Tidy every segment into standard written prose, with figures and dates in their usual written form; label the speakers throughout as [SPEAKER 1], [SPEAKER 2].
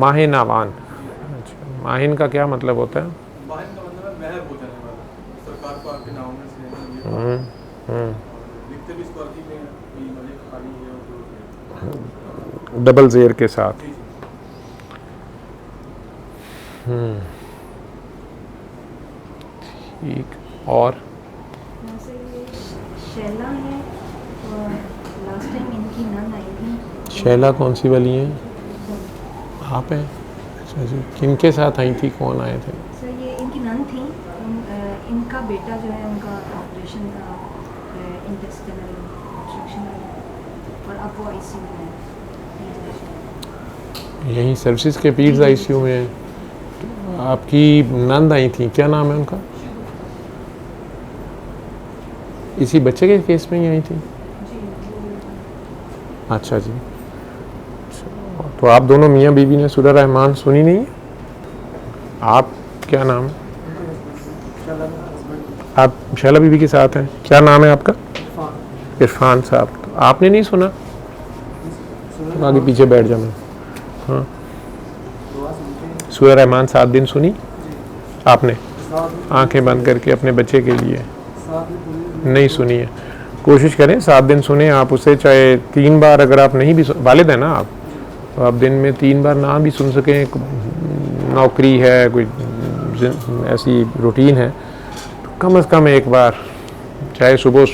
[SPEAKER 1] माहिन आवान। अच्छा, माहिन का क्या मतलब होता है?
[SPEAKER 2] माहिन का मतलब है महर हो जाने वाला, सरकार को आपके नाम में से ये
[SPEAKER 1] हम्म, हम्म,
[SPEAKER 2] और लिखते भी इसको अरबी में कि मलिक खाली है और
[SPEAKER 1] डबल ज़ेर के साथ।
[SPEAKER 2] जी जी।
[SPEAKER 1] ठीक। और
[SPEAKER 3] वैसे ये शैला है और लास्ट टाइम इनकी नन आई थी।
[SPEAKER 1] शैला कौन सी वाली हैं?
[SPEAKER 3] तो
[SPEAKER 1] आप हैं? अच्छा जी, किन के साथ आई थी, कौन आए थे?
[SPEAKER 3] सर ये इनकी नन थी। इनका बेटा जो है उनका ऑपरेशन था इंटेस्टिनल ऑब्स्ट्रक्शन का, और अब वो आईसीयू में है।
[SPEAKER 1] यहीं सर्विसेज के पीड्स
[SPEAKER 3] जी, जी,
[SPEAKER 1] आईसीयू में हैं। आपकी नंद आई थी, क्या नाम है उनका? इसी बच्चे के केस में ही आई थी?
[SPEAKER 3] जी
[SPEAKER 1] अच्छा जी। तो आप दोनों मियाँ बीवी ने सूरह रहमान सुनी नहीं है? आप, क्या नाम है? आप शैला बीबी के साथ हैं, क्या नाम है आपका? इरफान साहब। तो आपने नहीं सुना? तो आगे पीछे बैठ जाना। हाँ, सूरह रहमान 7 दिन सुनी आपने, आंखें बंद करके अपने बच्चे के लिए? नहीं सुनी है। कोशिश करें 7 दिन सुने आप उसे, चाहे 3 बार अगर आप नहीं भी वालिद है ना आप, तो आप दिन में 3 बार ना भी सुन सकें, नौकरी है, कोई ऐसी रूटीन है, तो कम से कम एक बार, चाहे सुबह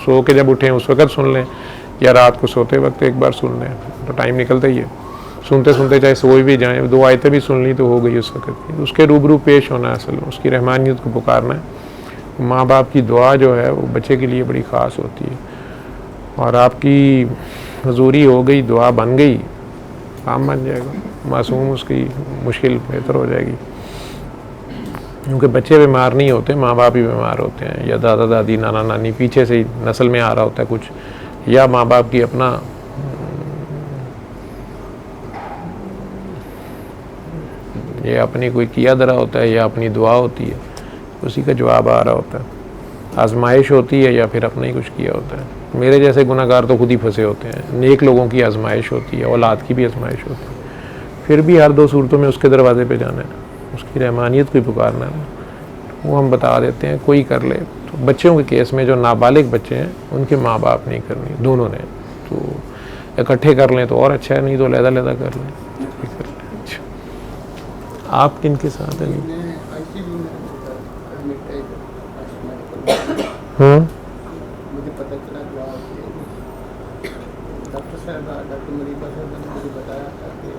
[SPEAKER 1] सो के जब उठें उस वक़्त सुन लें, या रात को सोते वक्त एक बार सुन लें, तो टाइम निकलता ही है। सुनते सुनते चाहे सोए भी जाएं, 2 आयतें भी सुन ली तो हो गई उस वक़्त की। उसके रूबरू पेश होना है, असल में उसकी रहमानियत को पुकारना है। माँ बाप की दुआ जो है वो बच्चे के लिए बड़ी ख़ास होती है, और आपकी हजूरी हो गई, दुआ बन गई, काम बन जाएगा, मासूम उसकी मुश्किल बेहतर हो जाएगी। क्योंकि बच्चे बीमार नहीं होते, माँ बाप ही बीमार होते हैं, या दादा दादी नाना नानी पीछे से ही नस्ल में आ रहा होता है कुछ, या माँ बाप की अपना ये अपनी कोई किया दरा होता है, या अपनी दुआ होती है, उसी का जवाब आ रहा होता है। आजमाइश होती है, या फिर अपना ही कुछ किया होता है। मेरे जैसे गुनाहगार तो खुद ही फंसे होते हैं। नेक लोगों की आजमाइश होती है, औलाद की भी आजमाइश होती है। फिर भी हर 2 सूरतों में उसके दरवाजे पे जाना है, उसकी रहमानियत को पुकारना है। वो हम बता देते हैं, कोई कर ले। तो बच्चों के केस में जो नाबालिग बच्चे हैं उनके माँ बाप नहीं करनी, दोनों ने, तो इकट्ठे कर लें तो और अच्छा है, नहीं तो लहदा कर लें। अच्छा, आप किन के साथ हैं?
[SPEAKER 4] मुझे पता चला डॉक्टर साहब, डॉक्टर मरीबा साहब ने मुझे बताया था कि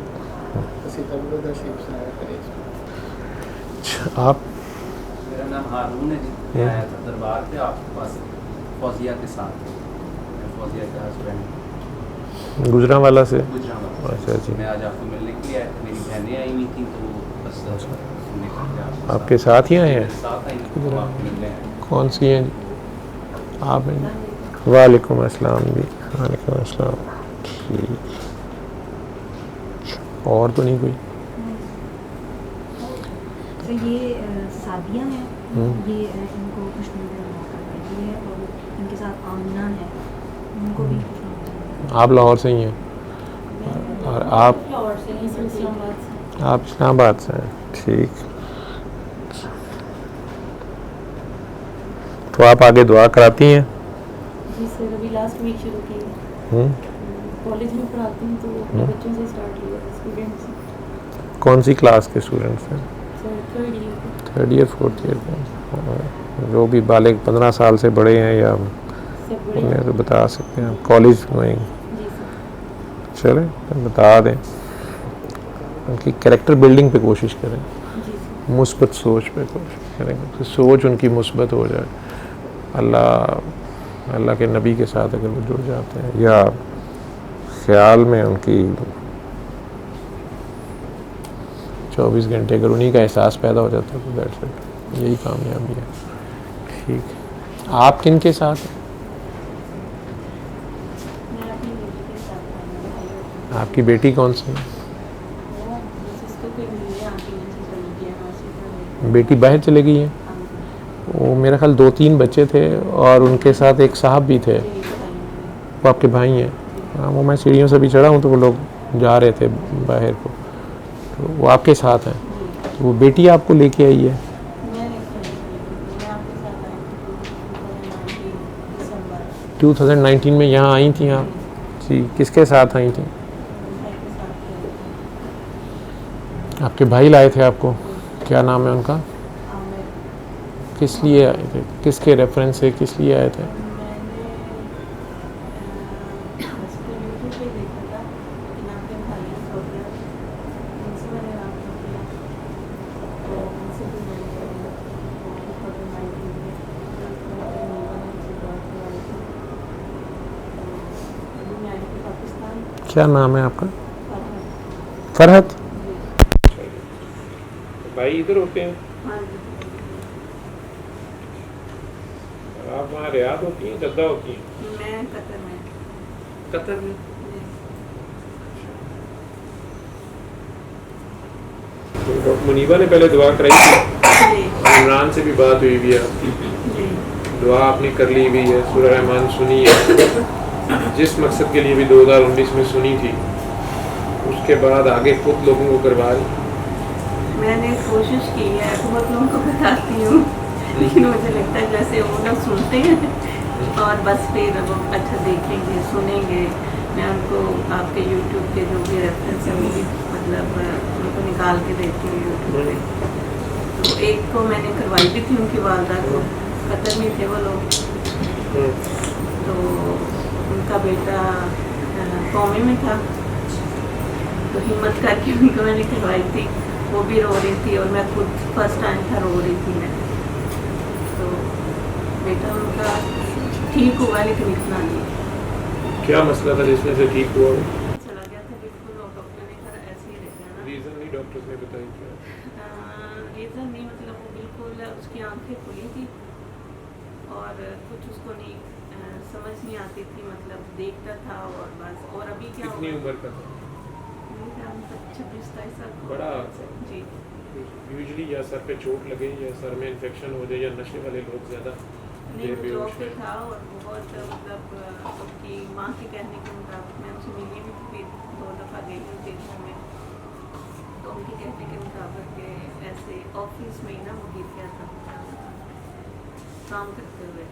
[SPEAKER 4] किसी तबलीग शिप से आया करें।
[SPEAKER 1] आप?
[SPEAKER 5] मेरा नाम हारून है जी। आया था दरबार पे आपके पास फौजिया के साथ, फौजिया के हस्बैंड
[SPEAKER 1] गुजरांवाला से?
[SPEAKER 5] गुजरांवाला।
[SPEAKER 1] अच्छा जी।
[SPEAKER 5] मैं आज आपको मिलने के लिए आया था, मेरी बहनें आई हुई थी, तो बस निकल गया।
[SPEAKER 1] आपके साथ ही आए हैं?
[SPEAKER 5] साथ आई थी, तो आपको मिलने आए।
[SPEAKER 1] कौन सी हैं? आप हैं? वालेकुम अस्सलाम जी। वालेकुम अस्सलाम। ठीक, और तो नहीं कोई?
[SPEAKER 3] तो ये सादिया हैं, ये इनको खुशनुमा मौका है, और इनके साथ आमना है, उनको भी खुशनुमा।
[SPEAKER 1] आप लाहौर से ही हैं, और आप इस्लामाबाद से हैं? ठीक। तो आप आगे दुआ कराती हैं?
[SPEAKER 6] जी सर, अभी लास्ट वीक शुरू की है। कॉलेज में पढ़ाती हूँ, तो अपने बच्चों से स्टार्ट किया है, स्टूडेंट्स से।
[SPEAKER 1] कौन सी क्लास के स्टूडेंट्स हैं?
[SPEAKER 6] सर 3rd ईयर के।
[SPEAKER 1] 3rd ईयर 4th ईयर के? जो भी बालिग 15 साल से बड़े हैं, या
[SPEAKER 6] सब बड़े
[SPEAKER 1] उन्हें तो बता सकते हैं, कॉलेज गोइंग?
[SPEAKER 6] जी सर।
[SPEAKER 1] चले तो बता दें, उनकी कैरेक्टर बिल्डिंग पे कोशिश करें,
[SPEAKER 6] जी सर।
[SPEAKER 1] मुस्बत सोच पे कोशिश करें, कि सोच उनकी मुस्बत हो जाए। अल्लाह के नबी के साथ अगर वो जुड़ जाते हैं, या ख्याल में उनकी 24 घंटे अगर उन्हीं का एहसास पैदा हो जाता है, तो दैट्स इट, यही कामयाबी है। ठीक। आप किन के साथ हैं?
[SPEAKER 6] मैं अपनी बेटी के साथ
[SPEAKER 1] आपकी बेटी कौन सी है?
[SPEAKER 6] इसको कोई मिली है, आंटी ने चली गया हॉस्पिटल।
[SPEAKER 1] बेटी बाहर चले गई है? वो मेरा ख्याल 2-3 बच्चे थे, और उनके साथ एक साहब भी थे। वो आपके भाई हैं? हाँ, वो मैं सीढ़ियों से भी चढ़ा हूँ, तो वो लोग जा रहे थे बाहर को, तो वो आपके साथ हैं, तो वो बेटी आपको लेके आई है?
[SPEAKER 6] मैं नहीं खड़ी थी, मैं आपके साथ आई थी 2019 दिसंबर
[SPEAKER 1] 2019 में यहाँ आई थी आप? जी, किसके साथ आई थी?
[SPEAKER 6] भाई के साथ गई।
[SPEAKER 1] आपके भाई लाए थे आपको? क्या नाम है उनका?
[SPEAKER 6] आमिर।
[SPEAKER 1] किस लिए आए थे, किसके रेफरेंस से किस लिए आए थे?
[SPEAKER 6] मैंने उसको यूट्यूब पे देखा था, लेकिन आपके भाइयों को गया उनसे मैंने रब्ता किया, तो उनसे भी मैंने कोविड-19 में उनसे बात करवाई थी। तो अभी मैं आई थी पाकिस्तान।
[SPEAKER 1] क्या नाम है आपका?
[SPEAKER 6] फरहत।
[SPEAKER 1] फरहत?
[SPEAKER 6] जी।
[SPEAKER 1] भाई इधर होते हैं
[SPEAKER 6] हाँ जी।
[SPEAKER 1] और आप वहाँ रियाद होती हैं, जद्दा होती हैं?
[SPEAKER 6] मैं कतर में।
[SPEAKER 1] कतर में?
[SPEAKER 6] जी।
[SPEAKER 1] तो डॉक्टर मुनीबा ने पहले दुआ कराई थी,
[SPEAKER 6] जी।
[SPEAKER 1] इमरान से भी बात हुई भी है आपकी,
[SPEAKER 6] जी।
[SPEAKER 1] दुआ आपने कर ली हुई है, सूरह रहमान सुनी है, जिस मकसद के लिए भी 2019 में सुनी थी, उसके बाद आगे खुद लोगों को करवा ली?
[SPEAKER 6] मैंने कोशिश की है, बहुत लोगों को बताती हूँ, लेकिन मुझे लगता है जैसे वो लोग सुनते हैं और बस फिर वो अच्छा देखेंगे सुनेंगे। मैं उनको आपके यूट्यूब के जो भी रेफरेंस है वो भी मतलब उनको निकाल के देती हूँ यूट्यूब पे। तो एक को मैंने करवाई भी थी उनकी वालदा को, कतर में थे वो लोग, तो उनका बेटा कौमी में था, तो हिम्मत करके उनको मैंने करवाई थी। वो भी रो रही थी और मैं खुद फर्स्ट टाइम था रो रही थी मैं, तो बेटा उनका ठीक हुआ लेकिन इतना नहीं।
[SPEAKER 1] क्या मसला था जिसमें से ठीक हुआ?
[SPEAKER 6] चला गया था बिल्कुल, और डॉक्टर ने कहा ऐसे ही रह जाना।
[SPEAKER 1] रीज़न नहीं डॉक्टर्स ने बताई क्या?
[SPEAKER 6] रीज़न नहीं, मतलब वो बिल्कुल उसकी आंखें खुली थी और कुछ उसको नहीं समझ नहीं आती थी, मतलब देखता था और बस। और अभी क्या
[SPEAKER 1] कितनी
[SPEAKER 6] हुआ?
[SPEAKER 1] उम्र का था?
[SPEAKER 6] 26-27 साल का।
[SPEAKER 1] बड़ा
[SPEAKER 6] जी।
[SPEAKER 1] यूजली या सर पे चोट लगे या सर में इन्फेक्शन हो जाए या नशे वाले लोग ज़्यादा
[SPEAKER 6] नहीं, वो जॉब पे था और बहुत मतलब उसकी माँ के कहने के मुताबिक मैं उनसे मिली भी थी, 2 दफ़ा गई हूँ देखने में, तो उनके कहने के मुताबिक ऐसे ऑफिस में ही ना वो गिर गया था काम करते हुए।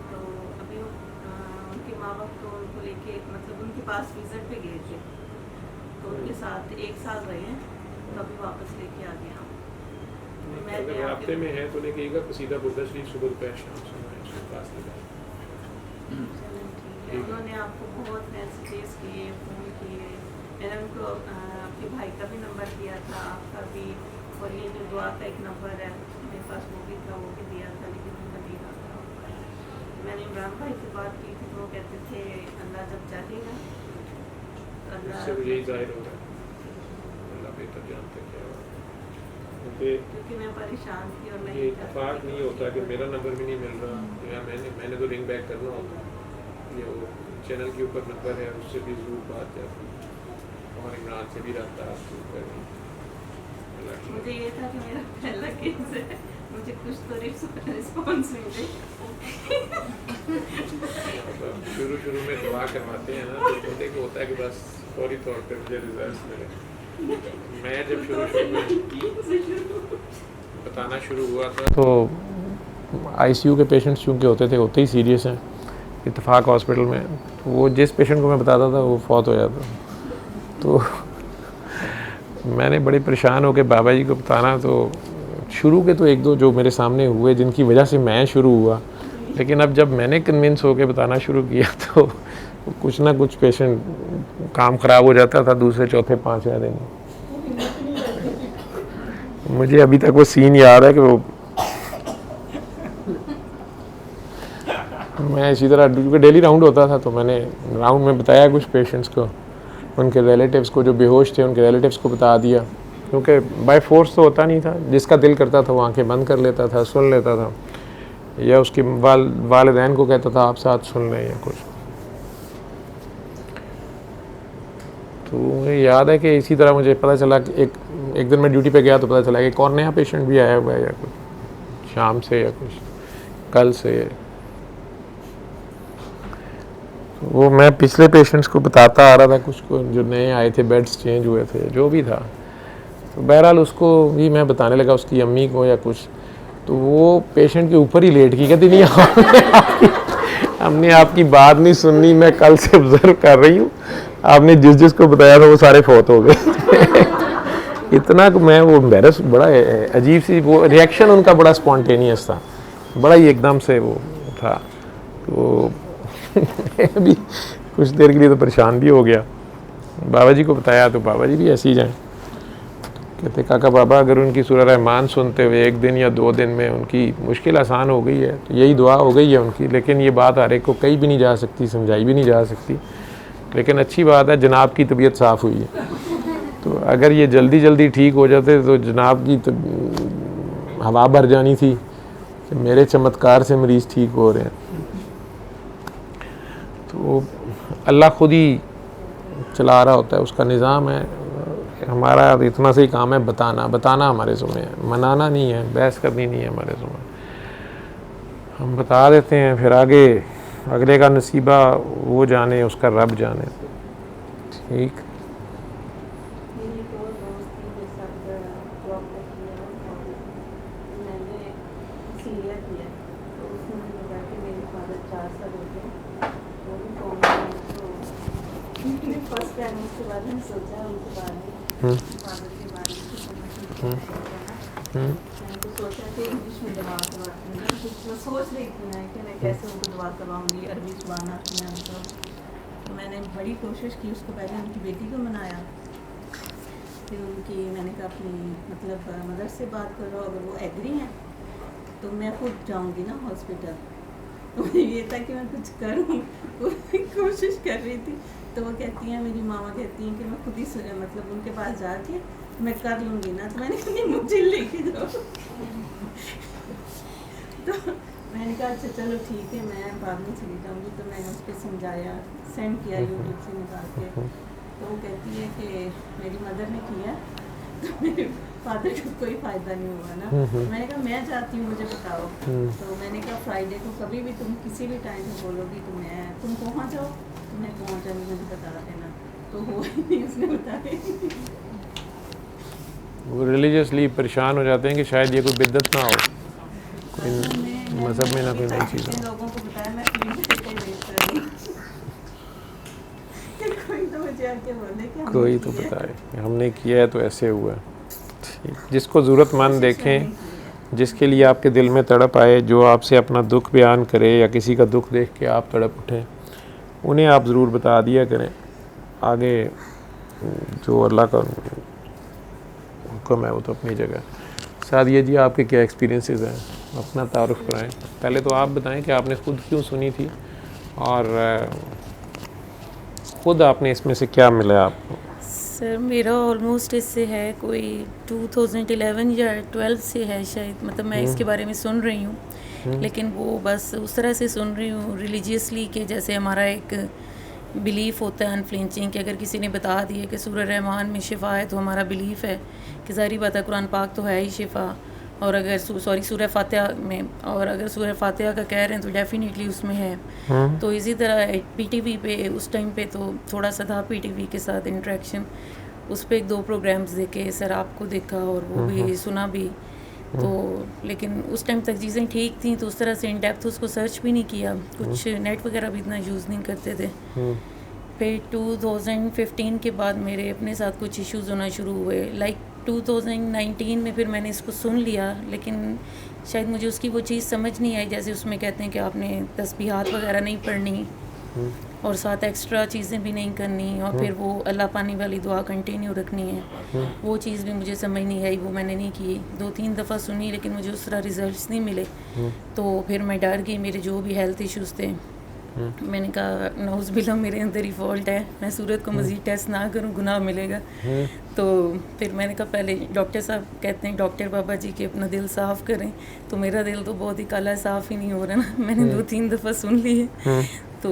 [SPEAKER 6] तो अभी उनके माँ बाप तो उनको लेके मतलब उनके पास विजिट पे गए थे, तो उनके साथ 1 साल रहे हैं, तो अभी वापस लेके आ गया हूँ। मैं
[SPEAKER 1] अगर रास्ते में है तो लेके आएगा, सीधा बुर्दा शरीफ सुबह दोपहर शाम सुना उसके पास लगा।
[SPEAKER 6] चलें ठीक है। उन्होंने आपको बहुत मैसेजेस किए, फ़ोन किए, मैंने उनको आपके भाई का भी नंबर दिया था, आपका भी, और ये जो दुआ का एक नंबर है मेरे पास वो भी था, वो भी दिया था, लेकिन उनका नहीं रहा था। मैंने इमरान भाई से बात की थी, तो वो कहते थे अल्लाह जब चाहेगा अल्लाह।
[SPEAKER 1] इससे मुझे ही जाहिर हो रहा है, अल्लाह बेहतर जानते हैं क्या हुआ। क्योंकि
[SPEAKER 6] क्योंकि मैं परेशान थी और
[SPEAKER 1] ये
[SPEAKER 6] नहीं
[SPEAKER 1] इत्तेफाक नहीं होता कि मेरा नंबर भी नहीं मिल रहा, या मैंने तो रिंग बैक करना होता, ये वो चैनल के ऊपर नंबर है उससे भी ज़रूर बात जाती, और इमरान से भी रब्ता कर
[SPEAKER 6] मुझे ये था कि मेरा पहला केस है, मुझे कुछ तो रिस्पॉन्स मिले।
[SPEAKER 1] शुरू में दुआ करवाते हैं ना, तो बंदे को होता है कि बस फौरी तौर पे मुझे रिजल्ट मिले। मैं जब शुरू में बताना शुरू हुआ था तो आईसीयू के पेशेंट्स चूँकि होते ही सीरियस हैं इत्तेफाक हॉस्पिटल में, तो वो जिस पेशेंट को मैं बताता था वो फौत हो जाता। तो मैंने बड़े परेशान होकर बाबा जी को बताना, तो शुरू के तो 1-2 जो मेरे सामने हुए जिनकी वजह से मैं शुरू हुआ, लेकिन अब जब मैंने कन्विंस होकर बताना शुरू किया तो कुछ ना कुछ पेशेंट काम ख़राब हो जाता था दूसरे चौथे 5वें दिन। मुझे अभी तक वो सीन याद है कि वो मैं इसी तरह क्योंकि डेली राउंड होता था, तो मैंने राउंड में बताया कुछ पेशेंट्स को, उनके रिलेटिव्स को, जो बेहोश थे उनके रिलेटिव्स को बता दिया, क्योंकि बाय फोर्स तो होता नहीं था, जिसका दिल करता था वो आंखें बंद कर लेता था, सुन लेता था, या उसके वालिदैन को कहता था आप साथ सुन लें या कुछ। तो मुझे याद है कि इसी तरह मुझे पता चला कि एक दिन मैं ड्यूटी पे गया तो पता चला कि एक और नया पेशेंट भी आया हुआ है या कुछ शाम से या कुछ कल से। वो मैं पिछले पेशेंट्स को बताता आ रहा था, कुछ को जो नए आए थे, बेड्स चेंज हुए थे, जो भी था, तो बहरहाल उसको भी मैं बताने लगा उसकी अम्मी को या कुछ, तो वो पेशेंट के ऊपर ही लेट की, कहती नहीं हमने आपकी बात नहीं सुननी, मैं कल से ऑब्जर्व कर रही हूँ, आपने जिस जिसको बताया था वो सारे फौत हो गए। इतना मैं वो एम्बैरस, बड़ा अजीब सी वो रिएक्शन उनका बड़ा स्पॉन्टेनियस था, बड़ा ही एकदम से वो था। तो मैं भी कुछ देर के लिए तो परेशान भी हो गया। बाबा जी को बताया तो बाबा जी भी ऐसे ही जाएँ, कहते काका बाबा अगर उनकी सूरह रहमान सुनते हुए 1 दिन या 2 दिन में उनकी मुश्किल आसान हो गई है तो यही दुआ हो गई है उनकी, लेकिन ये बात हर एक को कही भी नहीं जा सकती, समझाई भी नहीं जा सकती। लेकिन अच्छी बात है जनाब की तबीयत साफ़ हुई है, तो अगर ये जल्दी जल्दी ठीक हो जाते तो जनाब की हवा भर जानी थी कि मेरे चमत्कार से मरीज़ ठीक हो रहे हैं। तो अल्लाह खुद ही चला रहा होता है, उसका निज़ाम है। हमारा इतना सही काम है बताना हमारे ज़िम्मे है, मनाना नहीं है, बहस करनी नहीं है हमारे ज़िम्मे। हम बता देते हैं, फिर आगे अगले का नसीबा वो जाने, उसका रब जाने। ठीक।
[SPEAKER 6] मेरी एक और दोस्त थी जो सब जॉब करती है और मैंने सीनियर किया, तो उसने मुझे बताया कि मेरे फादर 4 साल हो गए वो भी कॉम है। तो मैंने फर्स्ट टाइम उसके बारे में सोचा, उनके बारे में फादर के बारे में मैंने तो सोचा कि इंग्लिश में दवा करवाती हूँ, कुछ मैं सोच रही थी ना कि मैं कैसे उनको दवा करवाऊँगी, अरबी ज़ुबान आती है उनको। तो मैंने बड़ी कोशिश की, उसको पहले उनकी बेटी को मनाया, फिर उनकी मैंने कहा अपनी मतलब मदर से बात करो, अगर वो एग्री हैं तो मैं खुद जाऊंगी ना हॉस्पिटल। तो मुझे ये था कि मैं कुछ करूं, कोशिश कर रही थी। तो वो कहती हैं, मेरी मामा कहती हैं कि मैं खुद ही मतलब उनके पास जाके मैं कर लूँगी ना। तो मैंने कहा मुझे लेके जाओ। तो मैंने कहा अच्छा चलो ठीक है, मैं बाद में चली जाऊँगी। तो मैंने उस पर समझाया, सेंड किया यूट्यूब से निकाल के। तो वो कहती है कि मेरी मदर ने किया तो मेरे फादर को कोई फ़ायदा नहीं हुआ ना। मैंने कहा मैं जाती हूँ, मुझे बताओ। तो मैंने कहा फ्राइडे को कभी भी तुम किसी भी टाइम पे बोलोगी तो मैं तुम पहुँच जाओ, तो मैं पहुँच जाऊँगी, मुझे बता देना। तो हो ही नहीं, उसने बताया।
[SPEAKER 1] वो रिलीजियसली परेशान हो जाते हैं कि शायद ये कोई बिद्दत ना हो, कोई मज़हब में ना कोई नई चीज़ हो।
[SPEAKER 6] लोगों को बताया मैं
[SPEAKER 1] कोई तो बताए हमने किया है तो ऐसे हुआ। ठीक, जिसको ज़रूरतमंद देखें, जिसके लिए आपके दिल में तड़प आए, जो आपसे अपना दुख बयान करे या किसी का दुख देख के आप तड़प उठें, उन्हें आप ज़रूर बता दिया करें। आगे जो अल्लाह का हुक्म है वो तो अपनी जगह। सादिया जी आपके क्या एक्सपीरियंसेस हैं, अपना तारुफ कराएं। पहले तो आप बताएं कि आपने ख़ुद क्यों सुनी थी और ख़ुद आपने इसमें से क्या मिला आपको।
[SPEAKER 7] सर मेरा ऑलमोस्ट इससे है कोई 2011 या 12 से है शायद, मतलब मैं इसके बारे में सुन रही हूँ, लेकिन वो बस उस तरह से सुन रही हूँ रिलीजियसली कि जैसे हमारा एक बिलीफ होता है अनफ्लिंचिंग कि अगर किसी ने बता दिया कि सूरह रहमान में शिफा है तो हमारा बिलीफ है कि ज़ाहिर बात है कुरान पाक तो है ही शिफा, और अगर सूरह फातिहा में, और अगर सूरह फातिहा का कह रहे हैं तो डेफिनेटली उसमें है। तो इसी तरह पीटीवी पे उस टाइम पे तो थोड़ा सा था पीटीवी के साथ इंटरेक्शन, उस पर 1-2 प्रोग्राम्स देखे, सर आपको देखा और वो भी सुना भी। तो लेकिन उस टाइम तक चीज़ें ठीक थी, तो उस तरह से इन डेप्थ उसको सर्च भी नहीं किया, कुछ नेट वगैरह भी इतना यूज़ नहीं करते थे। फिर 2015 के बाद मेरे अपने साथ कुछ इश्यूज़ होना शुरू हुए, लाइक 2019 में फिर मैंने इसको सुन लिया, लेकिन शायद मुझे उसकी वो चीज़ समझ नहीं आई, जैसे उसमें कहते हैं कि आपने तस्बीहात वगैरह नहीं पढ़नी और साथ एक्स्ट्रा चीज़ें भी नहीं करनी, और फिर वो अल्लाह पानी वाली दुआ कंटिन्यू रखनी है। वो चीज़ भी मुझे समझ नहीं आई, वो मैंने नहीं की। 2-3 दफ़ा सुनी लेकिन मुझे उस तरह रिजल्ट्स नहीं मिले। तो फिर मैं डर गई, मेरे जो भी हेल्थ इश्यूज़ थे, मैंने कहा नौज़ बिल्ला मेरे अंदर ही फॉल्ट है, मैं सूरत को मज़ीद टेस्ट ना करूं, गुनाह मिलेगा। तो फिर मैंने कहा पहले डॉक्टर साहब कहते हैं डॉक्टर बाबा जी के अपना दिल साफ़ करें, तो मेरा दिल तो बहुत ही काला साफ़ ही नहीं हो रहा ना। मैंने 2-3 दफ़ा सुन ली है, तो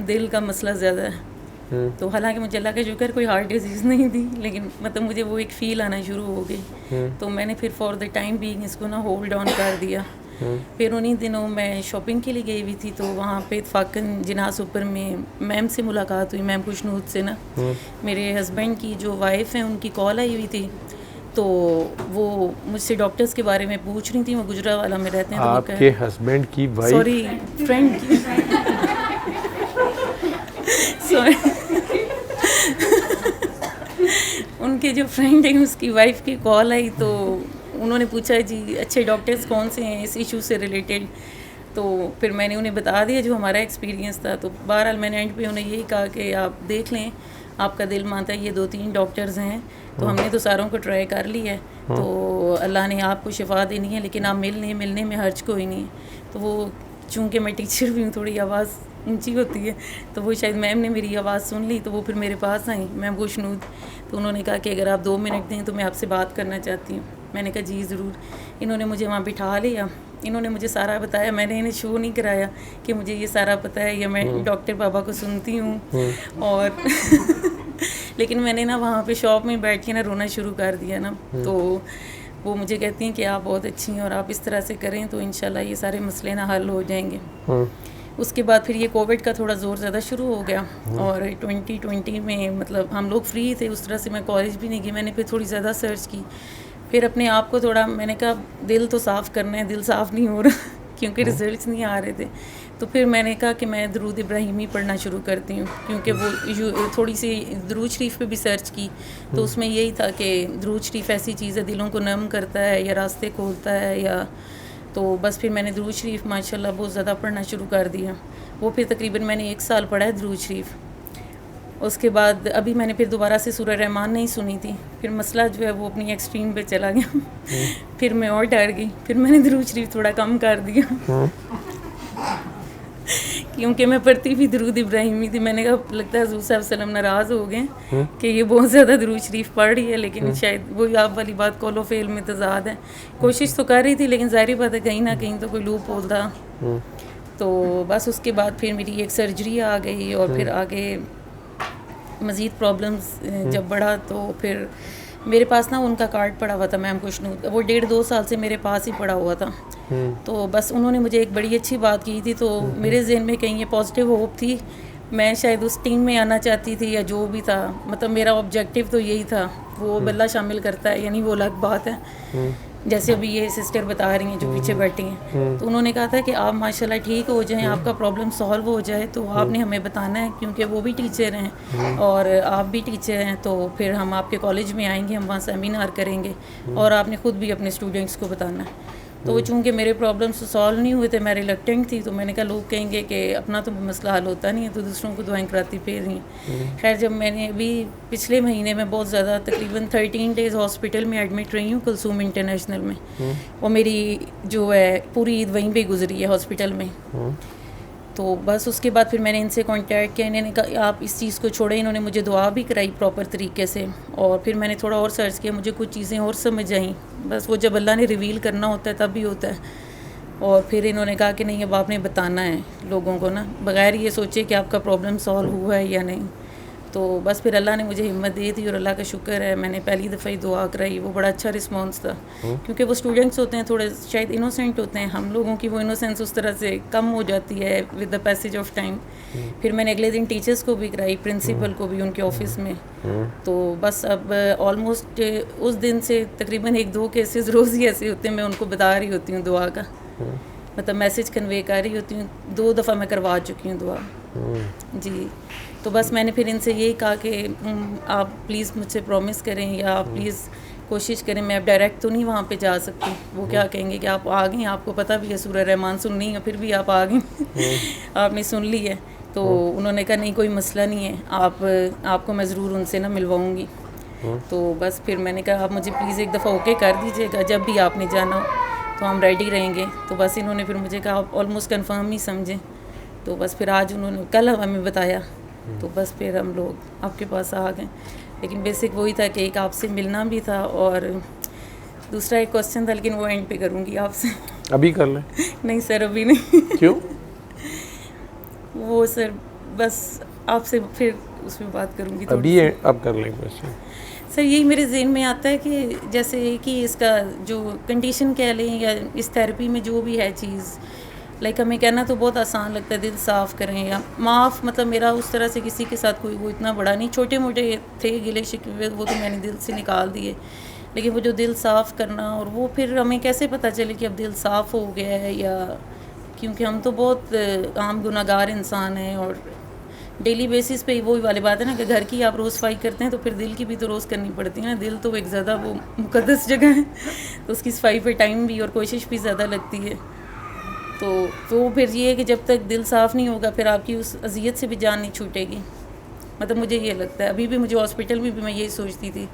[SPEAKER 7] दिल का मसला ज़्यादा है। तो हालांकि मुझे अल्लाह का शुक्र कोई हार्ट डिजीज़ नहीं थी, लेकिन मतलब मुझे वो एक फ़ील आना शुरू हो गई। तो मैंने फिर फॉर द टाइम बीइंग इसको ना होल्ड ऑन कर दिया। फिर उन्हीं दिनों मैं शॉपिंग के लिए गई हुई थी, तो वहाँ पे इत्फाकन जिनास ऊपर में मैम से मुलाकात हुई, मैम खुशनूद से ना, मेरे हस्बैंड की जो वाइफ है उनकी कॉल आई हुई थी। तो वो मुझसे डॉक्टर्स के बारे में पूछ रही थी, वो गुजरावाला में रहते हैं। तो
[SPEAKER 1] आपके हस्बैंड की वाइफ?
[SPEAKER 7] सॉरी, फ्रेंड की सॉरी उनके जो फ्रेंड है उसकी वाइफ की कॉल आई, तो उन्होंने पूछा जी अच्छे डॉक्टर्स कौन से हैं इस इशू से रिलेटेड। तो फिर मैंने उन्हें बता दिया जो हमारा एक्सपीरियंस था। तो बहरहाल मैंने एंड पे उन्हें यही कहा कि आप देख लें, आपका दिल मानता है ये 2-3 डॉक्टर्स हैं, तो हमने तो सारों को ट्राई कर लिया है, तो अल्लाह ने आपको शिफा देनी है, लेकिन आप मिलने में हर्ज कोई नहीं है। तो वो चूँकि मैं टीचर भी हूँ, थोड़ी आवाज़ ऊंची होती है, तो वो शायद मैम ने मेरी आवाज़ सुन ली, तो वो फिर मेरे पास आई, मैम खुशनूद। तो उन्होंने कहा कि अगर आप 2 मिनट दें तो मैं आपसे बात करना चाहती हूँ। मैंने कहा जी ज़रूर। इन्होंने मुझे वहाँ बिठा लिया, इन्होंने मुझे सारा बताया। मैंने इन्हें शो नहीं कराया कि मुझे ये सारा पता है या मैं डॉक्टर बाबा को सुनती हूँ और लेकिन मैंने ना वहाँ पे शॉप में बैठ के ना रोना शुरू कर दिया ना। तो वो मुझे कहती हैं कि आप बहुत अच्छी हैं और आप इस तरह से करें तो इंशाल्लाह ये सारे मसले ना हल हो जाएंगे। उसके बाद फिर ये कोविड का थोड़ा ज़ोर ज़्यादा शुरू हो गया और 2020 में मतलब हम लोग फ्री थे, उस तरह से मैं कॉलेज भी नहीं गई। मैंने फिर थोड़ी ज़्यादा सर्च की, फिर अपने आप को थोड़ा मैंने कहा दिल तो साफ़ करना है, दिल साफ़ नहीं हो रहा क्योंकि रिजल्ट्स नहीं आ रहे थे। तो फिर मैंने कहा कि मैं दरूद इब्राहिमी पढ़ना शुरू करती हूँ, क्योंकि वो थोड़ी सी दरूद शरीफ पे भी सर्च की तो उसमें यही था कि दरूद शरीफ ऐसी चीज़ है दिलों को नम करता है या रास्ते खोलता है या, तो बस फिर मैंने दरूद शरीफ माशाल्लाह बहुत ज़्यादा पढ़ना शुरू कर दिया। वो फिर तकरीबन मैंने 1 साल पढ़ा है दरूद शरीफ। उसके बाद अभी मैंने फिर दोबारा से सूरह रहमान नहीं सुनी थी, फिर मसला जो है वो अपनी एक्सट्रीम पे चला गया फिर मैं और डर गई, फिर मैंने दरूद शरीफ थोड़ा कम कर दिया क्योंकि मैं पढ़ती भी दरूद इब्राहिमी थी। मैंने कहा लगता है हज़ूर सल्लल्लाहु अलैहि वसल्लम नाराज़ हो गए कि ये बहुत ज़्यादा दरूद शरीफ पढ़ रही है, लेकिन शायद वही आप वाली बात कौलो फेल में तज़ाद है। कोशिश तो कर रही थी लेकिन ज़ाहिर बात है कहीं ना कहीं तो कोई लूप होल था। तो बस उसके बाद फिर मेरी एक सर्जरी आ गई और फिर आगे मज़ीद प्रॉब्लम्स जब बढ़ा तो फिर मेरे पास ना उनका कार्ड पड़ा हुआ था मैम खुशनूद, वो 1.5-2 साल से मेरे पास ही पड़ा हुआ था। तो बस उन्होंने मुझे एक बड़ी अच्छी बात की थी, तो मेरे जहन में कहीं ये पॉजिटिव होप थी, मैं शायद उस टीम में आना चाहती थी या जो भी था, मतलब मेरा ऑब्जेक्टिव तो यही था। वो बल्ला शामिल करता है यानी वो अलग बात है, जैसे अभी ये सिस्टर बता रही हैं जो पीछे बैठी हैं, तो उन्होंने कहा था कि आप माशाल्लाह ठीक हो जाएं, आपका प्रॉब्लम सॉल्व हो जाए तो आपने हमें बताना है, क्योंकि वो भी टीचर हैं और आप भी टीचर हैं, तो फिर हम आपके कॉलेज में आएंगे, हम वहाँ सेमिनार करेंगे और आपने ख़ुद भी अपने स्टूडेंट्स को बताना है। तो वो चूँकि मेरे प्रॉब्लम्स सॉल्व नहीं हुए थे, मैं रिलक्टेंट थी, तो मैंने कहा लोग कहेंगे कि अपना तो मसला हल होता नहीं है तो दूसरों को दुआएं कराती फिर रही हैं। खैर जब मैंने अभी पिछले महीने में बहुत ज़्यादा तकरीबन 13 डेज़ हॉस्पिटल में एडमिट रही हूँ कुलसूम इंटरनेशनल में, और मेरी जो है पूरी ईद वहीं पे गुजरी है हॉस्पिटल में। तो बस उसके बाद फिर मैंने इनसे कांटेक्ट किया, इन्होंने कहा आप इस चीज़ को छोड़ें। इन्होंने मुझे दुआ भी कराई प्रॉपर तरीके से, और फिर मैंने थोड़ा और सर्च किया, मुझे कुछ चीज़ें और समझ आईं। बस वो जब अल्लाह ने रिवील करना होता है तब भी होता है। और फिर इन्होंने कहा कि नहीं अब आपने बताना है लोगों को ना, बगैर ये सोचे कि आपका प्रॉब्लम सॉल्व हुआ है या नहीं। तो बस फिर अल्लाह ने मुझे हिम्मत दी थी और अल्लाह का शुक्र है मैंने पहली दफ़ा ही दुआ कराई, वो बड़ा अच्छा रिस्पॉन्स था। क्योंकि वो स्टूडेंट्स होते हैं थोड़े शायद इनोसेंट होते हैं, हम लोगों की वो इनोसेंस उस तरह से कम हो जाती है with the passage of time. फिर मैंने अगले दिन टीचर्स को भी कराई, प्रिंसिपल को भी उनके ऑफिस में। तो बस अब ऑलमोस्ट उस दिन से तकरीबन 1-2 केसेस रोज़ ही ऐसे होते हैं, मैं उनको बता रही होती हूँ दुआ का, मतलब मैसेज कन्वे कर रही होती हूँ। 2 दफ़ा मैं करवा चुकी हूँ दुआ जी। तो बस मैंने फिर इनसे यही कहा कि आप प्लीज़ मुझसे प्रॉमिस करें या आप प्लीज़ कोशिश करें, मैं अब डायरेक्ट तो नहीं वहाँ पे जा सकती, वो क्या कहेंगे कि आप आ गई, आपको पता भी है सूरह रहमान सुननी है फिर भी आप आ गई आपने सुन ली है। तो उन्होंने कहा नहीं कोई मसला नहीं है, आपको मैं ज़रूर उनसे ना मिलवाऊँगी। तो बस फिर मैंने कहा आप मुझे प्लीज़ एक दफ़ा ओके कर दीजिएगा, जब भी आपने जाना हो तो हम रेडी रहेंगे। तो बस इन्होंने फिर मुझे कहा आप ऑलमोस्ट कन्फर्म ही समझें। तो बस फिर आज उन्होंने कल हमें बताया, तो बस फिर हम लोग आपके पास आ गए। लेकिन बेसिक वही था कि एक आपसे मिलना भी था और दूसरा एक क्वेश्चन था, लेकिन वो एंड पे करूँगी आपसे।
[SPEAKER 1] अभी कर लें?
[SPEAKER 7] नहीं सर अभी नहीं।
[SPEAKER 1] क्यों?
[SPEAKER 7] वो सर बस आपसे फिर उसमें बात करूँगी
[SPEAKER 1] अभी अब कर लें क्वेश्चन।
[SPEAKER 7] सर यही मेरे जहन में आता है कि जैसे कि इसका जो कंडीशन कह लें या इस थेरेपी में जो भी है चीज़, लाइक हमें कहना तो बहुत आसान लगता है दिल साफ़ करें या माफ़, मतलब मेरा उस तरह से किसी के साथ कोई वो इतना बड़ा नहीं, छोटे मोटे थे गिले शिकवे वो तो मैंने दिल से निकाल दिए। लेकिन वो जो दिल साफ़ करना, और वो फिर हमें कैसे पता चले कि अब दिल साफ़ हो गया है, या क्योंकि हम तो बहुत आम गुनाहगार इंसान हैं, और डेली बेसिस पे वही वाली बात है ना कि घर की आप रोज़ सफाई करते हैं तो फिर दिल की भी तो रोज़ करनी पड़ती है ना। दिल तो एक ज़्यादा वो मुकद्दस जगह है, तो उसकी सफाई पे टाइम भी और कोशिश भी ज़्यादा लगती है। तो फिर ये है कि जब तक दिल साफ़ नहीं होगा फिर आपकी उस अज़ियत से भी जान नहीं छूटेगी। मतलब मुझे ये लगता है, अभी भी मुझे हॉस्पिटल में भी मैं यही सोचती थी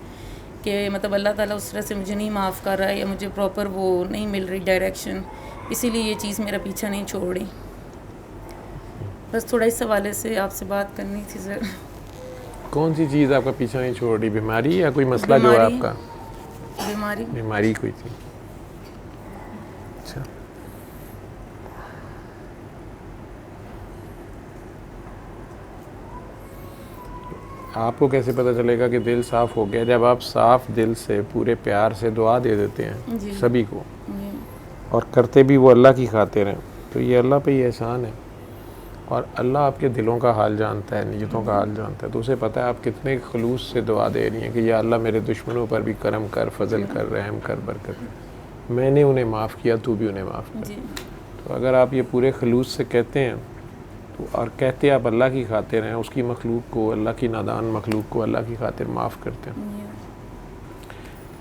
[SPEAKER 7] कि मतलब अल्लाह ताला उस तरह से मुझे नहीं माफ़ कर रहा है, या मुझे प्रॉपर वो नहीं मिल रही डायरेक्शन, इसीलिए ये चीज़ मेरा पीछा नहीं छोड़ रही। बस थोड़ा इस हवाले से आपसे बात करनी थी सर।
[SPEAKER 1] कौन सी चीज़ आपका पीछा नहीं छोड़ रही? बीमारी या कोई मसला जो है
[SPEAKER 7] बीमारी।
[SPEAKER 1] आपका? बीमारी कोई थी? अच्छा, आपको कैसे पता चलेगा कि दिल साफ़ हो गया? जब आप साफ़ दिल से पूरे प्यार से दुआ दे देते हैं
[SPEAKER 7] जी।
[SPEAKER 1] सभी को,
[SPEAKER 7] जी।
[SPEAKER 1] और करते भी वो अल्लाह की खातिर हैं, तो ये अल्लाह पे ही एहसान है। और अल्लाह आपके दिलों का हाल जानता है, नीयतों का हाल जानता है, तो उसे पता है आप कितने खलूस से दुआ दे रही हैं कि या अल्लाह मेरे दुश्मनों पर भी करम कर, फजल कर, रहम कर, बरकत कर, मैंने उन्हें माफ़ किया, तू भी उन्हें माफ़ कर।
[SPEAKER 7] जी।
[SPEAKER 1] तो अगर आप ये पूरे खलूस से कहते हैं तो, और कहते आप अल्लाह की खातिर हैं, उसकी मखलूक को, अल्लाह की नादान मखलूक को अल्लाह की खातिर माफ़ करते हैं,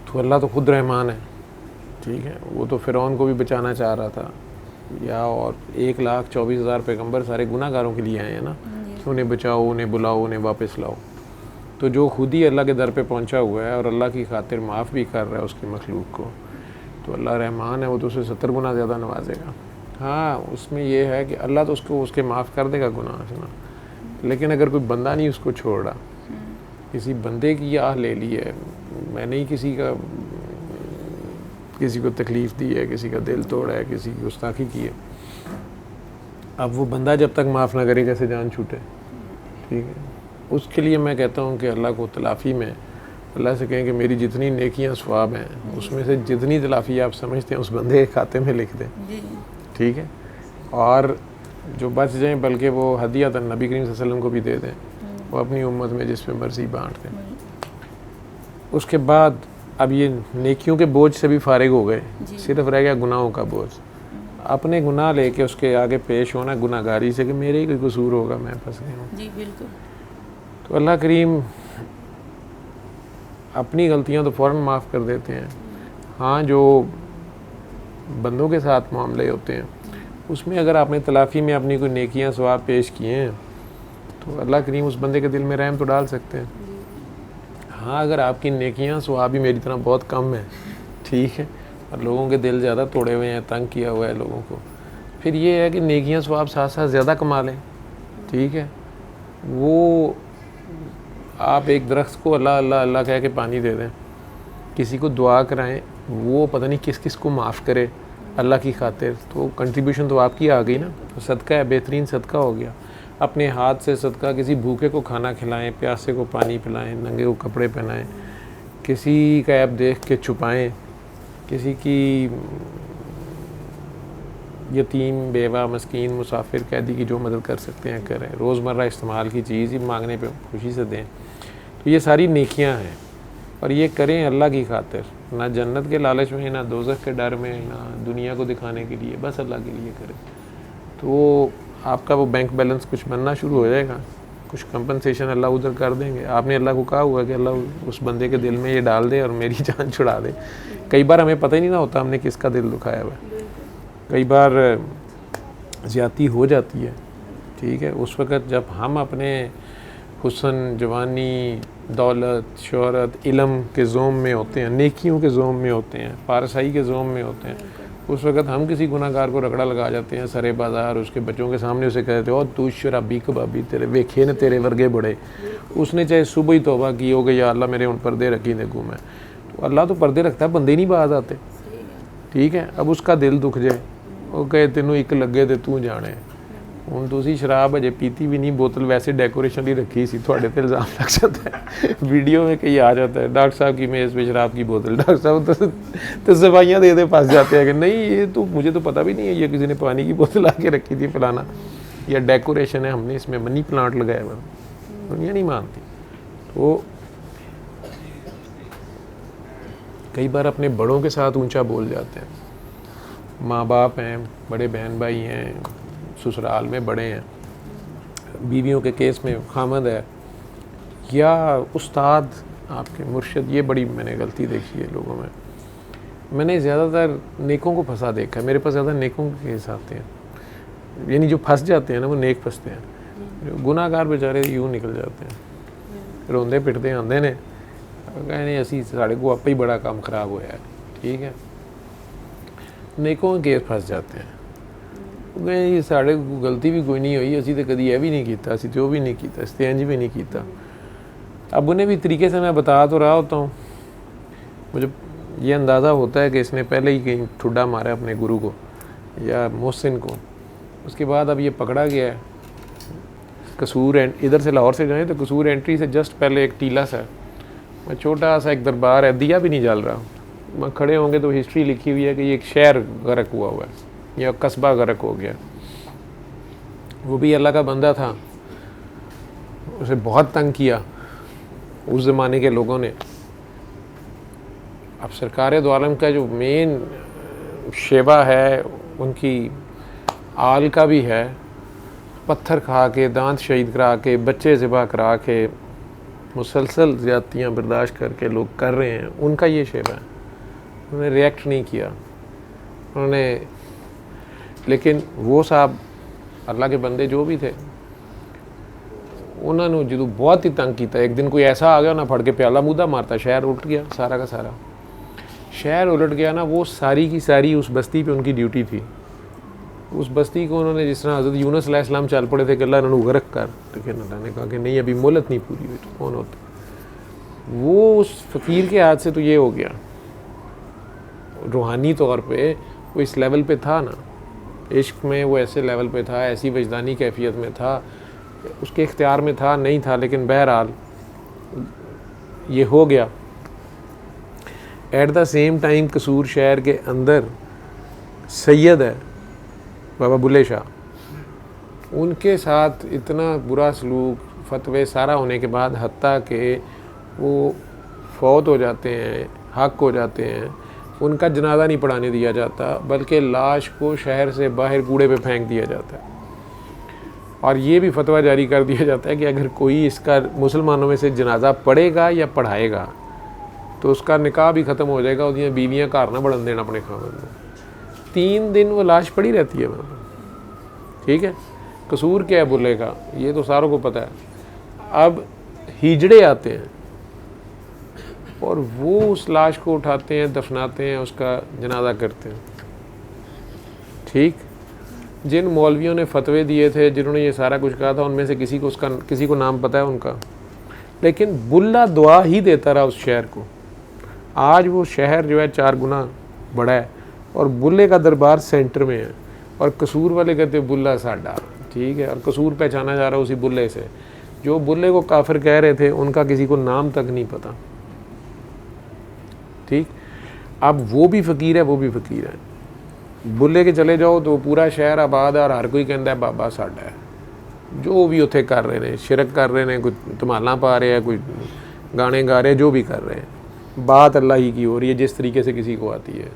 [SPEAKER 1] तो अल्लाह तो खुद रहमान है। ठीक है, वो तो फ़िरौन को भी बचाना चाह रहा था, या और 1,24,000 पैगम्बर सारे गुनाहगारों के लिए आए हैं ना, कि उन्हें बचाओ, उन्हें बुलाओ, उन्हें वापस लाओ। तो जो खुद ही अल्लाह के दर पे पहुंचा हुआ है और अल्लाह की खातिर माफ़ भी कर रहा है उसकी मखलूक को, तो अल्लाह रहमान है, वो तो उसे 70 गुना ज़्यादा नवाजेगा। हाँ, उसमें ये है कि अल्लाह तो उसको उसके माफ़ कर देगा गुनाह से ना, लेकिन अगर कोई बंदा नहीं उसको छोड़ रहा, किसी बंदे की आह ले ली है, मैंने ही किसी को तकलीफ़ दी है, किसी का दिल तोड़ा है, किसी की गुस्ताखी की है, अब वो बंदा जब तक माफ़ ना करे कैसे जान छूटे? ठीक है, उसके लिए मैं कहता हूँ कि अल्लाह को तलाफ़ी में अल्लाह से कहें कि मेरी जितनी नेकियां सवाब हैं उसमें से जितनी तलाफ़ी आप समझते हैं उस बंदे के खाते में लिख दें। ठीक है, और जो बच जाएं बल्कि वो हदियत नबी करीम सल्लल्लाहु अलैहि वसल्लम को भी दे दें, वो अपनी उम्मत में जिस पे मर्ज़ी बांट दें। उसके बाद अब ये नेकियों के बोझ से भी फारिग हो गए, सिर्फ रह गया गुनाहों का बोझ। अपने गुनाह लेके उसके आगे पेश होना गुनाहगारी से कि मेरे ही कोई कसूर होगा, मैं फंस गया हूँ।
[SPEAKER 7] जी बिल्कुल।
[SPEAKER 1] तो अल्लाह करीम अपनी गलतियाँ तो फ़ौरन माफ़ कर देते हैं। हाँ, जो बंदों के साथ मामले होते हैं उसमें अगर आपने तलाफ़ी में अपनी कोई नेकियां सवाब पेश किए हैं तो अल्लाह करीम उस बंदे के दिल में रहम तो डाल सकते हैं। हाँ, अगर आपकी नेकियां सवाब भी मेरी तरह बहुत कम है, ठीक है, और लोगों के दिल ज़्यादा तोड़े हुए हैं, तंग किया हुआ है लोगों को, फिर ये है कि नेकियां सवाब साथ साथ ज़्यादा कमा लें। ठीक है, वो आप एक दरख्त को अल्लाह अल्लाह अल्लाह कह के पानी दे दें, किसी को दुआ कराएं, वो पता नहीं किस किस को माफ़ करे अल्लाह की खातिर, तो कंट्रीब्यूशन तो आपकी आ गई ना, तो सदका है, बेहतरीन सदका हो गया। अपने हाथ से सदका, किसी भूखे को खाना खिलाएं, प्यासे को पानी पिलाएं, नंगे को कपड़े पहनाएं, किसी का ऐप देख के छुपाएं, किसी की यतीम, बेवा, मस्कीन, मुसाफिर, कैदी की जो मदद कर सकते हैं करें, रोज़मर्रा इस्तेमाल की चीज़ ही मांगने पे खुशी से दें। तो ये सारी नेकियां हैं और ये करें अल्लाह की खातिर, ना जन्नत के लालच में, ना दोज़ख के डर में, ना दुनिया को दिखाने के लिए, बस अल्लाह के लिए करें। तो आपका वो बैंक बैलेंस कुछ बनना शुरू हो जाएगा, कुछ कंपनसेशन अल्लाह उधर कर देंगे। आपने अल्लाह को कहा हुआ कि अल्लाह उस बंदे के दिल में ये डाल दे और मेरी जान छुड़ा दे। कई बार हमें पता ही नहीं ना होता हमने किसका दिल दुखाया हुआ है, कई बार ज़्यादती हो जाती है। ठीक है, उस वक़्त जब हम अपने हुस्न, जवानी, दौलत, शोहरत, इल्म के ज़ोम में होते हैं, नेकियों के ज़ोम में होते हैं, पारसाई के ज़ोम में होते हैं, उस वक़्त हम किसी गुनाहगार को रगड़ा लगा जाते हैं सरे बाज़ार, उसके बच्चों के सामने उसे कहते हो तू शराबी कबाबी, तेरे वेखे ने तेरे वर्गे बड़े। उसने चाहे सुबह ही तौबा की हो गई, या अल्लाह मेरे उन पर्दे रखी देखूँ मैं, तो अल्लाह तो पर्दे रखता है, बंदे नहीं बाज आते। ठीक है, अब उसका दिल दुख जाए, वो कहे तेनों एक लगे तो तू जाने, ਹੁਣ ਤੁਸੀਂ ਸ਼ਰਾਬ ਅਜੇ ਪੀਤੀ भी नहीं, बोतल वैसे डेकोरेशन ही रखी सी, थोड़े पे इल्ज़ाम लग जाता है। वीडियो में कहीं आ जाता है डॉक्टर साहब की मेज़ पे शराब की बोतल, डॉक्टर साहब तो सफाइयाँ दे फंस जाते हैं कि नहीं ये तो मुझे तो पता भी नहीं है, ये किसी ने पानी की बोतल आके रखी थी फलाना, या डेकोरेशन है, हमने इसमें मनी प्लांट लगाया हुआ, दुनिया नहीं मानती। तो कई बार अपने बड़ों के साथ ऊंचा बोल जाते हैं। माँ बाप हैं, बड़े बहन भाई हैं, ससुराल में बड़े हैं, बीवियों के केस में खामद है या उस्ताद आपके मुर्शिद, ये बड़ी मैंने गलती देखी है लोगों में। मैंने ज़्यादातर नेकों को फंसा देखा है, मेरे पास ज़्यादा नेकों के केस आते हैं, यानी जो फंस जाते हैं ना वो नेक फंसते हैं, जो गुनाहगार बेचारे यूँ निकल जाते हैं, रोंदे पिटते आंदे ने कहने असी साढ़े को आपे ही बड़ा काम खराब होया है, ठीक है। नेकों के केस फंस जाते हैं, कहें साढ़े को गलती भी कोई नहीं हुई, असी तो कभी यह भी नहीं किया, असी तो भी नहीं किया, असी इंज भी नहीं किया। अब उन्हें भी तरीके से मैं बता तो रहा होता हूँ, मुझे ये अंदाज़ा होता है कि इसने पहले ही कहीं ठुड्डा मारा है अपने गुरु को या मोहसिन को, उसके बाद अब ये पकड़ा गया है। कसूर इधर से लाहौर से जाएँ तो कसूर एंट्री से जस्ट पहले एक टीला सा है, मैं छोटा सा एक दरबार है, दिया भी नहीं जल रहा, मैं खड़े होंगे तो हिस्ट्री लिखी हुई है कि ये एक शहर गर्क हुआ है या कस्बा गर्क हो गया। वो भी अल्लाह का बंदा था, उसे बहुत तंग किया उस ज़माने के लोगों ने। अब सरकार दो आलम का जो मेन शेवा है, उनकी आल का भी है, पत्थर खा के, दांत शहीद करा के, बच्चे ज़िबा करा के, मुसलसल ज़्यादतियाँ बर्दाश्त करके लोग कर रहे हैं, उनका ये शेवा है। उन्होंने रिएक्ट नहीं किया उन्होंने, लेकिन वो साहब अल्लाह के बंदे जो भी थे, उन्होंने जो बहुत ही तंग किया। एक दिन कोई ऐसा आ गया ना, फड़ के प्याला मुद्दा मारता, शहर उलट गया, सारा का सारा शहर उलट गया ना। वो सारी की सारी उस बस्ती पे उनकी ड्यूटी थी। उस बस्ती को उन्होंने, जिस तरह हज़रत यूनुस अलैहिस्सलाम चल पड़े थे कि अल्लाह इन्होंने गर्क कर, लेकिन अल्लाह ने कहा कि नहीं अभी मोहलत नहीं पूरी हुई, तो कौन होता। वो उस फ़कीर के हाथ से तो ये हो गया, रूहानी तौर पे वो इस लेवल पे था ना, इश्क में वो ऐसे लेवल पे था, ऐसी वजदानी कैफियत में था, उसके इख्तियार में था नहीं था, लेकिन बहरहाल ये हो गया। एट द सेम टाइम कसूर शहर के अंदर सैयद है बाबा बुल्ले शाह, उनके साथ इतना बुरा सलूक, फतवे सारा होने के बाद हत्ता के वो फौत हो जाते हैं, हक हो जाते हैं, उनका जनाजा नहीं पढ़ाने दिया जाता, बल्कि लाश को शहर से बाहर कूड़े पे फेंक दिया जाता है। और ये भी फतवा जारी कर दिया जाता है कि अगर कोई इसका मुसलमानों में से जनाजा पढ़ेगा या पढ़ाएगा तो उसका निकाह भी ख़त्म हो जाएगा, उसकी बीवियाँ घर ना बढ़न देना अपने खामद में। 3 दिन वो लाश पड़ी रहती है वहाँ, ठीक है। कसूर क्या है बुल्ले का, ये तो सारों को पता है। अब हिजड़े आते हैं और वो उस लाश को उठाते हैं, दफनाते हैं, उसका जनाजा करते हैं, ठीक। जिन मौलवियों ने फतवे दिए थे, जिन्होंने ये सारा कुछ कहा था, उनमें से किसी को नाम पता है उनका, लेकिन बुल्ला दुआ ही देता रहा उस शहर को। आज वो शहर जो है 4 गुना बड़ा है और बुल्ले का दरबार सेंटर में है, और कसूर वाले कहते बुल्ला साडा, ठीक है। और कसूर पहचाना जा रहा है उसी बुल्ले से। जो बुल्ले को काफिर कह रहे थे, उनका किसी को नाम तक नहीं पता, ठीक। अब वो भी फ़कीर है, वो भी फ़कीर है। बुल्ले के चले जाओ तो पूरा शहर आबाद है और हर कोई कहता है बाबा साडा है। जो भी उत्थे कर रहे हैं, शिरक कर रहे हैं, कोई धमाला पा रहे हैं, कोई गाने गा रहे हैं, जो भी कर रहे हैं, बात अल्लाह ही की हो रही है, जिस तरीके से किसी को आती है,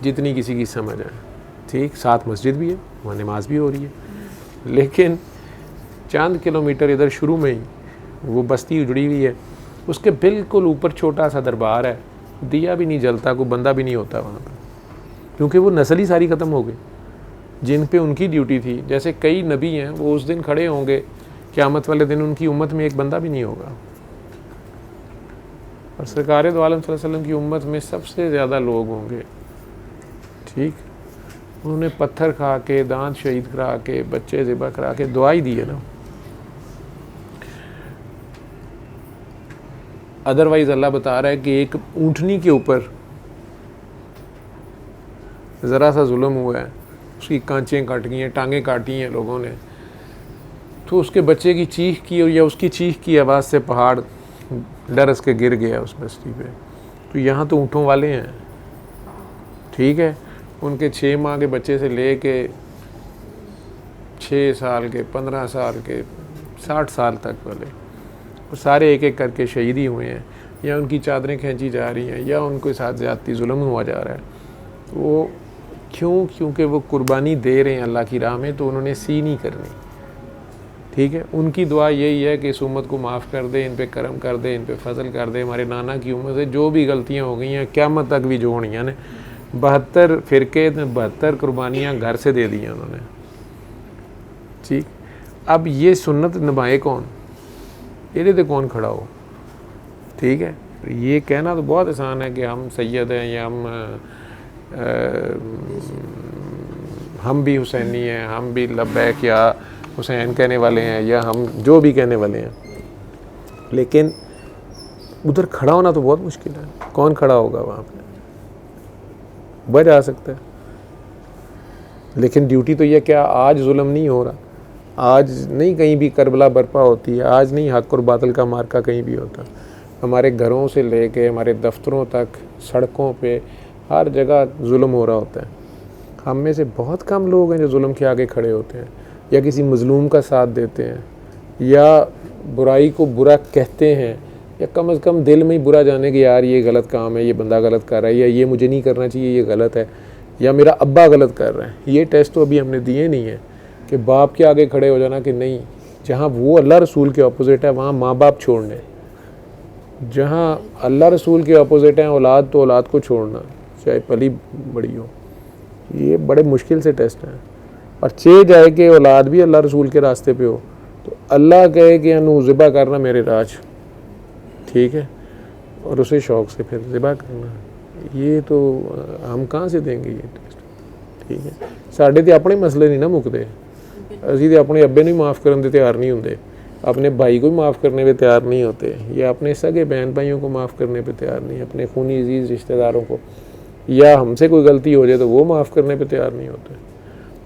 [SPEAKER 1] जितनी किसी की समझ है, ठीक। साथ मस्जिद भी है, वहाँ नमाज भी हो रही है, लेकिन चंद किलोमीटर इधर शुरू में ही वो बस्ती उजड़ी हुई है, उसके बिल्कुल ऊपर छोटा सा दरबार है, दिया भी नहीं जलता, कोई बंदा भी नहीं होता वहाँ पर, क्योंकि वो नस्ल ही सारी ख़त्म हो गई जिन पे उनकी ड्यूटी थी। जैसे कई नबी हैं, वो उस दिन खड़े होंगे, क़यामत वाले दिन उनकी उम्मत में एक बंदा भी नहीं होगा। और सरकार दो आलम सल्लल्लाहु अलैहि वसल्लम की उम्मत में सबसे ज़्यादा लोग होंगे, ठीक। उन्होंने पत्थर खा के, दांत शहीद करा के, बच्चे ज़िबा करा के दुआ ही दी है ना। अदरवाइज़ अल्लाह बता रहा है कि एक ऊँटनी के ऊपर ज़रा सा जुल्म हुआ है, उसकी कांचें काट गई हैं, टांगें काटी हैं लोगों ने, तो उसके बच्चे की चीख की और या उसकी चीख की आवाज़ से पहाड़ डरस के गिर गया उस बस्ती पे। तो यहाँ तो ऊँटों वाले हैं, ठीक है। उनके 6 माह के बच्चे से ले के 6 साल के, 15 साल के, 60 साल तक वाले, वो सारे एक एक करके शहीद ही हुए हैं। या उनकी चादरें खींची जा रही हैं या उनके साथ ज़्यादती जुल्म हुआ जा रहा है, वो क्योंकि वो कुर्बानी दे रहे हैं अल्लाह की राह में, तो उन्होंने सी नहीं करनी। ठीक है, उनकी दुआ यही है कि इस उम्मत को माफ़ कर दे, इन पे करम कर दे, इन पे फजल कर दे। हमारे नाना की उम्र से जो भी गलतियाँ हो गई हैं क़यामत तक भी जो होनी ने 72 फ़िरके 72 कुर्बानियाँ घर से दे दी हैं उन्होंने। ठीक, अब ये सुन्नत निभाए कौन, ये तो कौन खड़ा हो। ठीक है, ये कहना तो बहुत आसान है कि हम सैयद हैं या हम भी हुसैनी हैं, हम भी लब्बैक या हुसैन कहने वाले हैं, या हम जो भी कहने वाले हैं, लेकिन उधर खड़ा होना तो बहुत मुश्किल है। कौन खड़ा होगा वहाँ पे? बच आ सकता है, लेकिन ड्यूटी तो यह क्या, आज जुल्म नहीं हो रहा, आज नहीं कहीं भी करबला बर्पा होती है, आज नहीं हक और बातिल का मार्का कहीं भी होता। हमारे घरों से लेके हमारे दफ्तरों तक, सड़कों पे, हर जगह जुल्म हो रहा होता है। हम में से बहुत कम लोग हैं जो जुल्म के आगे खड़े होते हैं या किसी मज़लूम का साथ देते हैं या बुराई को बुरा कहते हैं, या कम से कम दिल में ही बुरा जाने कि यार ये गलत काम है, ये बंदा गलत कर रहा है, या ये मुझे नहीं करना चाहिए, ये गलत है, या मेरा अब्बा गलत कर रहा है। ये टेस्ट तो अभी हमने दिए नहीं है कि बाप के आगे खड़े हो जाना कि नहीं, जहाँ वो अल्लाह रसूल के अपोजिट है वहाँ माँ बाप छोड़ने, जहाँ अल्लाह रसूल के अपोजिट हैं औलाद तो औलाद को छोड़ना, चाहे पली बड़ी हो। ये बड़े मुश्किल से टेस्ट हैं। और चे जाए कि औलाद भी अल्लाह रसूल के रास्ते पे हो, तो अल्लाह कहे कि अनु ज़िबा करना मेरे राज, ठीक है, और उसे शौक़ से फिर ज़िबा करना, ये तो हम कहाँ से देंगे ये टेस्ट। ठीक है, साढ़े तो अपने मसले नहीं ना मुकते, असी तो अपने अब्बे नहीं माफ़ करने के तैयार नहीं होंगे, अपने भाई को भी माफ़ करने पे तैयार नहीं होते, या अपने सगे बहन भाइयों को माफ़ करने पे तैयार नहीं, अपने खूनी अजीज़ रिश्तेदारों को, या हमसे कोई गलती हो जाए तो वो माफ़ करने पे तैयार नहीं होते।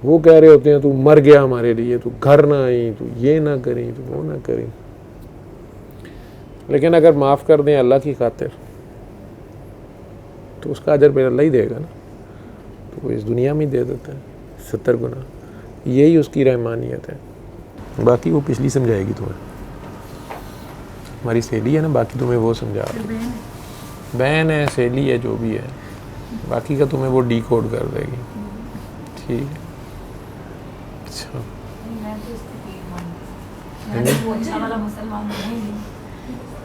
[SPEAKER 1] वो कह रहे होते हैं तू मर गया हमारे लिए, तू घर ना आई, तू ये ना करी, तू वो ना करी। लेकिन अगर माफ़ कर दें अल्लाह की खातिर तो उसका अजर फिर अल्लाह ही देगा ना, तो वो इस दुनिया में ही दे देता है 70 गुना। यही उसकी रहमानियत है। बाकी वो पिछली समझाएगी तुम्हें, हमारी सहेली है ना, बाकी तुम्हें वो समझा, बहन है, सहेली है, जो भी है, बाकी का तुम्हें वो डिकोड कर देगी। ठीक है, अच्छा,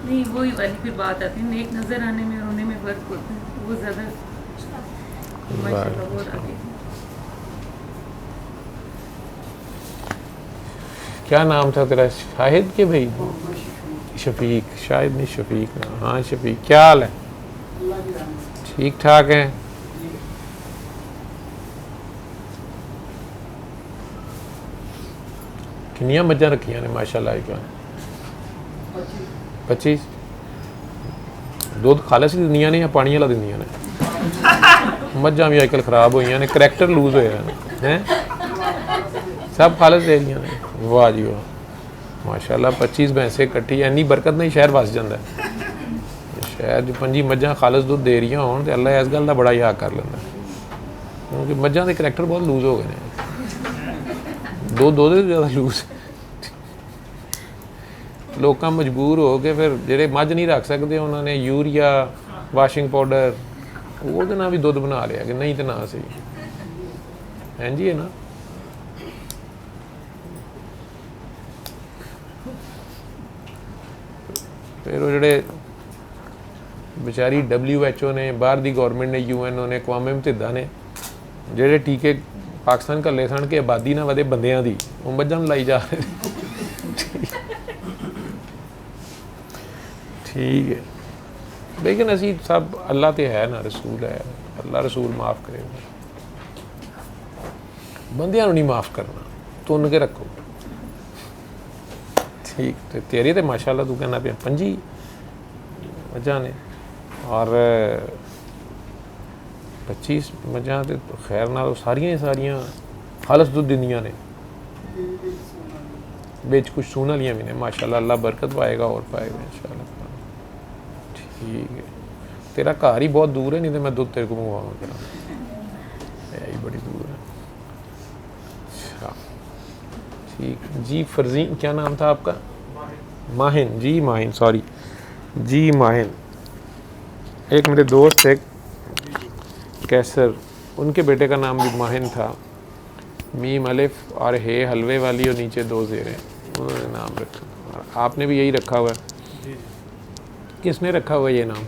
[SPEAKER 7] नहीं वही वाली फिर बात आती है, नेक नज़र आने में रोने में फ़र्क होता है, वो ज़्यादा माशाल्लाह बहुत आगे।
[SPEAKER 1] क्या नाम था तेरा? शाहिद के भाई? शफीक, शाहिद नहीं शफीक ना। हाँ शफीक, क्या हाल है? ठीक ठाक है। किनिया मज्जां रखियां ने माशाल्लाह? 25। दुध खालस ही दिंदियां ने या पानी वाला दिंदियां ने? मज्जां भी आजकल खराब हुई ने, करैक्टर लूज होया हैं, सब खालस दे दियां ने। वाह जी वाह, माशाल्लाह 25 भैंसे कट्ठी, इन्नी बरकत नहीं शहर वस जाता है। शहर जो 5 मज्जां खालस दुध दे रही होण ते अल्लाह इस गल का बड़ा याद कर लेंदा, क्योंकि मज्जां के करैक्टर बहुत लूज हो गए हैं, दो ज़्यादा लूज। लोग मजबूर हो के फिर जेडे मझ नहीं रख सकते उन्होंने यूरिया, वाशिंग पाउडर, वो ना भी दुध बना लिया कि नहीं तो ना सही हैं जी, है ना। फिर वो जेडे बेचारी WHO ने, बाहर की गौरमेंट ने, UN ने, अकवाम मुतहदा ने जेडे टीके पाकिस्तान घल्ले सन कि आबादी ना वधे बंदियां दी, वो मज्जां लाई जा रहे। ठीक है, लेकिन असी सब अल्लाह ते है ना, रसूल है, अल्लाह रसूल माफ़ करेगा, बंदियां नहीं माफ़ करना, तुन के रखो। ठीक, तो तेरी तो माशाल्लाह तू कहना पे 5 मज्जां ने और 25 मज्जां तो खैर ना, तो सारियां खालस दुध दिंदियां ने, बिच कुछ सून वालियां भी ने माशाल्लाह। अल्लाह बरकत पाएगा और पाएगा इंशाल्लाह। ठीक है, तेरा घर ही बहुत दूर है, नहीं तो मैं दुध तेरे को मंगवाऊंगा, ही बड़ी दूर है। अच्छा ठीक जी। फरजीन, क्या नाम था आपका? माहिन जी, माहिन, सॉरी जी माहिन। एक मेरे दोस्त थे कैसर, उनके बेटे का नाम भी माहिन था। मीम अलिफ और हे हलवे वाली और नीचे 2 ज़ेरें, उन्होंने नाम रखा। और आपने भी यही रखा हुआ है?
[SPEAKER 2] जी जी।
[SPEAKER 1] किसने रखा हुआ है ये नाम?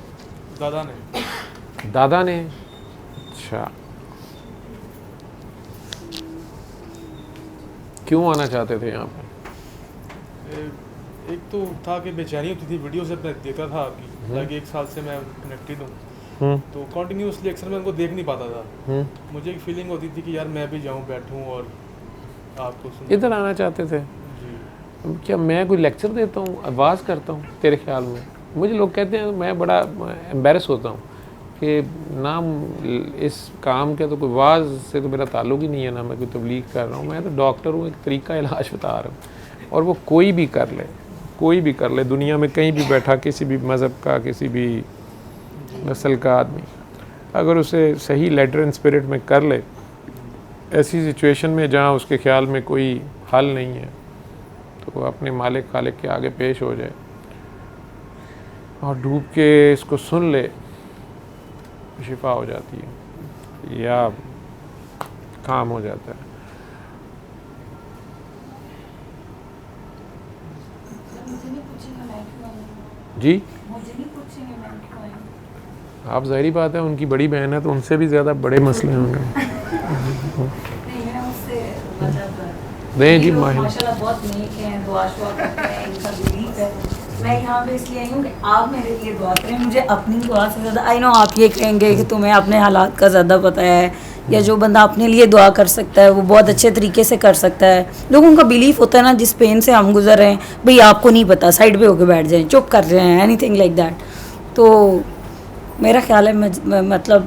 [SPEAKER 2] दादा ने।
[SPEAKER 1] दादा ने? अच्छा, क्यों आना चाहते थे यहाँ पे?
[SPEAKER 2] एक तो था कि बेचैनी होती थी, वीडियो से मैं देखता था आपकी, लाइक 1 साल से मैं कनेक्टेड हूँ, तो कॉन्टीन्यूसली अक्सर मैं उनको देख नहीं पाता था। मुझे एक फीलिंग होती थी कि यार मैं भी जाऊँ, बैठूँ और आपको सुनूं।
[SPEAKER 1] इधर आना चाहते थे?
[SPEAKER 2] जी।
[SPEAKER 1] क्या मैं कोई लेक्चर देता हूँ, आवाज़ करता हूँ तेरे ख्याल में? मुझे लोग कहते हैं, मैं बड़ा एम्बेरस होता हूँ कि नाम इस काम के तो कोई वाज से तो मेरा ताल्लुक ही नहीं है, ना मैं कोई तबलीग कर रहा हूँ। मैं तो डॉक्टर हूँ, एक तरीका इलाज बता रहा हूँ, और वो कोई भी कर ले, कोई भी कर ले, दुनिया में कहीं भी बैठा, किसी भी मज़हब का, किसी भी नस्ल का आदमी, अगर उसे सही लेटर एंड स्पिरिट में कर ले, ऐसी सिचुएशन में जहाँ उसके ख्याल में कोई हल नहीं है, तो वो अपने मालिक खालिक के आगे पेश हो जाए और डूब के इसको सुन ले, शिफा हो जाती है या काम हो जाता है। जी, आप ज़ाहिरी बात है, उनकी बड़ी बहन है तो उनसे भी ज़्यादा बड़े मसले होंगे। नहीं जी,
[SPEAKER 8] माशाल्लाह बहुत नेक हैं, दुआ शुआ करते हैं, इनका बिलीफ है। मैं यहाँ पे इसलिए आई हूँ कि आप मेरे लिए दुआ करें। मुझे अपनी दुआ से ज़्यादा, आई नो आप ये कहेंगे कि तुम्हें अपने हालात का ज़्यादा पता है, या जो बंदा अपने लिए दुआ कर सकता है वो बहुत अच्छे तरीके से कर सकता है। लोगों का बिलीफ होता है ना, जिस पेन से हम गुजर रहे हैं, भाई आपको नहीं पता, साइड पे होकर बैठ जाएं, चुप कर रहे हैं, एनीथिंग लाइक दैट। तो मेरा ख्याल है मतलब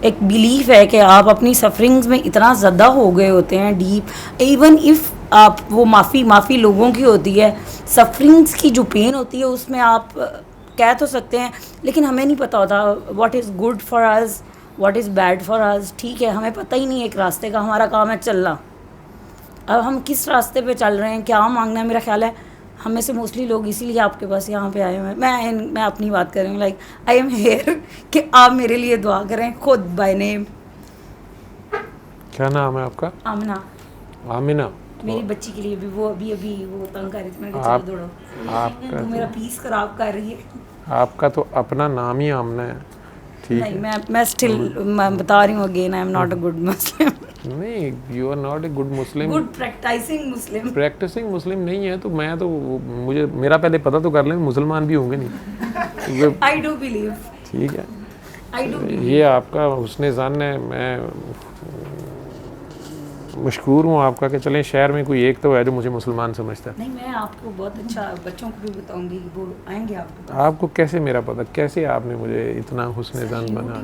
[SPEAKER 8] एक बिलीफ है कि आप अपनी सफरिंग्स में इतना ज़्यादा हो गए होते हैं डीप, इवन इफ़ आप वो माफ़ी लोगों की होती है, सफरिंग्स की जो पेन होती है उसमें आप कह तो सकते हैं, लेकिन हमें नहीं पता होता what is good for us, what is bad for us. ठीक है, हमें पता ही नहीं है एक रास्ते का, हमारा काम है चलना। अब हम किस रास्ते पे चल रहे हैं, क्या मांगना है, मेरा ख्याल है हम में से मोस्टली लोग इसीलिए आपके पास यहाँ पे आए हुए हैं। मैं अपनी बात कर रही हूँ, लाइक आई एम हेयर कि आप मेरे लिए दुआ करें, खुद बाय नेम।
[SPEAKER 1] क्या नाम है आपका?
[SPEAKER 8] आमिना।
[SPEAKER 1] आमिना।
[SPEAKER 8] मेरी बच्ची के लिए भी वो अभी वो तंग कर रही थी, मैंने
[SPEAKER 1] आप-
[SPEAKER 8] कहा चलो दौड़ो,
[SPEAKER 1] आपका
[SPEAKER 8] तो मेरा पीस खराब कर रही है।
[SPEAKER 1] आपका तो अपना नाम ही आमना है, ठीक
[SPEAKER 8] नहीं,
[SPEAKER 1] है?
[SPEAKER 8] मैं स्टिल मैं बता रही हूँ again, I am not a good Muslim.
[SPEAKER 1] नहीं, you are not a good Muslim.
[SPEAKER 8] Good practising Muslim.
[SPEAKER 1] Practising Muslim नहीं है तो मैं तो, मुझे मेरा पहले पता तो कर लें, मुसलमान भी होंगे नहीं।
[SPEAKER 8] I do believe.
[SPEAKER 1] ठीक है,
[SPEAKER 8] आई डू
[SPEAKER 1] ये आपका हुस्न ज़न है। मैं मशकूर हूँ आपका कि चलें शहर में कोई एक तो है जो मुझे मुसलमान समझता है।
[SPEAKER 8] नहीं, मैं आपको बहुत अच्छा बच्चों को भी बताऊंगी, वो आएंगे आपके पास।
[SPEAKER 1] आपको कैसे मेरा पता, कैसे आपने मुझे इतना हुस्न ज़न बना?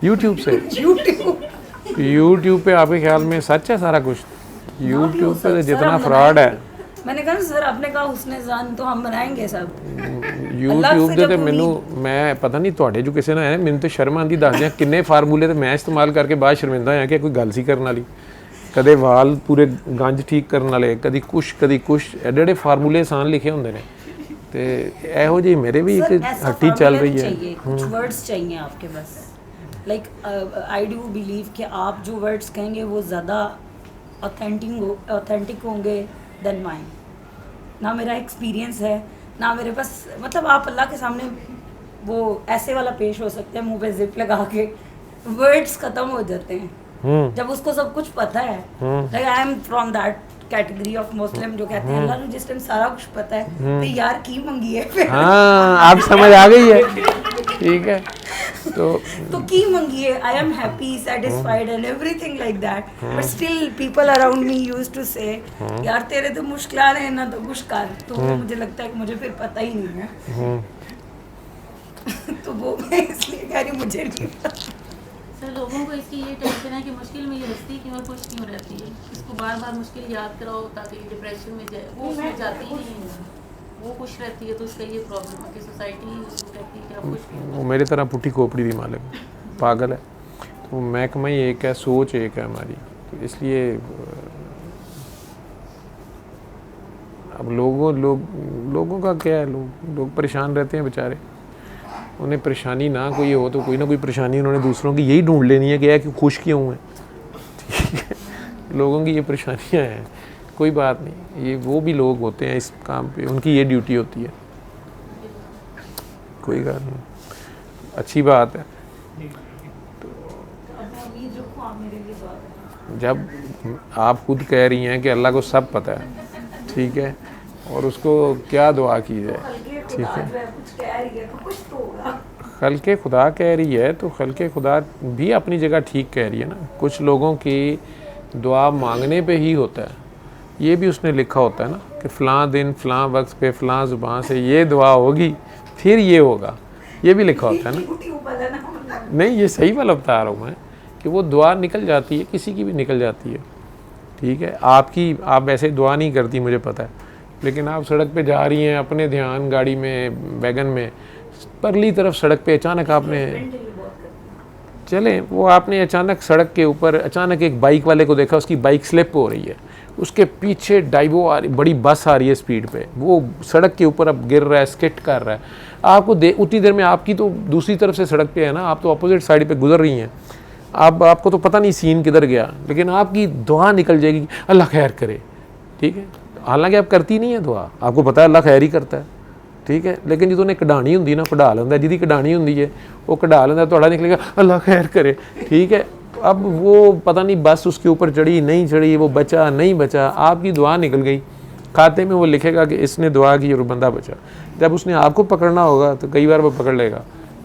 [SPEAKER 1] यूट्यूब से? यूट्यूब पे आपके ख्याल में सच है सारा कुछ? यूट्यूब पे तो जितना फ्रॉड है।
[SPEAKER 8] मैंने कहा सर, आपने कहा हुस्न ज़न तो हम बनाएंगे सब।
[SPEAKER 1] यूट्यूब ਦੇ ਤੇ ਮੈਨੂੰ ਮੈਂ ਪਤਾ ਨਹੀਂ ਤੁਹਾਡੇ ਜੋ ਕਿਸੇ ਨਾਲ ਹੈ, ਮੈਨੂੰ ਤੇ ਸ਼ਰਮ ਆਂਦੀ ਦੱਸਦੇ ਆ ਕਿੰਨੇ ਫਾਰਮੂਲੇ ਤੇ ਮੈਂ ਇਸਤੇਮਾਲ ਕਰਕੇ ਬਾਅਦ ਸ਼ਰਮਿੰਦਾ ਹੋਇਆ ਕਿ ਕੋਈ ਗੱਲ ਸੀ ਕਰਨ ਵਾਲੀ। ਕਦੇ ਵਾਲ ਪੂਰੇ ਗੰਜ ਠੀਕ ਕਰਨ ਵਾਲੇ, ਕਦੀ ਕੁਛ ਐਡੇ ਐਡੇ ਫਾਰਮੂਲੇ ਆਸਾਨ ਲਿਖੇ ਹੁੰਦੇ ਨੇ, ਤੇ ਇਹੋ ਜਿਹੀ ਮੇਰੇ ਵੀ ਇੱਕ ਹੱਟੀ ਚੱਲ ਰਹੀ है।
[SPEAKER 8] कुछ वर्ड्स चाहिए आपके बस, लाइक आई डू बिलीव कि आप जो वर्ड्स कहेंगे वो ज़्यादा ऑथेंटिक होंगे देन माइन। ना मेरा एक्सपीरियंस है, ना मेरे पास, मतलब आप अल्लाह के सामने वो ऐसे वाला पेश हो सकते हैं, मुंह पे जिप लगा के, वर्ड्स खत्म हो जाते हैं जब उसको सब कुछ पता है। Like I am from that category of Muslim जो कहते हैं अल्लाह ने जिस टाइम सारा कुछ पता है तो यार की मंगी है फिर।
[SPEAKER 1] हाँ, आप समझ आ गई है, ठीक है। तो
[SPEAKER 8] की मंगी है, I am happy satisfied and everything like that, but still people around me used to say यार तेरे तो मुश्किल है ना, तो कुछ कर, तो मुझे लगता है कि मुझे फिर पता ही नहीं है। तो वो मैं इसलिए कह रही मुझे नहीं पता।
[SPEAKER 7] सर, लोगों को इसकी ये टेंशन है कि मुश्किल में ये हंसती क्यों और खुश क्यों रहती है। इसको बार बार मुश्किल याद कराओ ताकि डिप्रेशन में जाए, वो उसमें जाती ही नहीं है, वो खुश रहती है। तो उसका ये प्रॉब्लम है कि सोसाइटी उसको कहती है कि आप खुश क्यों।
[SPEAKER 1] वो मेरी तरह पुट्ठी खोपड़ी भी मालिक पागल है, तो महकमा ही एक है, सोच एक है हमारी, तो इसलिए अब लोगों का क्या है, लोग परेशान रहते हैं बेचारे, उन्हें परेशानी ना कोई हो तो कोई ना कोई परेशानी उन्होंने दूसरों की यही ढूंढ लेनी है कि यार कि खुश क्यों है, ठीक है। लोगों की ये परेशानियाँ हैं, कोई बात नहीं, ये वो भी लोग होते हैं इस काम पे, उनकी ये ड्यूटी होती है, कोई बात नहीं, अच्छी बात है। जब आप खुद कह रही हैं कि अल्लाह को सब पता है, ठीक है, और उसको क्या दुआ की जाए, ठीक है। खल्के खुदा कह रही है तो खल्के खुदा भी अपनी जगह ठीक कह रही है ना। कुछ लोगों की दुआ मांगने पे ही होता है, ये भी उसने लिखा होता है ना कि फ़लाँ दिन फ़लाँ वक्त पे फ़लाँ ज़ुबान से ये दुआ होगी फिर ये होगा, ये भी लिखा होता है ना। नहीं, ये सही वाला बता रहा हूँ मैं कि वो दुआ निकल जाती है, किसी की भी निकल जाती है, ठीक है। आपकी, आप वैसे दुआ नहीं करती मुझे पता है, लेकिन आप सड़क पे जा रही हैं अपने ध्यान गाड़ी में वैगन में, परली तरफ सड़क पे अचानक आपने चले, वो आपने अचानक सड़क के ऊपर अचानक एक बाइक वाले को देखा, उसकी बाइक स्लिप हो रही है, उसके पीछे डाइवो आ रही, बड़ी बस आ रही है स्पीड पे, वो सड़क के ऊपर अब गिर रहा है, स्किट कर रहा है, आपको उतनी देर में आपकी तो दूसरी तरफ से सड़क पे है ना, आप तो अपोजिट साइड पे गुजर रही हैं, आपको तो पता नहीं सीन किधर गया, लेकिन आपकी दुआ निकल जाएगी अल्लाह खैर करे, ठीक है। हालांकि आप करती नहीं है दुआ, आपको पता है अल्लाह खैर ही करता है, ठीक है, लेकिन जो ने कढ़ानी होंगी ना कढ़ा लेंदा, जिहदी कढ़ानी होंगी है वो कढ़ा लेंदा, थोड़ा निकलेगा अल्लाह खैर करे, ठीक है। अब वो पता नहीं बस उसके ऊपर चढ़ी नहीं चढ़ी, वो बचा नहीं बचा, आपकी दुआ निकल गई, खाते में वो लिखेगा कि इसने दुआ की और बंदा बचा। जब उसने आपको पकड़ना होगा तो कई बार वो पकड़ लेगा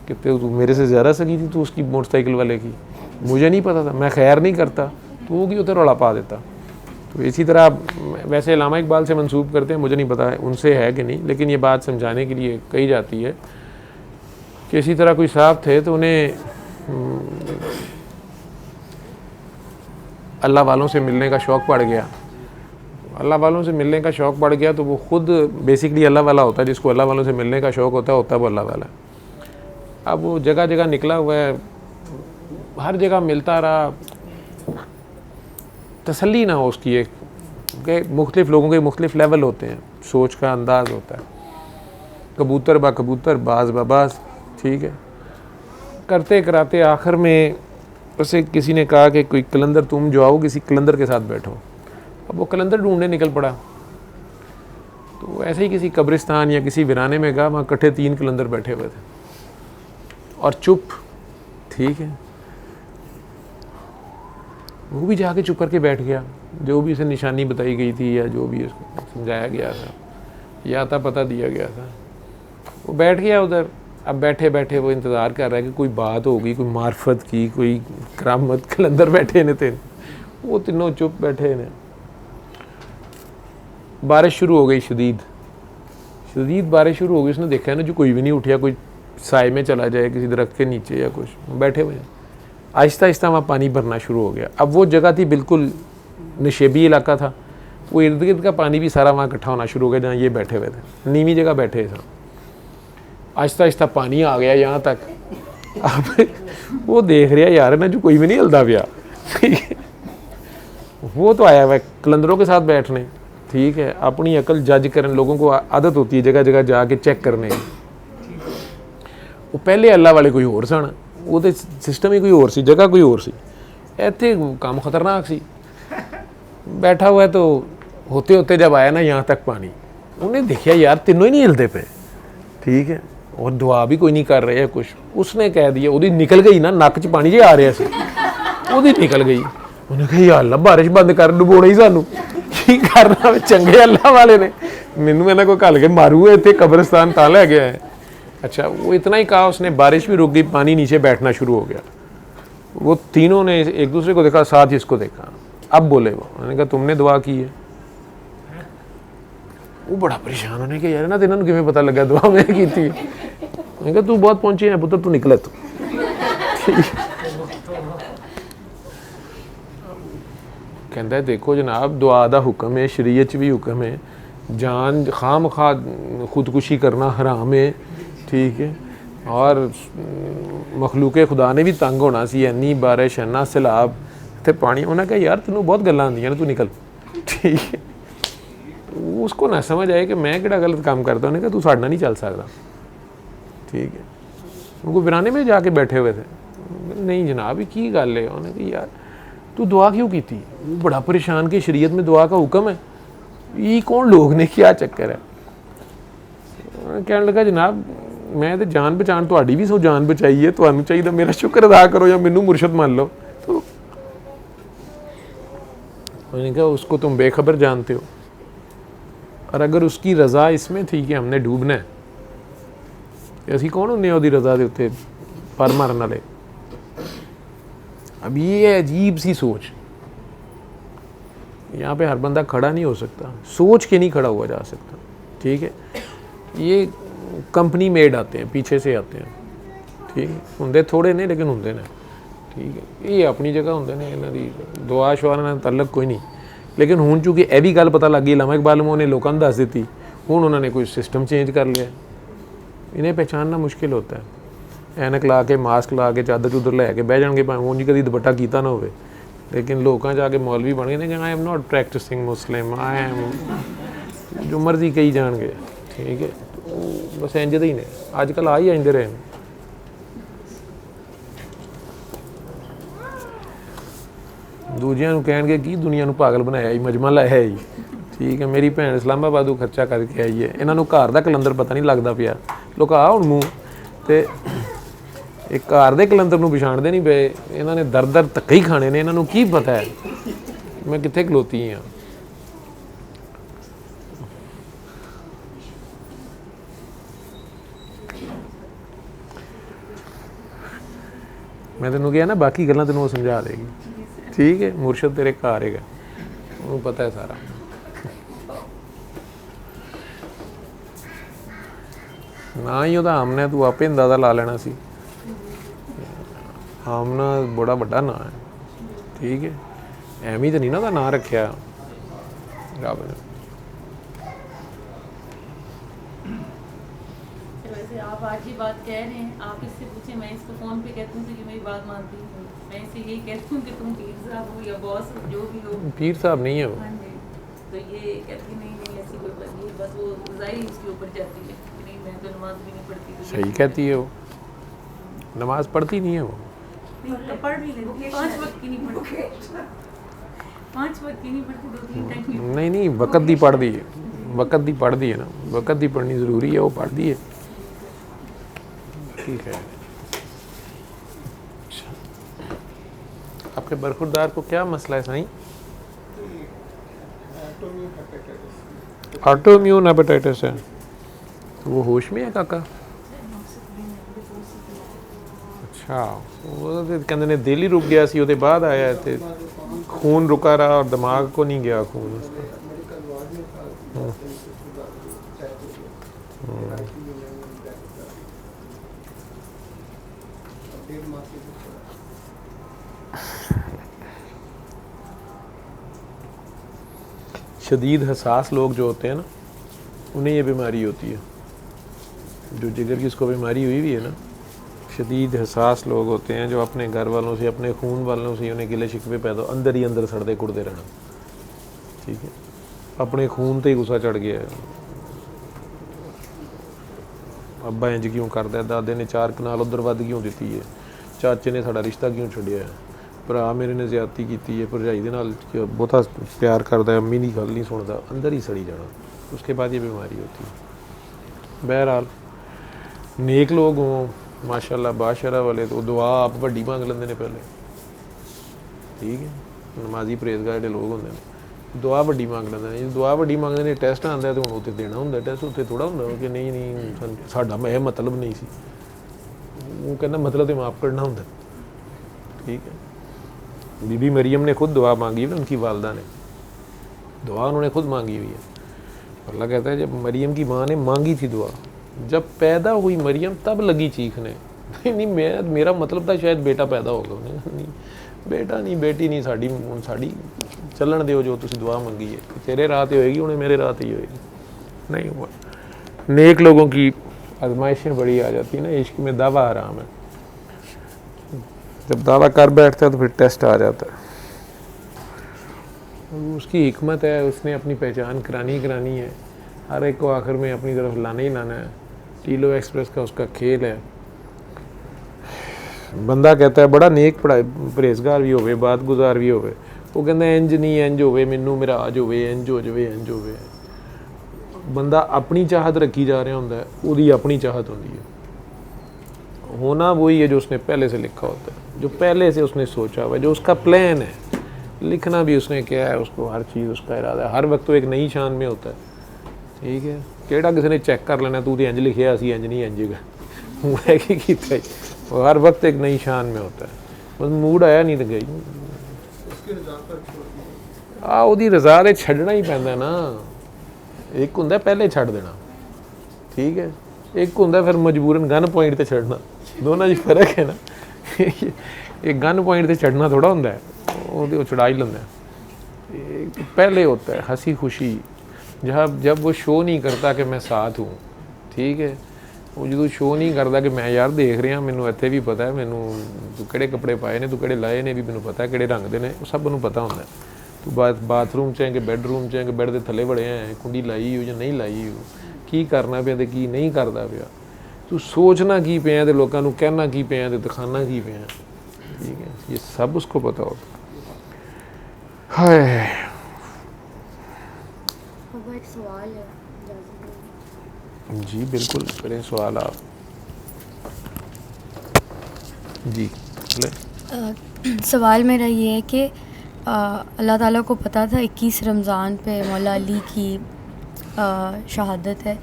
[SPEAKER 1] कि तू मेरे से ज़्यादा सगी थी, तू उसकी मोटरसाइकिल वाले की, मुझे नहीं पता था, मैं खैर नहीं करता, तो वो की उधर रौला पा देता। तो इसी तरह वैसे अल्लामा इकबाल से मंसूब करते हैं, मुझे नहीं पता है उनसे है कि नहीं, लेकिन ये बात समझाने के लिए कही जाती है कि इसी तरह कोई साहब थे तो उन्हें अल्लाह वालों से मिलने का शौक़ पड़ गया। अल्लाह वालों से मिलने का शौक़ पड़ गया तो वो खुद बेसिकली अल्लाह वाला होता है, जिसको अल्लाह वालों से मिलने का शौक़ होता है वो अल्लाह वाला। अब वो जगह जगह निकला हुआ है, हर जगह मिलता रहा, तसल्ली ना हो उसकी, एक के मुख्तलिफ़ लोगों के मुख्तलिफ़ लेवल होते हैं, सोच का अंदाज़ होता है, कबूतर बा कबूतर, बाज बा बाज, ठीक है। करते कराते आखिर में उसे किसी ने कहा कि कोई कलंदर तुम जो आओ किसी कलंदर के साथ बैठो। अब वो कलंदर ढूंढने निकल पड़ा, तो ऐसे ही किसी कब्रिस्तान या किसी वीराने में गया, वहाँ इकट्ठे 3 कलंदर बैठे हुए थे और चुप, ठीक है। वो भी जाके चुप करके बैठ गया, जो भी उसे निशानी बताई गई थी या जो भी उसको समझाया गया था या आता पता दिया गया था, वो बैठ गया उधर। अब बैठे बैठे वो इंतज़ार कर रहा है कि कोई बात होगी, कोई मार्फत की, कोई करामत। कलंदर बैठे ने थे, वो तीनों चुप बैठे ने। बारिश शुरू हो गई, शदीद बारिश शुरू हो गई। उसने देखा है ना जो कोई भी नहीं उठा, कोई साए में चला जाए किसी दरख्त के नीचे या कुछ, बैठे हुए हैं। आहिस्ता आहिस्ता वहाँ पानी भरना शुरू हो गया। अब वो जगह थी बिल्कुल नशेबी इलाका था, वो इर्द गिर्द का पानी भी सारा वहाँ इकट्ठा होना शुरू हो गया जहाँ ये बैठे हुए थे, नीवी जगह बैठे थे। आहिस्ता आहिस्ता पानी आ गया यहाँ तक। अब वो देख रहा यार ना जो कोई भी नहीं हिलता पिया, ठीक है। वो तो आया हुआ कलंदरों के साथ बैठने, ठीक है, अपनी अकल जज करने। लोगों को आदत होती है जगह जगह जाके चेक करने की। वो पहले अल्लाह वाले कोई होर सन, वो तो सिस्टम ही कोई होर सी, जगह कोई होर सी। इत्थे काम खतरनाक सी। बैठा हुआ है तो होते होते जब आया ना यहाँ तक पानी, उन्हें देखा यार तीनों ही नहीं हिलते पे, ठीक है, और दुआ भी कोई नहीं कर रहे है कुछ। उसने कह दिया, उदी निकल गई ना, नक च पानी जे आ रहा सी, उदी निकल गई। उन्हें कहा यार अल्लाह बारिश बंद कर, डुबोना ही सानू, की करना। चंगे अल्लाह वाले ने मैनू इन्हां कोल घल के मारू, इत्थे कब्रिस्तान तां लै गया है। अच्छा, वो इतना ही कहा उसने, बारिश भी रुक गई, पानी नीचे बैठना शुरू हो गया। वो तीनों ने एक दूसरे को देखा, साथ ही इसको देखा। अब बोले वो, उन्होंने कहा तुमने दुआ की है। वो बड़ा परेशान, उन्होंने कहा यार ना इन्होंने किवें पता लगा दुआ मैं की थी। उन्होंने कहा तू बहुत पहुंचे है पुत्र, तू निकले तू। कहता है देखो जनाब, दुआ दा हुक्म है, शरीयत च भी हुक्म है, जान खाम खा खुदकुशी करना हराम है, ठीक है। और मखलूक खुदा ने भी तंग होना सी, इन्नी बारिश, इन्ना सैलाब, इतने पानी। उन्हें कहा यार तेनों बहुत गल्लां आंदियां ने, तू निकल, ठीक है। उसको ना समझ आए कि मैं किहड़ा गलत काम करता। उन्हें कहा तू साडे नाल नहीं चल सकता, ठीक है। उनको वीराने में जाके बैठे हुए थे। नहीं जनाब की गल है, उन्हें कहा यार तू दुआ क्यों की थी? वो बड़ा परेशान कि शरीयत में दुआ का हुक्म है, ये कौन लोग ने, क्या चक्कर है? कहने लगा जनाब मैं तो जान बचान तुहाडी भी सो जान बचाई है, तुहानू चाहिए मेरा शुक्र अदा करो या मैनू मुर्शद मान लो। तो उन्होंने कहा उसको तुम बेखबर जानते हो, और अगर उसकी रज़ा इसमें थी कि हमने डूबना है, असी कौन होंने उसकी रज़ा के उत्ते पर मारन वाले। अब ये अजीब सी सोच, यहाँ पे हर बंदा खड़ा नहीं हो सकता, सोच के नहीं खड़ा हुआ जा सकता, ठीक है। ये कंपनी मेड आते हैं, पीछे से आते हैं, ठीक है, होंदे थोड़े ने लेकिन होंदे ने, ठीक है। ये अपनी जगह होंदे ने, इन्हां दी दुआ शुआ नाल तलक कोई नहीं। लेकिन हुण चूँकि यह भी गल पता लग गई, अल्लामा इकबाल ने लोगों को दस दी, हुण उन्होंने कोई सिस्टम चेंज कर लिया। इन्हें पहचानना मुश्किल होता है। ऐनक ला के मास्क ला के चादर चुदर लैके बह जाएंगे, भावें उंज कभी दुपट्टा कीता ना होवे, लेकिन लोगों जाके मौलवी बन गए कि I am not practicing Muslim, I am जो मर्जी कही जाएंगे, ठीक है। तो बस इंज ही ने अजकल आ ही आते रहे। दूजिया कह की दुनिया पागल बनाया ही, मजमा लाया ही, ठीक है। मेरी भैन इस्लामाबादों खर्चा करके आई है, इन्हों घर का कलंदर पता नहीं लगता पाया, लुका हुण मूँह तो एक घर के कलंदर नूं पछाणदे नहीं पे, इन्होंने दर दर धक्के ही खाने ने, इन्हों की पता है मैं कित्थे खलोती हाँ। मैं तेनों कहा ना बाकी गल्लां तेनों समझा देगी, ठीक है। मुर्शद तेरे घर है, उन्होंने पता है सारा। ना ही वह आमना तू आपे अंदाजा ला लेना सी, आमना बड़ा बड़ा ना है, ठीक है। एवं तो नहीं ना ना रखा रब ने।
[SPEAKER 7] वैसे आप आज ही बात कह रहे हैं, आप इससे पूछे, मैं इसको फ़ोन पे कहती हूँ कि मेरी बात मानती हूँ, मैं इसे यही कहती हूँ कि तुम पीर साहब हो या बॉस हो, जो भी हो।
[SPEAKER 1] पीर साहब नहीं है वो।
[SPEAKER 7] हाँ जी, तो ये कहती नहीं ऐसी कोई बात नहीं, बस वो ज़ाहिर उसके ऊपर जाती है कि नहीं मैं तो नमाज भी नहीं पढ़ती। तो
[SPEAKER 1] सही कहती है वो, नमाज पढ़ती नहीं है वो।
[SPEAKER 7] तो पढ़ भी लेती है, 5 वक्त की नहीं पढ़ती, 5 वक्त की नहीं पढ़ती, 2-3 टाइम की।
[SPEAKER 1] नहीं वक़्त दी पढ़ती है, वक़्त दी पढ़ती है ना, वक़्त दी पढ़नी ज़रूरी है, वो पढ़ती है, ठीक है। आपके बरखुरदार को क्या मसला है साईं? ऑटोइम्यून हेपेटाइटिस है। तो वो होश में है काका? अच्छा, वो कहते ने दिल ही रुक गया सी, उसके बाद आया ते खून रुका रहा और दिमाग को नहीं गया खून उसका। शदीद हसास लोग जो होते हैं ना, उन्हें ये बीमारी होती है, जो जिगर की इसको बीमारी हुई है ना, शदीद हसास लोग होते हैं जो अपने घर वालों से, अपने खून वालों से उन्हें गिले शिकवे पैदा, अंदर ही अंदर सड़ते कुड़ते रहना, ठीक है। अपने खून तो ही गुस्सा चढ़ गया है, अब्बा इंज क्यों करता है, दादे ने 4 कनाल उधर वध क्यों दी है, चाचे ने साड़ा रिश्ता क्यों छड़िया है, भरा मेरे ने ज्यादती की है, भरजाई के नाल बहुता प्यार करता है, अम्मी की गल नहीं सुनता, अंदर ही सड़ी जाना, उसके बाद ये बीमारी होती है। बहरहाल नेक लोग हों माशाल्लाह बाशरा वाले, तो दुआ आप वड्डी मांग लेंदे ने पहले, ठीक है। नमाजी परहेजगार जो लोग होंगे दुआ वड्डी मांग लेंदे ने, दुआ वड्डी मंगते हैं, टैसट आंदा तो हुण उत्ते देना होंदा, टैसट उत्ते थोड़ा होंदा कि नहीं साडा मैं मतलब नहीं सी, वो कहना मतलब तो माफ़ करना होंदा, ठीक है। बीबी मरियम ने खुद दुआ मांगी हुई, उनकी वालदा ने दुआ उन्होंने खुद मांगी हुई है। अल्लाह कहता है जब मरियम की माँ ने मांगी थी दुआ, जब पैदा हुई मरियम तब लगी चीखने, नहीं मेरा मतलब था शायद बेटा पैदा होगा, नहीं बेटा नहीं बेटी नहीं, साड़ी चलन दो जो तुसी दुआ मंगी है, तेरे राह ते होएगी, उन्हें मेरे राह ते ही होएगी, नहीं हुआ। नेक लोगों की आजमाइशें बड़ी आ जाती है ना, इश्क में दावा हराम है, जब दावा कर बैठता है तो फिर टेस्ट आ जाता है। उसकी हिकमत है, उसने अपनी पहचान करानी है, हर एक को आखिर में अपनी तरफ लाना ही लाना है। टीलो एक्सप्रेस का उसका खेल है, ਬੰਦਾ कहता है बड़ा नेक परहेजगार भी होवे बातगुजार भी होवे वो कहता इंज नहीं इंज होवे मैनू मिराज होवे इंज हो जावे इंज होवे बंदा अपनी चाहत रखी जा रहा होंदा है ਉਹਦੀ अपनी चाहत होंदी है होना वही है जो उसने पहले से लिखा होता है जो पहले से उसने सोचा हुआ है जो उसका प्लान है लिखना भी उसने क्या है उसको हर चीज़ उसका इरादा है हर वक्त तो एक नई शान में होता है ठीक है ਕਿਹੜਾ ਕਿਸੇ ਨੇ ਚੈੱਕ ਕਰ ਲੈਣਾ ਤੂੰ ਤੇ ਇੰਜ ਲਿਖਿਆ ਸੀ ਇੰਜ ਨਹੀਂ ਇੰਜਗਾ मैं ਕੀ ਕੀਤਾ वो हर वक्त एक नई शान में होता है बस मूड आया नहीं तो गई ਉਹਦੀ ਰਜ਼ਾ ਤੇ ਛੱਡਣਾ ਹੀ ਪੈਂਦਾ ਨਾ ਇੱਕ ਹੁੰਦਾ ਪਹਿਲੇ ਛੱਡ ਦੇਣਾ ਠੀਕ ਹੈ ਇੱਕ ਹੁੰਦਾ ਫਿਰ ਮਜਬੂਰਨ ਗਨ ਪੁਆਇੰਟ ਤੇ ਛੱਡਣਾ ਦੋਨਾਂ 'ਚ ਫਰਕ ਹੈ ਨਾ एक गन पॉइंट से चढ़ना थोड़ा होता है वो चढ़ा ही लेंदा है पहले होता है हंसी खुशी जब वो शो नहीं करता कि मैं साथ हूँ ठीक है वो जो शो नहीं करता कि मैं यार देख रहा मैनू इत्थे भी पता है मैनू तू किहड़े कपड़े पाए ने तू किहड़े लाए ने भी मैनू पता है किहड़े रंग दे ने वो सब नूं पता होंदा तू बाथरूम च कि बैडरूम च कि बैड के थले बड़े हैं कुंडी लाई हो या नहीं लाई हो की करना पिया ते की नहीं करता पिया तू सोचना की पिया ते लोकां नूं कहना की पिया ते दिखाना की पिया ठीक है ये सब उसको पता होता हाय
[SPEAKER 3] अब एक सवाल है इजाज़त
[SPEAKER 1] जी बिल्कुल करें सवाल आप जी
[SPEAKER 9] सवाल मेरा ये है कि अल्लाह ताला को पता था 21 रमज़ान पे मौला अली की शहादत है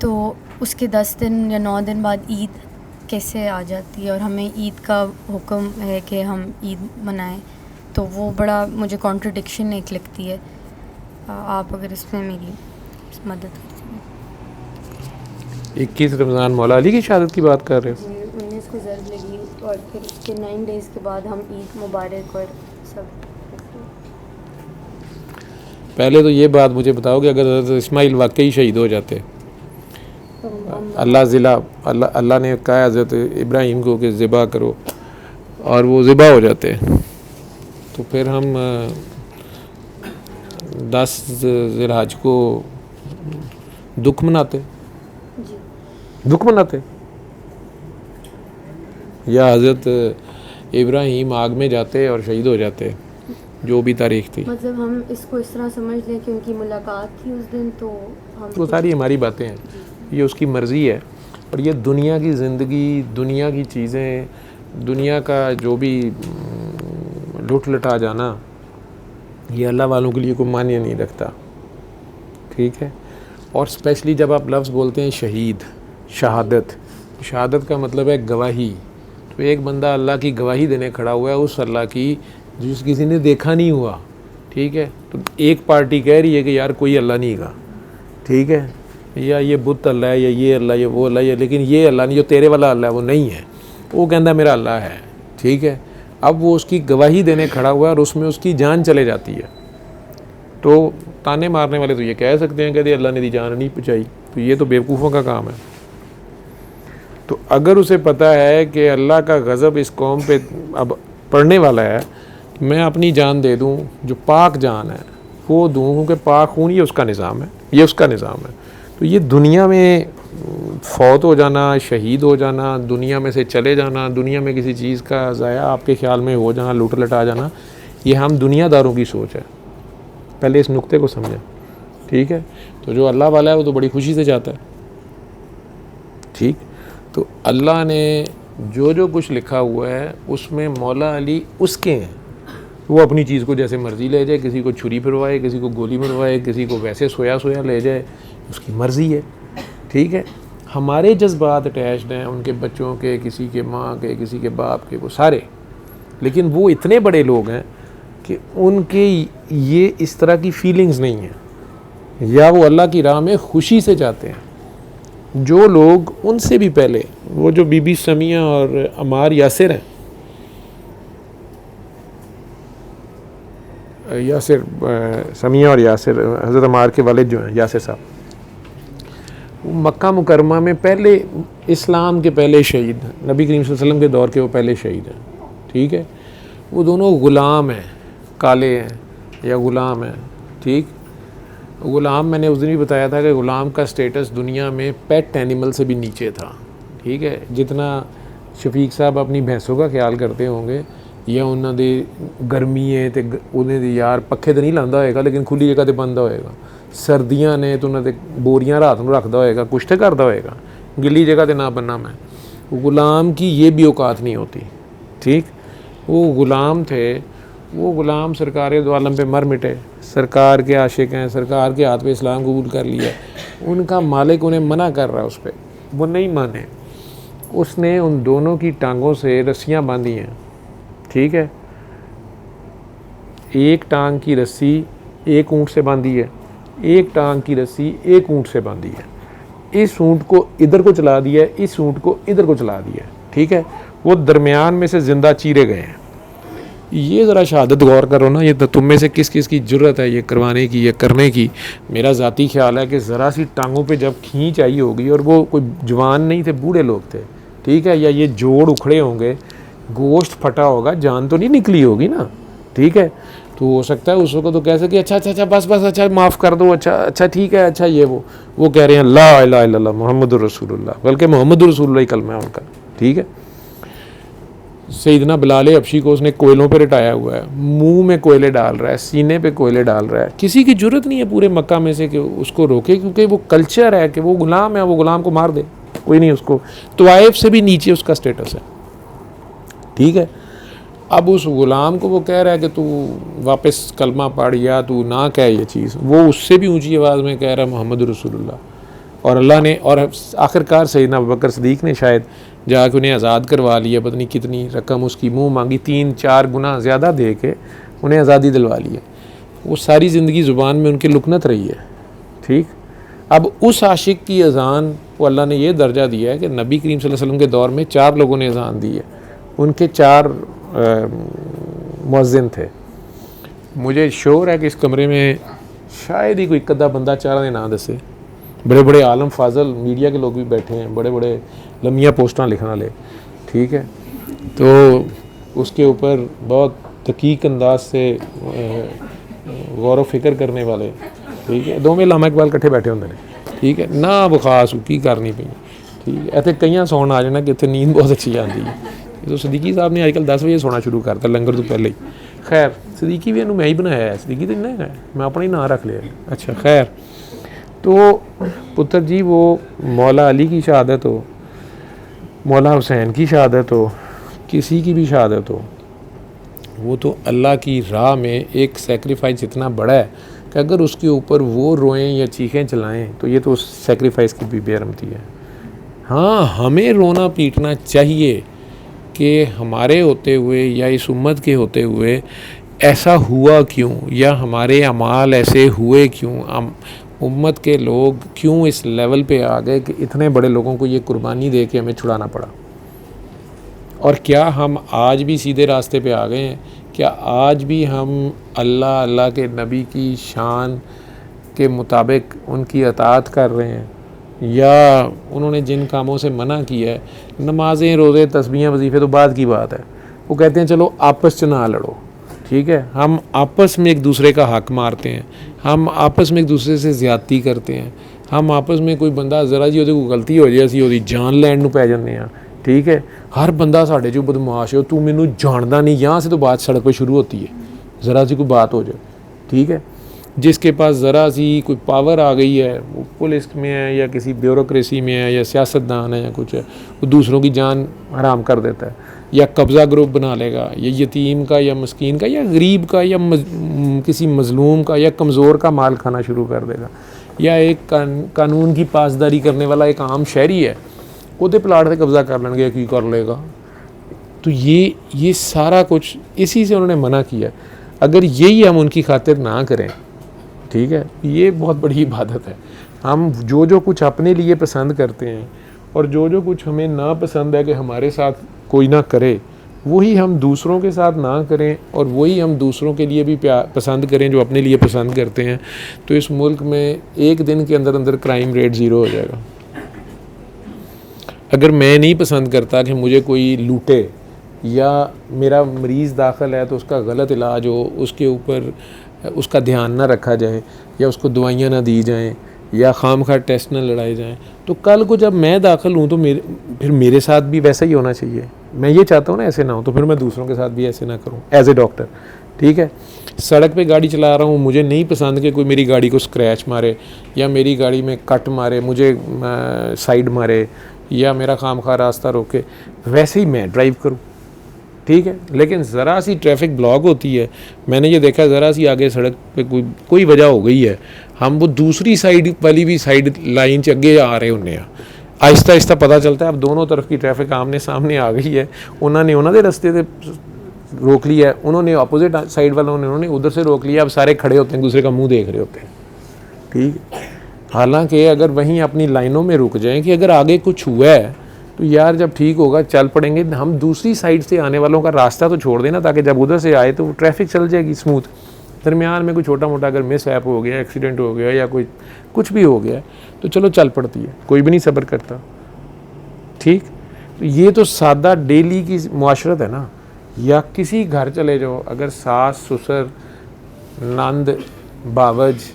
[SPEAKER 9] तो उसके 10 दिन या 9 दिन बाद ईद कैसे आ जाती है और हमें ईद का हुक्म है कि हम ईद मनाएं तो वो बड़ा मुझे कॉन्ट्रडिक्शन एक लगती है आप अगर इसमें मेरी मदद कर सकें
[SPEAKER 1] 21 रमज़ान मौला अली की शहादत की बात कर रहे हो
[SPEAKER 9] 19 को ज़र्ब लगी और फिर उसके 9 डेज़ के बाद हम ईद मुबारक और सब
[SPEAKER 1] पहले तो ये बात मुझे बताओ कि अगर हज़रत इस्माइल वाकई शहीद हो जाते अल्लाह ने कहा हज़रत इब्राहीम को कि ज़िबा करो और वो ज़िबा हो जाते तो फिर हम 10 ज़िलहज को दुख मनाते या हज़रत इब्राहीम आग में जाते और शहीद हो जाते जो भी तारीख थी
[SPEAKER 9] मतलब हम इसको इस तरह समझ लें कि उनकी मुलाकात थी उस दिन तो हम
[SPEAKER 1] वो सारी हमारी बातें हैं ये उसकी मर्ज़ी है और ये दुनिया की ज़िंदगी दुनिया की चीज़ें दुनिया का जो भी लुट लटा जाना ये अल्लाह वालों के लिए कोई मान्य नहीं रखता ठीक है और स्पेशली जब आप लफ्ज़ बोलते हैं शहादत का मतलब है गवाही तो एक बंदा अल्लाह की गवाही देने खड़ा हुआ है उस अल्लाह की जिस किसी ने देखा नहीं हुआ ठीक है तो एक पार्टी कह रही है कि यार कोई अल्लाह नहीं का ठीक है या ये बुत अल्लाह है या ये अल्लाह या वो अल्लाह है लेकिन ये अल्लाह नहीं जो तेरे वाला अल्लाह है वो नहीं है वो कहता मेरा अल्लाह है ठीक है अब वो उसकी गवाही देने खड़ा हुआ है और उसमें उसकी जान चले जाती है तो ताने मारने वाले तो ये कह सकते हैं कि अल्लाह ने दी जान नहीं पहुँचाई तो ये तो बेवकूफ़ों का काम है तो अगर उसे पता है कि अल्लाह का गज़ब इस कौम पे अब पड़ने वाला है मैं अपनी जान दे दूं जो पाक जान है वो दूं क्योंकि पाक खून ये उसका निज़ाम है ये उसका निज़ाम है तो ये दुनिया में फौत हो जाना शहीद हो जाना दुनिया में से चले जाना दुनिया में किसी चीज़ का ज़ाया आपके ख्याल में हो जाना लूट लटा जाना ये हम दुनियादारों की सोच है पहले इस नुक्ते को समझें ठीक है तो जो अल्लाह वाला है वो तो बड़ी खुशी से जाता है ठीक तो अल्लाह ने जो जो कुछ लिखा हुआ है उसमें मौला अली उसके हैं वो अपनी चीज़ को जैसे मर्ज़ी ले जाए किसी को छुरी फिरवाए किसी को गोली मरवाए किसी को वैसे सोया सोया ले जाए उसकी मर्ज़ी है ठीक है हमारे जज्बात अटैच्ड हैं उनके बच्चों के किसी के माँ के किसी के बाप के वो सारे लेकिन वो इतने बड़े लोग हैं कि उनके ये इस तरह की फीलिंग्स नहीं हैं या वो अल्लाह की राह में खुशी से जाते हैं जो लोग उनसे भी पहले वो जो बीबी समिया और अमार यासिर हैं यासिर समिया और यासिर हज़रत अमार के वालिद जो हैं यासिर साहब मक्का मुकरमा में पहले इस्लाम के पहले शहीद नबी करीम सल्लल्लाहु अलैहि वसल्लम के दौर के वो पहले शहीद हैं ठीक है वो दोनों ग़ुलाम हैं काले हैं या ग़ुलाम हैं ठीक ग़ुलाम मैंने उस दिन भी बताया था कि ग़ुलाम का स्टेटस दुनिया में पेट एनिमल से भी नीचे था ठीक है जितना शफीक साहब अपनी भैंसों का ख्याल करते होंगे या उन्होंने गर्मी है तो उन्हें यार पखे तो नहीं लाता होएगा लेकिन खुली जगह तो बंदा होएगा, सर्दियां ने तो उन्होंने बोरियां रात में रखता होएगा, कुछ तो करता होएगा, गिली जगह तो ना बनना मैं। ग़ुलाम की ये भी औकात नहीं होती, ठीक। वो ग़ुलाम थे, वो ग़ुलाम सरकार दो आलम पे मर मिटे, सरकार के आशिक हैं, सरकार के हाथ पे इस्लाम कबूल कर लिया, उनका मालिक उन्हें मना कर रहा है उस पर, वो नहीं माने। उसने उन दोनों की टांगों से रस्सियां बांधी हैं, ठीक है। एक टांग की रस्सी एक ऊँट से बांधी है, एक टांग की रस्सी एक ऊँट से बांधी है। इस ऊँट को इधर को चला दिया है, इस ऊँट को इधर को चला दिया है, ठीक है। वो दरमियान में से ज़िंदा चीरे गए हैं। ये ज़रा शहादत गौर करो ना, ये तो तुम में से किस किस की ज़रूरत है ये करवाने की, ये करने की। मेरा ज़ाती ख्याल है कि ज़रा सी टांगों पे जब खींच आई होगी, और वो कोई जवान नहीं थे, बूढ़े लोग थे, ठीक है, या ये जोड़ उखड़े होंगे, गोश्त फटा होगा, जान तो नहीं निकली होगी ना, ठीक है। तो हो सकता है उसको तो कह सके अच्छा अच्छा अच्छा बस बस अच्छा माफ़ कर दो, अच्छा अच्छा ठीक है, अच्छा ये वो कह रहे हैं ला इलाहा इल्लल्लाह मुहम्मदुर रसूलुल्लाह, बल्कि मोहम्मदुर रसूलुल्लाह ही कलमा है उनका, ठीक है। सैयदना बिलाल हबशी को उसने कोयलों पे रटाया हुआ है, मुंह में कोयले डाल रहा है, सीने पे कोयले डाल रहा है। किसी की ज़रूरत नहीं है पूरे मक्का में से कि उसको रोके, क्योंकि वो कल्चर है कि वो ग़ुलाम है, वो ग़ुलाम को मार दे, कोई नहीं उसको। तवाइफ से भी नीचे उसका स्टेटस है, ठीक है। अब उस ग़ुलाम को वो कह रहा है कि तू वापस कलमा पढ़, या तू ना कह ये चीज़, वो उससे भी ऊँची आवाज़ में कह रहा है मोहम्मद रसूलुल्लाह। और अल्लाह ने, और आखिरकार सैयदना अबू बकर सिद्दीक़ ने शायद जाके उन्हें आज़ाद करवा लिया, पता नहीं कितनी रकम उसकी मुंह मांगी, 3-4 गुना ज़्यादा दे के उन्हें आज़ादी दिलवा ली है। वो सारी ज़िंदगी ज़ुबान में उनकी लुकनत रही है, ठीक। अब उस आशिक की अज़ान को अल्लाह ने यह दर्जा दिया है कि नबी करीम सल्लल्लाहु अलैहि वसल्लम के दौर में 4 लोगों ने अज़ान दी है, उनके 4 मुअज़्ज़िन थे। मुझे शोर है कि इस कमरे में शायद ही कोई कदा बंदा 4 दे नाम दसे। बड़े बड़े आलम फाजल मीडिया के लोग भी बैठे हैं, बड़े बड़े लम्बियाँ पोस्टां लिखने वाले, ठीक है। तो उसके ऊपर बहुत दकीक अंदाज से गौर व फिक्र करने वाले, ठीक है। 2 में लामा इकबाल कट्ठे बैठे होंगे, ठीक है ना, वो खास की करनी पई, ठीक है। इतने कई सौन आ जाना कि इतने नींद बहुत अच्छी आती है। तो सदीकी साहब ने आजकल 10 बजे सोना शुरू करता, लंगर तो पहले ही। खैर सदीकी भी मैं ही बनाया है, सदीकी तो नहीं है, मैं अपना ही नाम रख लिया। अच्छा खैर, तो पुत्र जी वो मौला अली की शहादत हो, मौला हुसैन की शहादत हो, किसी की भी शहादत हो, वो तो अल्लाह की राह में एक सेक्रीफाइस इतना बड़ा है कि अगर उसके ऊपर वो रोएं या चीखें चलाएं तो ये तो उस सेक्रीफाइस की भी बेरहमती है। हाँ, हमें रोना पीटना चाहिए कि हमारे होते हुए या इस उम्मत के होते हुए ऐसा हुआ क्यों, या हमारे अमाल ऐसे हुए क्यों, उम्मत के लोग क्यों इस लेवल पे आ गए कि इतने बड़े लोगों को ये कुर्बानी दे के हमें छुड़ाना पड़ा। और क्या हम आज भी सीधे रास्ते पे आ गए हैं? क्या आज भी हम अल्लाह के नबी की शान के मुताबिक उनकी अताअत कर रहे हैं, या उन्होंने जिन कामों से मना किया है, नमाज़ें, रोज़े, तस्बीहें, वजीफ़े तो बाद की बात है, वो कहते हैं चलो आपस में ना लड़ो, ठीक है। हम आपस में एक दूसरे का हक मारते हैं, हम आपस में एक दूसरे से ज़्यादती करते हैं, हम आपस में कोई बंदा ज़रा जी कोई गलती हो जाए असीं उहदी जान लैण नूं पै जांदे हां, ठीक है। हर बंदा साढ़े जो बदमाश है, तू मैनू जानदा नहीं, यहाँ से तो बात सड़क पर शुरू होती है, ज़रा सी कोई बात हो जाए, ठीक है। जिसके पास ज़रा सी कोई पावर आ गई है, वो पुलिस में है या किसी ब्यूरोक्रेसी में है या सियासतदान है या कुछ है, वो दूसरों की जान हराम कर देता है, या कब्ज़ा ग्रुप बना लेगा, या यतीम का या मस्कीन का या गरीब का या किसी मज़लूम का या कमज़ोर का माल खाना शुरू कर देगा, या एक कानून की पासदारी करने वाला एक आम शहरी है, उहदे प्लाट से कब्ज़ा कर लेंगे, की कर लेगा। तो ये सारा कुछ इसी से उन्होंने मना किया। अगर यही हम उनकी खातिर ना करें, ठीक है, ये बहुत बड़ी इबादत है। हम जो कुछ अपने लिए पसंद करते हैं और जो कुछ हमें ना पसंद है कि हमारे साथ कोई ना करे, वही हम दूसरों के साथ ना करें, और वही हम दूसरों के लिए भी पसंद करें जो अपने लिए पसंद करते हैं, तो इस मुल्क में एक दिन के अंदर क्राइम रेट 0 हो जाएगा। अगर मैं नहीं पसंद करता कि मुझे कोई लूटे, या मेरा मरीज़ दाखिल है तो उसका गलत इलाज हो, उसके ऊपर उसका ध्यान ना रखा जाए, या उसको दवाइयाँ ना दी जाएं, या खामखा टेस्ट न लड़ाए जाएं। तो कल को जब मैं दाखिल हूँ तो फिर मेरे साथ भी वैसा ही होना चाहिए। मैं ये चाहता हूँ ना ऐसे ना हो, तो फिर मैं दूसरों के साथ भी ऐसे ना करूँ एज ए डॉक्टर। ठीक है, सड़क पे गाड़ी चला रहा हूँ, मुझे नहीं पसंद कि कोई मेरी गाड़ी को स्क्रैच मारे या मेरी गाड़ी में कट मारे, मुझे साइड मारे या मेरा खामखा रास्ता रोके, वैसे ही मैं ड्राइव करूँ। ठीक है, लेकिन ज़रा सी ट्रैफिक ब्लॉक होती है, मैंने ये देखा ज़रा सी आगे सड़क पे कोई वजह हो गई है, हम वो दूसरी साइड वाली भी साइड लाइन च अगे आ रहे होंगे, आहिस्ता आहिस्ता पता चलता है अब दोनों तरफ की ट्रैफिक आमने सामने आ गई है। उन्होंने रस्ते से रोक लिया है, उन्होंने अपोजिट साइड वालों ने उन्होंने उधर से रोक लिया, अब सारे खड़े होते हैं, दूसरे का मुंह देख रहे होते हैं। ठीक है, हालांकि अगर वहीं अपनी लाइनों में रुक जाएं कि अगर आगे कुछ हुआ है तो यार जब ठीक होगा चल पड़ेंगे, हम दूसरी साइड से आने वालों का रास्ता तो छोड़ देना, ताकि जब उधर से आए तो ट्रैफिक चल जाएगी स्मूथ। दरमियान में कोई छोटा मोटा अगर मिस हैप हो गया, एक्सीडेंट हो गया या कोई कुछ भी हो गया तो चलो चल पड़ती है, कोई भी नहीं सब्र करता। ठीक, तो ये तो सादा डेली की मुआशरत है ना। या किसी घर चले जाओ, अगर सास ससुर नंद बावज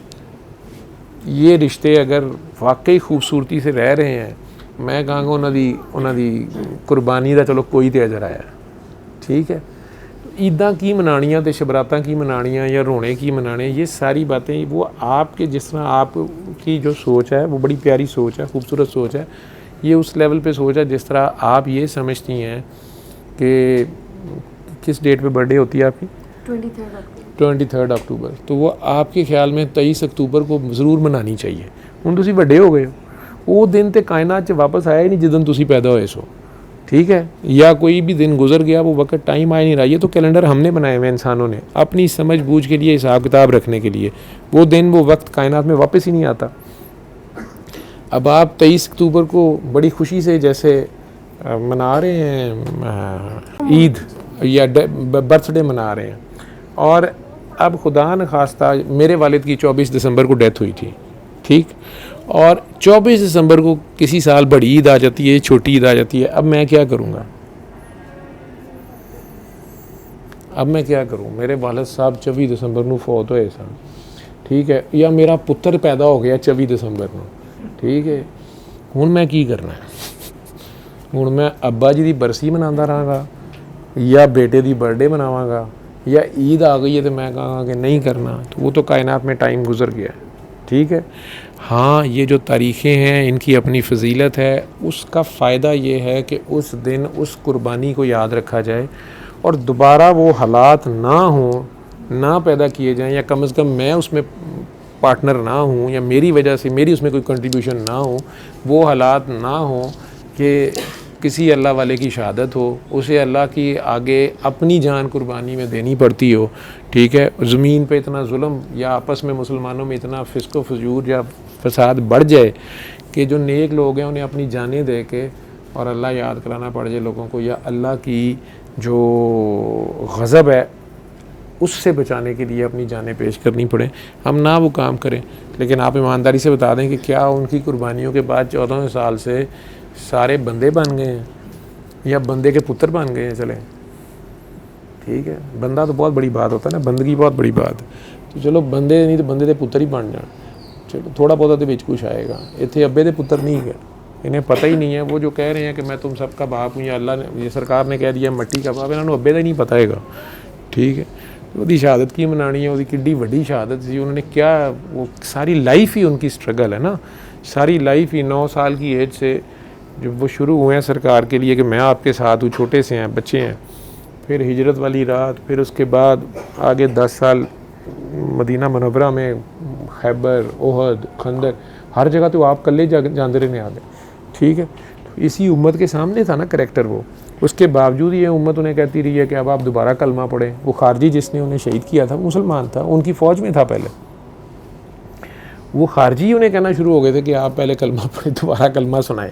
[SPEAKER 1] ये रिश्ते अगर वाकई खूबसूरती से रह रहे हैं, मैं कहांगा उन्हों दी कुर्बानी का चलो कोई तो अजर आया। ठीक है, ईदां की मनानियाँ तो शबरातां की मनानियाँ या रोने की मनाने, ये सारी बातें वो आपके जिस तरह आपकी जो सोच है वो बड़ी प्यारी सोच है, खूबसूरत सोच है, ये उस लेवल पे सोच है जिस तरह आप ये समझती हैं कि किस डेट पे बर्थडे होती है आपकी? 23 अक्टूबर। तो वो आपके ख्याल में 23 अक्टूबर को ज़रूर मनानी चाहिए। हुण तुसीं वड्डे हो गए हो, वो दिन तो कायनात च वापस आया ही नहीं जिदन तुसीं पैदा होए सो। ठीक है, या कोई भी दिन गुजर गया, वो वक्त टाइम आया नहीं रहा। ये तो कैलेंडर हमने बनाए हुए इंसानों ने अपनी समझ बूझ के लिए, हिसाब किताब रखने के लिए। वो दिन वो वक्त कायनात में वापस ही नहीं आता। अब आप 23 अक्टूबर को बड़ी खुशी से जैसे मना रहे हैं ईद या बर्थडे मना रहे हैं, और अब खुदा न खास्ता मेरे वालिद की 24 दिसंबर को डेथ हुई थी। ठीक, और 24 दिसंबर को किसी साल बड़ी ईद आ जाती है, छोटी ईद आ जाती है। अब मैं क्या करूँगा? अब मैं क्या करूँ? मेरे वालिद साहब 24 दिसंबर को फौत होए सन। ठीक है, या मेरा पुत्र पैदा हो गया 24 दिसंबर को। ठीक है, हुण मैं की करना है? हुण मैं अब्बा जी की बरसी मनाता रहांगा या बेटे की बर्थडे मनावांगा, या ईद आ गई है तो मैं कहांगा कि नहीं करना, तो वो तो कायनात में टाइम गुजर गया। ठीक है, हाँ, ये जो तारीख़ें हैं इनकी अपनी फजीलत है। उसका फ़ायदा ये है कि उस दिन उस कुर्बानी को याद रखा जाए और दोबारा वो हालात ना हो, ना पैदा किए जाएं, या कम से कम मैं उसमें पार्टनर ना हूँ या मेरी वजह से मेरी उसमें कोई कंट्रीब्यूशन ना हो, वो हालात ना हो कि किसी अल्लाह वाले की शहादत हो, उसे अल्लाह की आगे अपनी जान कुर्बानी में देनी पड़ती हो। ठीक है, ज़मीन पे इतना जुल्म या आपस में मुसलमानों में इतना फिस्को फजूर या फसाद बढ़ जाए कि जो नेक लोग हैं उन्हें अपनी जानें दे के और अल्लाह याद कराना पड़ जाए लोगों को, या अल्लाह की जो गज़ब है उससे बचाने के लिए अपनी जानें पेश करनी पड़े। हम ना वो काम करें, लेकिन आप ईमानदारी से बता दें कि क्या उनकी कुर्बानियों के बाद 14 साल से सारे बंदे बन गए हैं या बंदे के पुत्र बन गए हैं? चले, ठीक है, बंदा तो बहुत बड़ी बात होता है ना, बंदगी बहुत बड़ी बात। तो चलो बंदे नहीं तो बंदे के पुत्र ही बन जाए, चलो थोड़ा बहुत तो कुछ आएगा। इतने अब्बे के पुत्र नहीं है, इन्हें पता ही नहीं है। वो जो कह रहे हैं कि मैं तुम सबका बाप हूँ या अल्लाह ने, ये सरकार ने कह दिया मट्टी का बाप, इन्होंने अब्बे का ही नहीं पता है। ठीक है, ਉਹਦੀ शहादत की मनानी है, ਉਹਦੀ किड्डी वड्डी शहादत सी, उन्होंने क्या, वो सारी लाइफ ही उनकी स्ट्रगल है ना, सारी लाइफ ही 9 साल की एज से जब वो शुरू हुए हैं सरकार के लिए कि मैं आपके साथ हूँ, छोटे से हैं, बच्चे हैं, फिर हिजरत वाली रात, फिर उसके बाद आगे 10 साल मदीना मनव्वरा में, खैबर, ओहद, खंदक, हर जगह तो आप कल्ले जाते रहने आगे। ठीक है, तो इसी उम्मत के सामने था ना करैक्टर वो, उसके बावजूद ये उम्मत उन्हें कहती रही है कि अब आप दोबारा कलमा पढ़ें। वो खारजी जिसने उन्हें शहीद किया था मुसलमान था, उनकी फ़ौज में था पहले, वो खारजी उन्हें कहना शुरू हो गए थे कि आप पहले कलमा पढ़ें, दोबारा कलमा सुनाएं।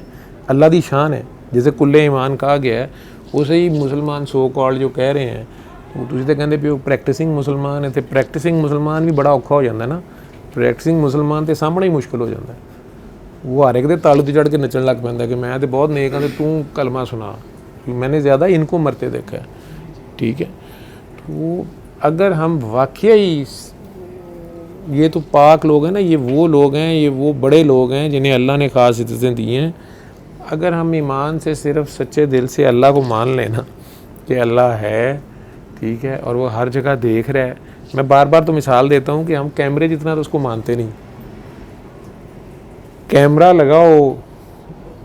[SPEAKER 1] अल्लाह दी शान है, जैसे कुल्ले ईमान कहा गया है, उसे ही मुसलमान सो कॉल्ड जो कह रहे हैं, तो तुसीं तो कहते भी प्रैक्टिसिंग मुसलमान है, तो प्रैक्टिसिंग मुसलमान भी बड़ा औखा हो जाता है ना। प्रैक्टिसिंग मुसलमान तो सामने ही मुश्किल हो जाता है, वो हर एक दे तालू ते चढ़ के नचन लग पैंदा कि मैं तो बहुत नेक हाँ, तो तू कलमा सुना, मैंने ज़्यादा इनको मरते देखा है। ठीक है, तो अगर हम वाकई ये तो पाक लोग हैं ना, ये वो लोग हैं, ये वो बड़े लोग हैं जिन्हें अल्लाह ने ख़ास इज़्ज़तें दी हैं। अगर हम ईमान से सिर्फ सच्चे दिल से अल्लाह को मान लेना कि अल्लाह है, ठीक है, और वो हर जगह देख रहा है। मैं बार बार तो मिसाल देता हूँ कि हम कैमरे जितना तो उसको मानते नहीं। कैमरा लगाओ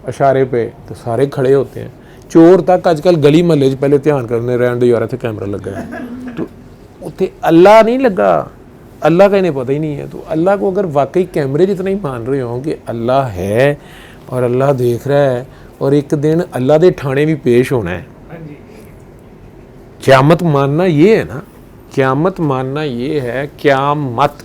[SPEAKER 1] इशारे पे तो सारे खड़े होते हैं। चोर तक आजकल गली महल्ले 'ਚ पहले ध्यान करने रहन दे यार इत्थे कैमरा लगा है, तो उत्थे अल्लाह नहीं लगा, अल्लाह का इन्हें पता ही नहीं है। तो अल्लाह को अगर वाकई कैमरे जितना ही मान रहे हो कि अल्लाह है और अल्लाह देख रहा है और एक दिन अल्लाह के ठाणे भी पेश होना है, क़यामत मानना ये है ना, क़यामत मानना ये है। क़यामत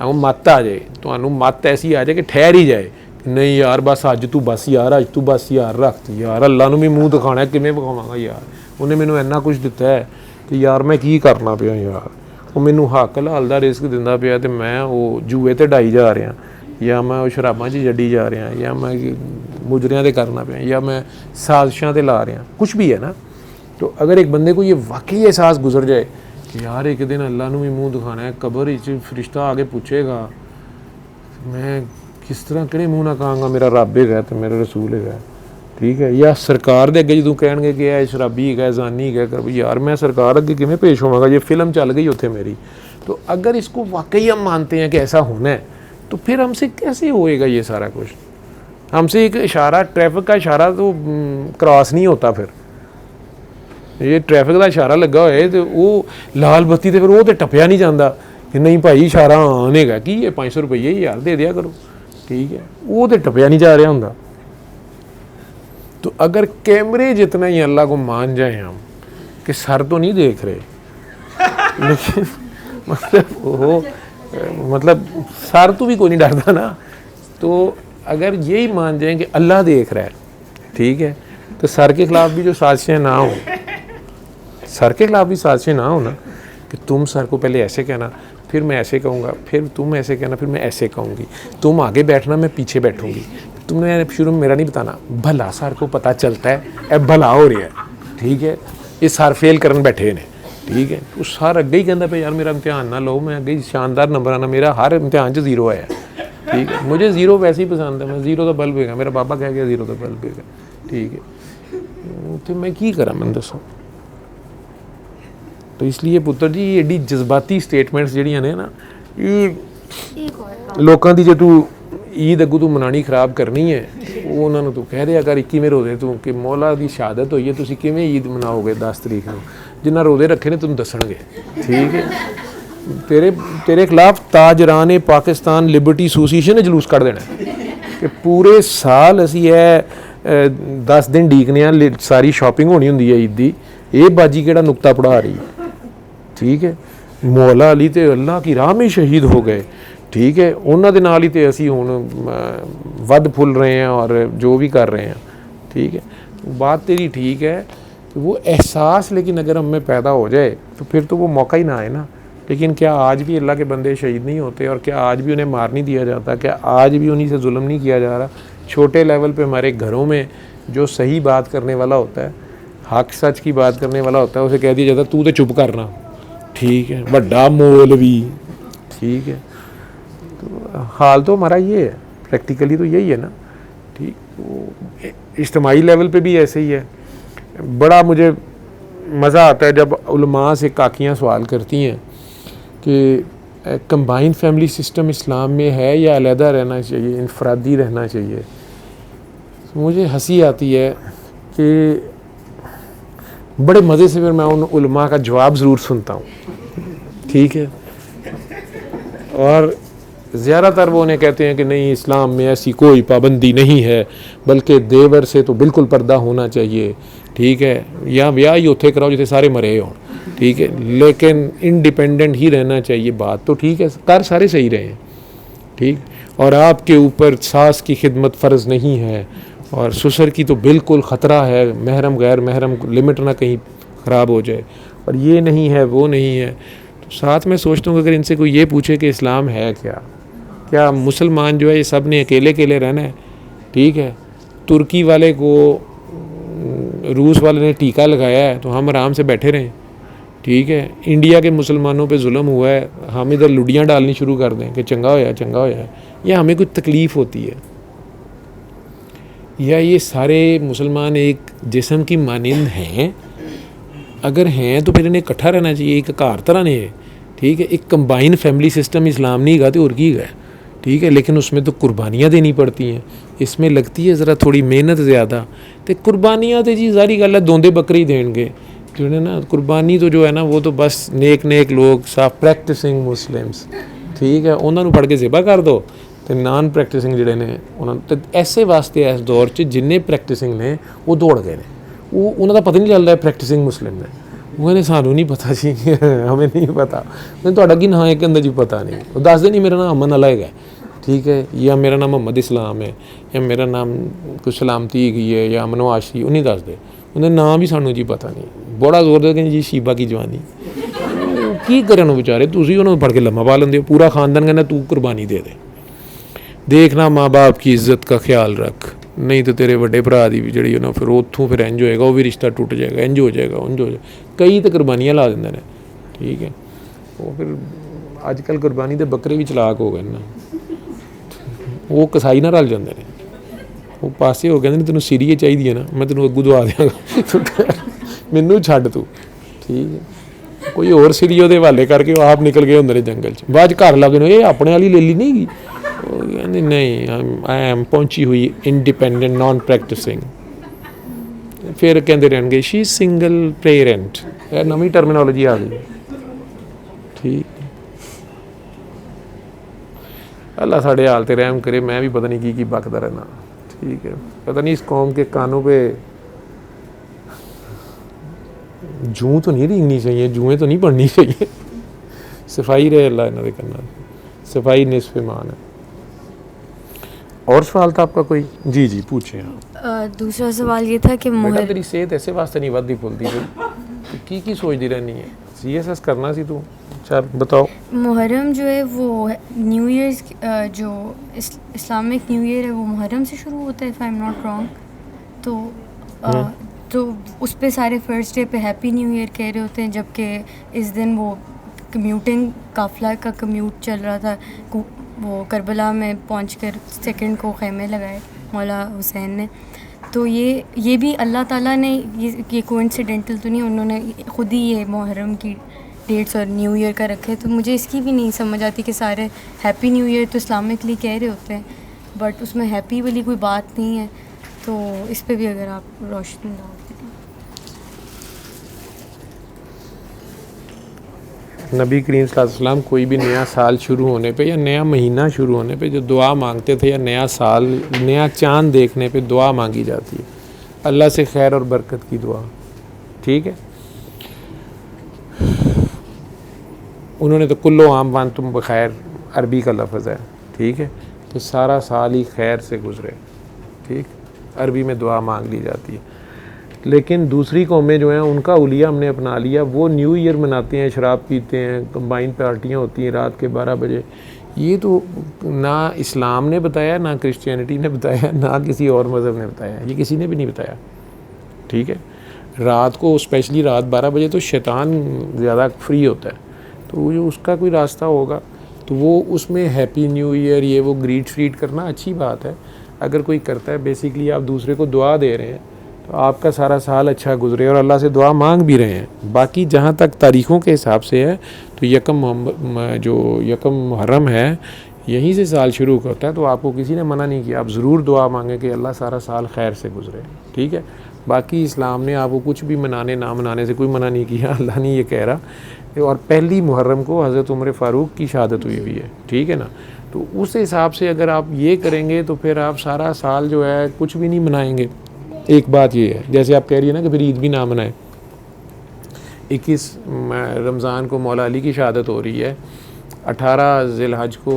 [SPEAKER 1] मत आ जाए, तो मत ऐसी आ जाए कि ठहर ही जाए, नहीं यार बस अज तू बस यार, अज तू बस यार रख यार, अल्लाह नूं भी मूँह दिखाना है, किवें विखावांगा यार, उन्हें मैनूं इन्ना कुछ दिता है कि यार मैं की करना पिया यार, वो मैनूं हक हलाल दा रिस्क दिंदा पिया ते मैं वो जूए ते डाई जा रहा, या मैं वो शराबां 'ਚ जड्डी जा रहा, या मैं मुजरियां ते करना पिया, या मैं साजिशां ते ला रहा, कुछ भी है ना। तो अगर एक बंदे को ये वाकई एहसास गुजर जाए कि यार एक दिन अल्लाह नूं भी मूँह दिखाना है, कबर विच फरिश्ता आके पूछेगा, मैं किस तरह किहड़े मूँह ना कहांगा मेरा रब है तो मेरा रसूल है, ठीक है, या सरकार दे अगे जो कहणगे कि यह शराबी है, जानी है, कर यार मैं सरकार अगे किवें पेश होवांगा, ये फिल्म चल गई उत्थे मेरी। तो अगर इसको वाकई हम मानते हैं कि ऐसा होना है, तो फिर हमसे कैसे होएगा ये सारा कुछ। हमसे एक इशारा, ट्रैफिक का इशारा तो क्रॉस नहीं होता, फिर ये ट्रैफिक का इशारा लगा होए तो वो लाल बत्ती तो फिर वो तो टप्पिया नहीं जाता कि नहीं भाई इशारा आनेगा कि ये 500 रुपये यार दे दिया करो, ठीक है, वो तो टप्पिया नहीं जा रहा होंदा। तो अगर कैमरे जितना ही अल्लाह को मान जाए हम कि सर तो नहीं देख रहे, लेकिन मतलब सर तो भी कोई नहीं डरता ना, तो अगर यही मान जाए कि अल्लाह देख रहा है, ठीक है, तो सर के ख़िलाफ़ भी जो साजिशें ना हो, सर के ख़िलाफ़ भी साजिशें ना हो ना, कि तुम सर को पहले ऐसे कहना, फिर मैं ऐसे कहूँगा, फिर तुम ऐसे कहना, फिर मैं ऐसे कहूँगी, तुम आगे बैठना मैं पीछे बैठूँगी, तुमने शुरू में मेरा नहीं बताना, भला सर को पता चलता है ए भला हो रहा है, ठीक है, ये सर फेल करन बैठे ने, ठीक है, तो सर अगे ही कहता पे यार मेरा इम्तिहान ना लो, मैं अगे शानदार नंबर आना, मेरा हर इम्तिहान 'ਚ 0 आया, ठीक है, मुझे 0 वैसे ही पसंद है, मैं 0 का बल्ब है, मेरा बाबा कह गया 0 का बल्ब है, ठीक है, तो मैं की करा मैं दसो। तो इसलिए पुत्र जी ये एडी जज्बाती स्टेटमेंट्स जिहड़ियां ने ना, ये लोगों की जो तू ईद अगू तू मनानी खराब करनी है, वो उन्होंने तू कह दिया कर 21वें रोजे तू कि मौला की शहादत होई है, तुसीं किवें ईद मनाओगे 10 तरीक को, जिन्ना रोजे रखे ने तुम दसणगे, ठीक है, तेरे खिलाफ ताजरान पाकिस्तान लिबर्टी एसोसीएशन ने जलूस कढ़ देना कि पूरे साल असी है 10 दिन ढीकने, सारी शॉपिंग होनी होंदी है ईद की, ये बाजी केड़ा नुकता पढ़ा रही है, ठीक है, मौला अली ते अल्लाह की राह में शहीद हो गए, ठीक है, उन्होंने दे नाल ही ते असी हुण वध फुल रहे हैं और जो भी कर रहे हैं, ठीक है, बात तेरी ठीक है, वो एहसास लेकिन अगर हम में पैदा हो जाए तो फिर तो वो मौका ही ना आए ना। लेकिन क्या आज भी अल्लाह के बंदे शहीद नहीं होते, और क्या आज भी उन्हें मार नहीं दिया जाता, क्या आज भी उन्हीं से जुल्म नहीं किया जा रहा। छोटे लेवल पे हमारे घरों में जो सही बात करने वाला होता है, हक सच की बात करने वाला होता है, उसे कह दिया जाता तू तो चुप करना, ठीक है, बड़ा मौलवी, ठीक है, तो हाल तो हमारा ये है, प्रैक्टिकली तो यही है ना, ठीक। इज्तिमाई लेवल पे भी ऐसे ही है। बड़ा मुझे मज़ा आता है जब उलमा से काकियाँ सवाल करती हैं कि कंबाइन फैमिली सिस्टम इस्लाम में है या अलहदा रहना चाहिए, इनफरादी रहना चाहिए। तो मुझे हंसी आती है कि बड़े मज़े से फिर मैं उन उलमा का जवाब ज़रूर सुनता हूँ, ठीक है, और ज़्यादातर वो उन्हें कहते हैं कि नहीं इस्लाम में ऐसी कोई पाबंदी नहीं है, बल्कि देवर से तो बिल्कुल पर्दा होना चाहिए, ठीक है, या ब्याह ही उत्थे कराओ जिथे सारे मरे हों, ठीक है, लेकिन इंडिपेंडेंट ही रहना चाहिए। बात तो ठीक है, कर सारे सही रहे हैं, ठीक, और आपके ऊपर सास की खिदमत फ़र्ज़ नहीं है, और ससुर की तो बिल्कुल ख़तरा है, महरम गैर महरम लिमिट ना कहीं ख़राब हो जाए, और ये नहीं है वो नहीं है। तो साथ में सोचता हूँ कि अगर इनसे कोई ये पूछे कि इस्लाम है क्या मुसलमान जो है ये सब ने अकेले अकेले रहना है, ठीक है, तुर्की वाले को रूस वाले ने टीका लगाया है तो हम आराम से बैठे रहें, ठीक है। इंडिया के मुसलमानों पे जुल्म हुआ है, हम इधर लुडियाँ डालनी शुरू कर दें कि चंगा होया, या हमें कुछ तकलीफ़ होती है, या ये सारे मुसलमान एक जिस्म की मानिंद हैं? अगर हैं तो फिर इन्हें इकट्ठा रहना चाहिए, एक घर तरह ने है, ठीक है। एक कंबाइन फैमिली सिस्टम इस्लाम नहीं गा तो और की है, ठीक है। लेकिन उसमें तो कुर्बानियाँ देनी पड़ती हैं, इसमें लगती है ज़रा थोड़ी मेहनत ज़्यादा। तो कुर्बानियाँ तो जी सारी गल है दोंदे बकरी देंगे जो है ना, कुर्बानी तो जो है ना वो तो बस नेक लोग साफ प्रैक्टिसिंग मुस्लिम्स, ठीक है, उन्होंने फड़ के ज़िबा कर दो। तो नॉन प्रैक्टिसिंग जिहड़े ने उन्होंने ऐसे वास्ते इस दौर च जिन्ने प्रैक्टिसिंग ने वो दौड़ गए ने, वो उन्होंने पता नहीं चलता प्रैक्टिसिंग मुस्लिम ने, वो कहते सानू नहीं पता जी हमें नहीं पता, मैं तुहाडा की नाम है कहंदा जी पता नहीं, वो दस दे नहीं मेरा नाम अमन अलग है, ठीक है, या मेरा नाम मोहम्मद इस्लाम है, या मेरा नाम कुछ सलामती गई है, या अमनो आशी, उन्हें दस दे, उन्हें नाम ही सानू जी पता नहीं। बड़ा जोर दे जी शीबा की जवानी की करन बेचारे, तुसीं उन्होंने फड़ के लम्मा पा लेंदे हो, पूरा खानदान कहना तू कुर्बानी दे दे, देखना माँ बाप की इज्जत का ख्याल रख, नहीं तो तेरे बड़े भरा की भी जी ना फिर उतों फिर इंज होएगा, वो भी रिश्ता टूट जाएगा, इंज हो जाएगा, उंज हो जाएगा, कई तो कुर्बानियाँ ला देंगे ने, ठीक है। वो फिर अजकल कुर्बानी के बकरे भी चलाक हो गए ना, वो कसाई ना रल जाते हैं, वो पासे हो कहते तेन सीरीए चाहिए है ना, मैं तेन अगू दवा देंगा मैनू छड्ड तू, ठीक है। कोई होर सीरी वो हवाले करके वो आप निकल गए होंगे जंगल च, बाद घर लभदे ये अपने वाली ले ली नहीं गई, कहते नहीं आई एम पहुंची हुई इंडिपेंडेंट नॉन प्रैक्टिसिंग, फिर कहते रहनगे शी सिंगल पेरेंट, नवी टर्मिनोलॉजी आ गई, ठीक। अल्लाह साढ़े हाल ते रहम करे, मैं भी पता नहीं की बकदा रहना, ठीक है। पता नहीं इस कौम के कानों पे जूं तो नहीं रेंगनी चाहिए, जुएँ तो नहीं पड़नी चाहिए, सफाई रहे अल्लाह इन्होंने करना, सफाई निस्फ़ ईमान है। और सवाल था आपका कोई? जी जी पूछें आप।
[SPEAKER 9] दूसरा सवाल ये था कि
[SPEAKER 1] बेटा तेरी सेहत ऐसे वास्ते नहीं वधदी फुलदी पई, की सोचती रहनी है, CSS करना सी तू, चल बताओ।
[SPEAKER 9] मुहर्रम जो है वो न्यू ईयर, जो इस्लामिक न्यू ईयर है वो मुहर्रम से शुरू होता है if I am not wrong, तो उस पे सारे फर्स्ट डे पे हैप्पी न्यू ईयर कह रहे होते हैं, जबकि इस दिन वो कम्यूटिंग काफ़िला का कम्यूट चल रहा था, वो करबला में पहुंचकर सेकंड को ख़ैमे लगाए मौला हुसैन ने। तो ये भी अल्लाह ताला ने ये कोइंसिडेंटल तो नहीं, उन्होंने ख़ुद ही ये मुहर्रम की डेट्स और न्यू ईयर का रखे, तो मुझे इसकी भी नहीं समझ आती कि सारे हैप्पी न्यू ईयर तो इस्लामिकली कह रहे होते हैं बट उसमें हैप्पी वाली कोई बात नहीं है, तो इस पे भी अगर आप रोशनी डाल।
[SPEAKER 1] नबी करीम सल्लल्लाहु अलैहि वसल्लम कोई भी नया साल शुरू होने पे या नया महीना शुरू होने पे जो दुआ मांगते थे, या नया साल नया चांद देखने पे दुआ मांगी जाती है, अल्लाह से खैर और बरकत की दुआ, ठीक है। उन्होंने तो कुल्लो आम वान तुम बखैर अरबी का लफ्ज़ है, ठीक है, तो सारा साल ही खैर से गुजरे, ठीक, अरबी में दुआ मांग ली जाती है। लेकिन दूसरी कौमें जो हैं उनका उलिया हमने अपना लिया, वो न्यू ईयर मनाते हैं, शराब पीते हैं, कंबाइन पार्टियाँ होती हैं रात के 12 बजे, ये तो ना इस्लाम ने बताया, ना क्रिश्चियनिटी ने बताया, ना किसी और मज़हब ने बताया, ये किसी ने भी नहीं बताया, ठीक है। रात को स्पेशली रात 12 बजे तो शैतान ज़्यादा फ्री होता है, तो जो उसका कोई रास्ता होगा तो वो उसमें हैप्पी न्यू ईयर ये वो ग्रीट श्रीट करना अच्छी बात है, अगर कोई करता है, बेसिकली आप दूसरे को दुआ दे रहे हैं तो आपका सारा साल अच्छा गुजरे और अल्लाह से दुआ मांग भी रहे हैं। बाकी जहाँ तक तारीख़ों के हिसाब से है तो यकम मुहर्रम है यहीं से साल शुरू होता है, तो आपको किसी ने मना नहीं किया, आप ज़रूर दुआ मांगें कि अल्लाह सारा साल खैर से गुजरे, ठीक है। बाकी इस्लाम ने आपको कुछ भी मनाने ना मनाने से कोई मना नहीं किया, अल्लाह ने ये कह रहा। और पहली मुहर्रम को हज़रत उमर फ़ारूक की शहादत हुई हुई है, ठीक है ना, तो उस हिसाब से अगर आप ये करेंगे तो फिर आप सारा साल जो है कुछ भी नहीं मनाएंगे। एक बात ये है, जैसे आप कह रही है ना कि फिर ईद भी ना मनाएं, 21 रमज़ान को मौला अली की शहादत हो रही है, 18 ज़िलहज को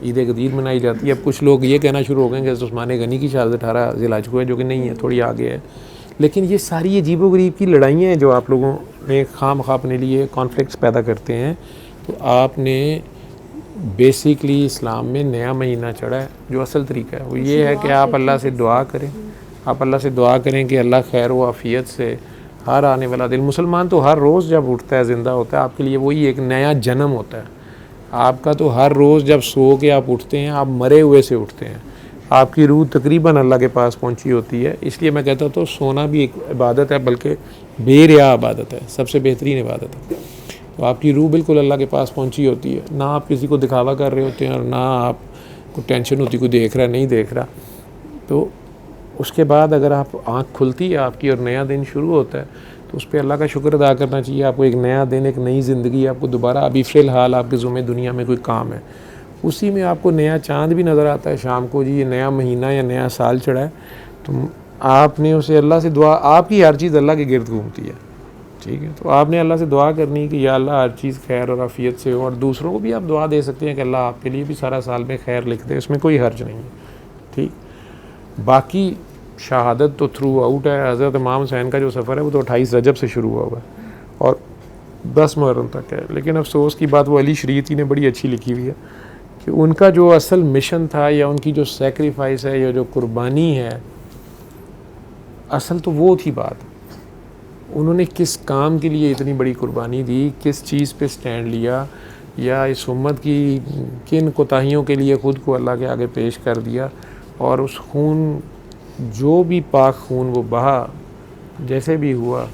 [SPEAKER 1] ईद गदीर मनाई जाती है। अब कुछ लोग ये कहना शुरू हो गए कि उस्मान गनी की शहादत 18 ज़िलहज को है, जो कि नहीं है, थोड़ी आगे है। लेकिन ये सारी अजीबोगरीब की लड़ाइयाँ हैं जो आप लोगों ने खामखा अपने लिए कॉन्फ्लिक्ट्स पैदा करते हैं। तो आपने बेसिकली इस्लाम में नया महीना चढ़ा है, जो असल तरीका है वो ये है कि आप अल्लाह से दुआ करें, आप अल्लाह से दुआ करें कि अल्लाह खैर व आफ़ियत से हर आने वाला दिन, मुसलमान तो हर रोज़ जब उठता है, ज़िंदा होता है, आपके लिए वही एक नया जन्म होता है। आपका तो हर रोज़ जब सो के आप उठते हैं, आप मरे हुए से उठते हैं, आपकी रूह तकरीबन अल्लाह के पास पहुंची होती है। इसलिए मैं कहता तो सोना भी एक इबादत है, बल्कि बेरिया इबादत है, सबसे बेहतरीन इबादत है। तो आपकी रूह बिल्कुल अल्लाह के पास पहुंची होती है, ना आप किसी को दिखावा कर रहे होते हैं और ना आपको टेंशन होती कोई देख रहा है नहीं देख रहा। तो उसके बाद अगर आप आँख खुलती है आपकी और नया दिन शुरू होता है, तो उस पर अल्लाह का शुक्र अदा करना चाहिए। आपको एक नया दिन, एक नई ज़िंदगी, आपको दोबारा, अभी फ़िलहाल आपके ज़ुम्मे दुनिया में कोई काम है, उसी में आपको नया चाँद भी नज़र आता है शाम को, जी ये नया महीना या नया साल चढ़ा है, तो आपने उसे अल्लाह से दुआ, आपकी हर चीज़ अल्लाह के गिर्द घूमती है, ठीक है। तो आपने अल्लाह से दुआ करनी कि या अल्लाह हर चीज़ खैर और आफियत से हो, और दूसरों को भी आप दुआ दे सकते हैं कि अल्लाह आपके लिए भी सारा साल में खैर लिख दे, उसमें कोई हर्ज नहीं है, ठीक। बाकी शहादत तो थ्रू आउट है। हज़रत इमाम हुसैन का जो सफ़र है वो तो 28 रजब से शुरू हुआ है और 10 मुहर्रम तक है। लेकिन अफसोस की बात वो अली शरीयती ने बड़ी अच्छी लिखी हुई है कि उनका जो असल मिशन था या उनकी जो सेक्रीफाइस है या जो कुर्बानी है, असल तो वो थी बात। उन्होंने किस काम के लिए इतनी बड़ी कुर्बानी दी, किस चीज़ पे स्टैंड लिया, या इस उम्मत की किन कोताहियों के लिए ख़ुद को अल्लाह के आगे पेश कर दिया, और उस खून, जो भी पाक खून वो बहा, जैसे भी हुआ।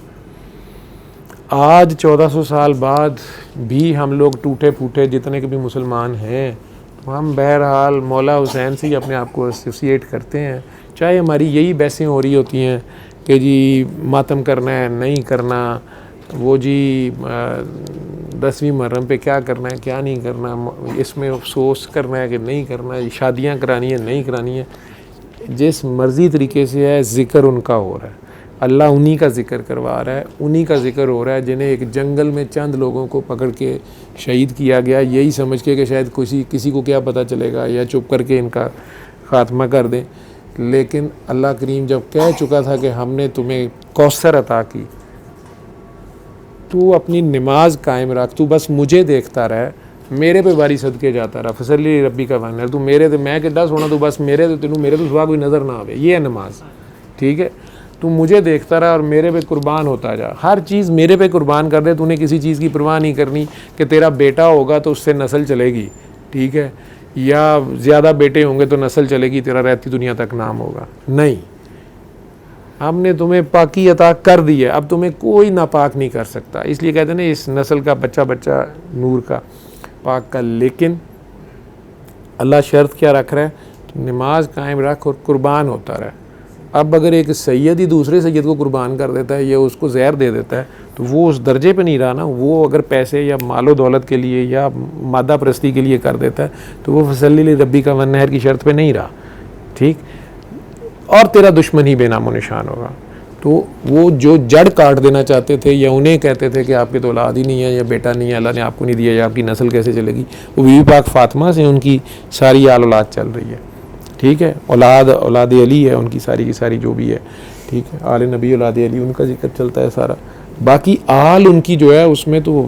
[SPEAKER 1] आज 1400 साल बाद भी हम लोग टूटे फूटे जितने के भी मुसलमान हैं, तो हम बहरहाल मौला हुसैन से ही अपने आप को एसोसिएट करते हैं। चाहे हमारी यही बहसें हो रही होती हैं कि जी मातम करना है नहीं करना, वो जी 10वीं मुहर्रम पे क्या करना है क्या नहीं करना, इसमें अफसोस करना है कि नहीं करना है, शादियाँ करानी है नहीं करानी है, जिस मर्ज़ी तरीके से है ज़िक्र उनका हो रहा है। अल्लाह उन्हीं का ज़िक्र करवा रहा है, उन्हीं का ज़िक्र हो रहा है जिन्हें एक जंगल में चंद लोगों को पकड़ के शहीद किया गया, यही समझ के कि शायद किसी को क्या पता चलेगा या चुप करके इनका ख़ात्मा कर दें। लेकिन अल्लाह करीम जब कह चुका था कि हमने तुम्हें कौसर अता की, तू अपनी नमाज कायम रख, तू बस मुझे देखता रह, मेरे पे बारी सदके जाता रहा, फसली रब्बी का वान, तू मेरे ते मैं किड्डा सोना, तू बस मेरे ते तेनू मेरे तो सिवा कोई नज़र ना आवे, ये है नमाज, ठीक है। तू मुझे देखता रहा और मेरे पे कुर्बान होता जा, हर चीज़ मेरे पे कुर्बान कर दे। तूने किसी चीज़ की परवाह नहीं करनी कि तेरा बेटा होगा तो उससे नस्ल चलेगी, ठीक है, या ज़्यादा बेटे होंगे तो नस्ल चलेगी, तेरा रहती दुनिया तक नाम होगा, नहीं। हमने तुम्हें पाकी अता कर दी है, अब तुम्हें कोई नापाक नहीं कर सकता। इसलिए कहते हैं ना, इस नस्ल का बच्चा नूर का, पाक का। लेकिन अल्लाह शर्त क्या रख रहा है, तो नमाज कायम रख और कुर्बान होता रहे। अब अगर एक सैयद ही दूसरे सैयद को कुर्बान कर देता है या उसको जहर दे देता है, तो वो उस दर्जे पे नहीं रहा ना। वो अगर पैसे या मालो दौलत के लिए या मादा परस्ती के लिए कर देता है, तो वो फसली रब्बी का वन नहर की शर्त पे नहीं रहा, ठीक। और तेरा दुश्मन ही बेनामो निशान होगा। तो वो जो जड़ काट देना चाहते थे या उन्हें कहते थे कि आपके तो औलाद ही नहीं है या बेटा नहीं है, अल्लाह ने आपको नहीं दिया, या आपकी नस्ल कैसे चलेगी, वो बीवी पाक फातिमा से उनकी सारी आल औलाद चल रही है, ठीक है। औलाद अली है उनकी सारी की सारी जो भी है, ठीक है। आल नबी औलाद अली उनका जिक्र चलता है सारा। बाकी आल उनकी जो है उसमें तो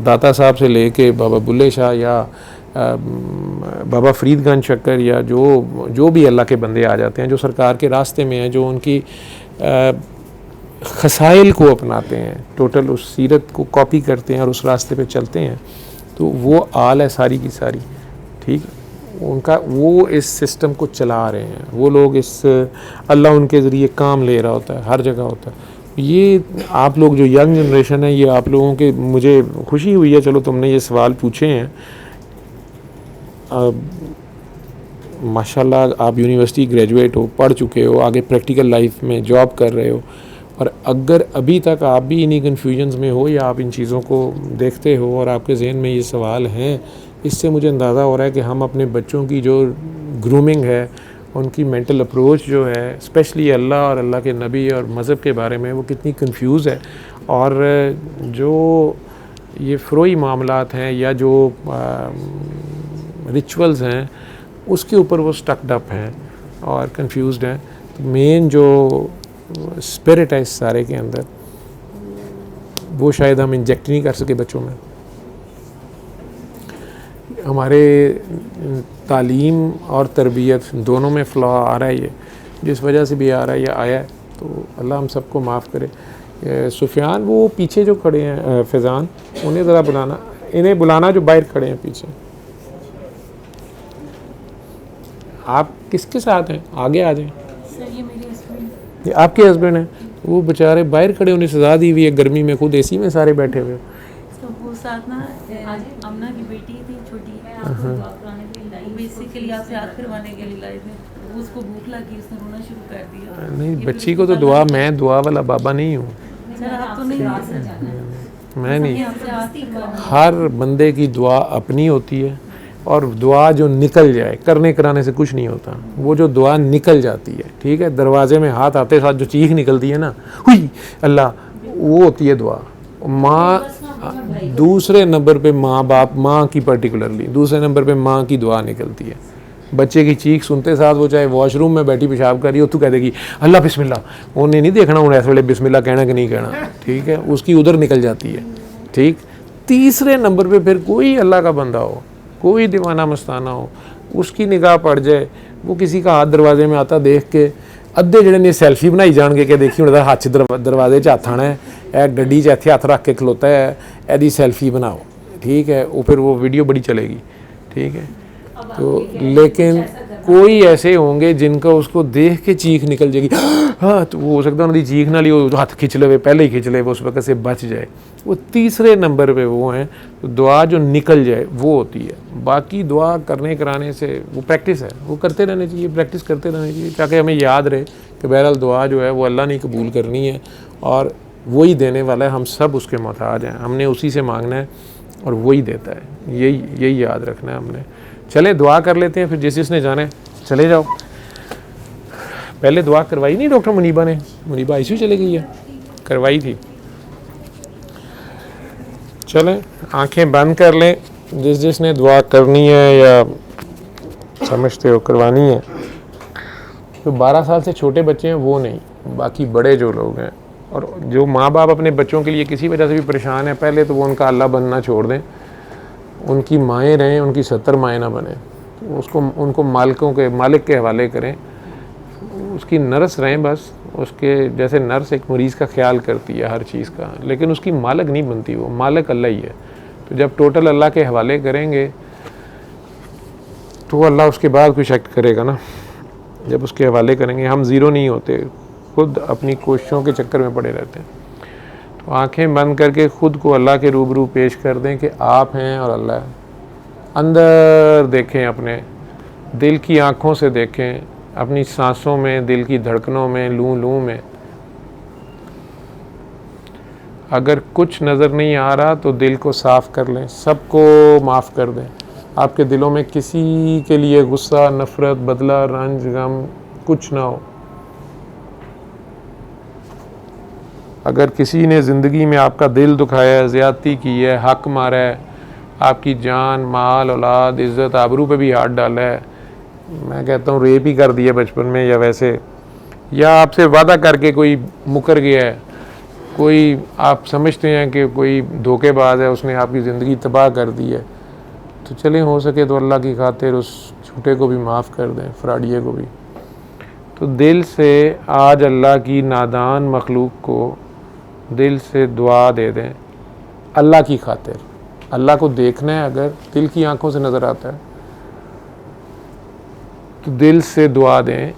[SPEAKER 1] दाता साहब से लेके बाबा बुल्ले शाह या बाबा फरीदगंज शक्कर या जो भी अल्लाह के बंदे आ जाते हैं, जो सरकार के रास्ते में हैं, जो उनकी खसाइल को अपनाते हैं, टोटल उस सीरत को कॉपी करते हैं और उस रास्ते पे चलते हैं, तो वो आल है सारी की सारी, ठीक। उनका वो इस सिस्टम को चला रहे हैं, वो लोग इस अल्लाह उनके ज़रिए काम ले रहा होता है, हर जगह होता है। ये आप लोग जो यंग जनरेशन है, ये आप लोगों के, मुझे खुशी हुई है चलो तुमने ये सवाल पूछे हैं। माशाल्लाह आप यूनिवर्सिटी ग्रेजुएट हो, पढ़ चुके हो, आगे प्रैक्टिकल लाइफ में जॉब कर रहे हो, और अगर अभी तक आप भी इन्हीं कन्फ्यूजन्स में हो या आप इन चीज़ों को देखते हो और आपके जहन में ये सवाल हैं, इससे मुझे अंदाज़ा हो रहा है कि हम अपने बच्चों की जो ग्रूमिंग है, उनकी मेंटल अप्रोच जो है, स्पेशली अल्लाह और अल्लाह के नबी और मज़हब के बारे में, वो कितनी कंफ्यूज है। और जो ये फ़रोई मामलात हैं या जो रिचुअल्स हैं, उसके ऊपर वो स्टक्ड अप हैं और कंफ्यूज्ड हैं। तो मेन जो स्पिरिट है इस सारे के अंदर, वो शायद हम इंजेक्ट नहीं कर सके बच्चों में। हमारे तालीम और तरबियत दोनों में फ़्लॉ आ रहा है, ये जिस वजह से भी आ रहा है या आया है, तो अल्लाह हम सबको माफ़ करे। सुफियान वो पीछे जो खड़े हैं फैज़ान, उन्हें ज़रा बुलाना, इन्हें बुलाना जो बाहर खड़े हैं पीछे। आप किसके साथ हैं? आगे आ जाएं।
[SPEAKER 7] सर ये मेरे हस्बैंड।
[SPEAKER 1] ये आपके हस्बैंड हैं? वो बेचारे बाहर खड़े, उन्हें सजा दी हुई है गर्मी में, खुद एसी में सारे बैठे हुए।
[SPEAKER 7] तो वो साथ ना अमना की बेटी थी छोटी, बेसिकली आपसे हाथ फिरवाने के लिए लाए थे। उसको भूख लगी, उसने रोना शुरू कर दिया।
[SPEAKER 1] नहीं, बच्ची को तो दुआ, मैं दुआ वाला बाबा नहीं हूँ।
[SPEAKER 7] सर आप तो नहीं हैं सर।
[SPEAKER 1] मैं नहीं,
[SPEAKER 7] आपसे हाथ फिरवाने।
[SPEAKER 1] हर बंदे की दुआ अपनी होती है, और दुआ जो निकल जाए, करने कराने से कुछ नहीं होता, वो जो दुआ निकल जाती है, ठीक है, दरवाजे में हाथ आते साथ जो चीख निकलती है ना, हुई अल्लाह, वो होती है दुआ। माँ दूसरे नंबर पे, माँ बाप, माँ की पर्टिकुलरली दूसरे नंबर पे माँ की दुआ निकलती है। बच्चे की चीख सुनते साथ, वो चाहे वॉशरूम में बैठी पेशाब कर रही हो, तू कह देगी अल्लाह बिस्मिल्लाह, उन्हें नहीं देखना उन्हें ऐसे वेले बिस्मिल्लाह कहना कि नहीं कहना, ठीक है, उसकी उधर निकल जाती है, ठीक। तीसरे नंबर पे फिर कोई अल्लाह का बंदा हो, कोई दीवाना मस्ताना हो, उसकी निगाह पड़ जाए, वो किसी का हाथ दरवाजे में आता देख के अद्धे ਜਿਹੜੇ ने सैल्फी बनाई जाएंगे कि देखी उन्हें हाथ च दरवाजे च हथ आना है, ए गड्डी च इत्थे हथ रख के खलोता है, एदी सैल्फी बनाओ, ठीक है, वो फिर वो वीडियो बड़ी चलेगी, ठीक है। तो लेकिन कोई ऐसे होंगे जिनका उसको देख के चीख निकल जाएगी, हाँ, तो वो हो सकता है उनकी चीख ना लियो हाथ खिंच ले, पहले ही खिंच ले, उस वक्त से बच जाए। वो तीसरे नंबर पे वो हैं, तो दुआ जो निकल जाए वो होती है। बाकी दुआ करने कराने से वो प्रैक्टिस है, वो करते रहने चाहिए, प्रैक्टिस करते रहने चाहिए, ताकि हमें याद रहे कि बहरहाल दुआ जो है वो अल्लाह ने कबूल करनी है, और वही देने वाला है, हम सब उसके मोहताज हैं, हमने उसी से मांगना है और वही देता है, यही याद रखना है हमने। चले दुआ कर लेते हैं, फिर जिसने जाना है चले जाओ। पहले दुआ करवाई नहीं डॉक्टर मुनीबा ने? मुनीबा आईसीयू चले गई है, करवाई थी। चलें, आंखें बंद कर लें, जिसने दुआ करनी है या समझते हो करवानी है। तो 12 साल से छोटे बच्चे हैं वो नहीं, बाकी बड़े जो लोग हैं, और जो माँ बाप अपने बच्चों के लिए किसी वजह से भी परेशान है, पहले तो वो उनका अल्लाह बनना छोड़ दें, उनकी माएँ रहें, उनकी 70 माएँ ना बने, उसको उनको मालिक के हवाले करें, उसकी नर्स रहें बस, उसके जैसे नर्स एक मरीज़ का ख्याल करती है हर चीज़ का, लेकिन उसकी मालिक नहीं बनती, वो मालिक अल्लाह ही है। तो जब टोटल अल्लाह के हवाले करेंगे तो अल्लाह उसके बाद कुछ एक्ट करेगा ना, जब उसके हवाले करेंगे। हम ज़ीरो नहीं होते, खुद अपनी कोशिशों के चक्कर में पड़े रहते हैं। तो आंखें बंद करके ख़ुद को अल्लाह के रूबरू पेश कर दें कि आप हैं और अल्लाह है। अंदर देखें, अपने दिल की आँखों से देखें, अपनी सांसों में, दिल की धड़कनों में, लू में। अगर कुछ नज़र नहीं आ रहा तो दिल को साफ़ कर लें, सबको माफ़ कर दें। आपके दिलों में किसी के लिए गुस्सा, नफ़रत, बदला, रंज, गम कुछ ना हो। अगर किसी ने ज़िंदगी में आपका दिल दुखाया है, ज़्यादती की है, हक मारा है, आपकी जान, माल, औलाद, इज़्ज़त, आबरू पे भी हाथ डाला है, मैं कहता हूँ रेप ही कर दिया बचपन में, या वैसे, या आपसे वादा करके कोई मुकर गया है, कोई आप समझते हैं कि कोई धोखेबाज है, उसने आपकी ज़िंदगी तबाह कर दी है, तो चलें हो सके तो अल्लाह की खातिर उस झूठे को भी माफ़ कर दें, फ्राडिये को भी। तो दिल से आज अल्लाह की नादान मखलूक को दिल से दुआ दे दें अल्लाह की खातिर। अल्लाह को देखना है, अगर दिल की आंखों से नज़र आता है तो दिल से दुआ दें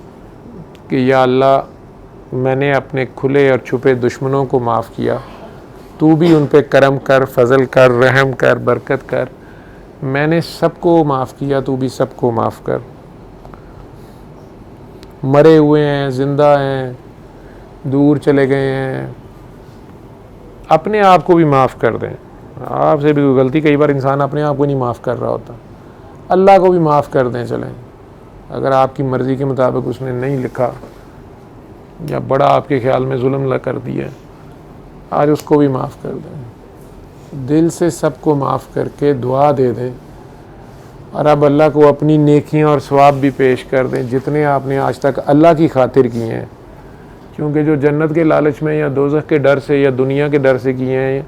[SPEAKER 1] कि या अल्लाह, मैंने अपने खुले और छुपे दुश्मनों को माफ़ किया, तू भी उन पे करम कर, फजल कर, रहम कर, बरकत कर। मैंने सबको माफ़ किया, तू भी सबको माफ़ कर। मरे हुए हैं, ज़िंदा हैं, दूर चले गए हैं, अपने आप को भी माफ़ कर दें। आपसे भी कोई गलती, कई बार इंसान अपने आप को नहीं माफ़ कर रहा होता, अल्लाह को भी माफ़ कर दें। चलें, अगर आपकी मर्ज़ी के मुताबिक उसने नहीं लिखा या बड़ा आपके ख्याल में जुल्म कर दिया, आज उसको भी माफ़ कर दें। दिल से सबको माफ़ करके दुआ दे दें, और अब अल्लाह को अपनी नेकियां और सवाब भी पेश कर दें जितने आपने आज तक अल्लाह की खातिर किए हैं। क्योंकि जो जन्नत के लालच में या दोज़ख के डर से या दुनिया के डर से किए हैं,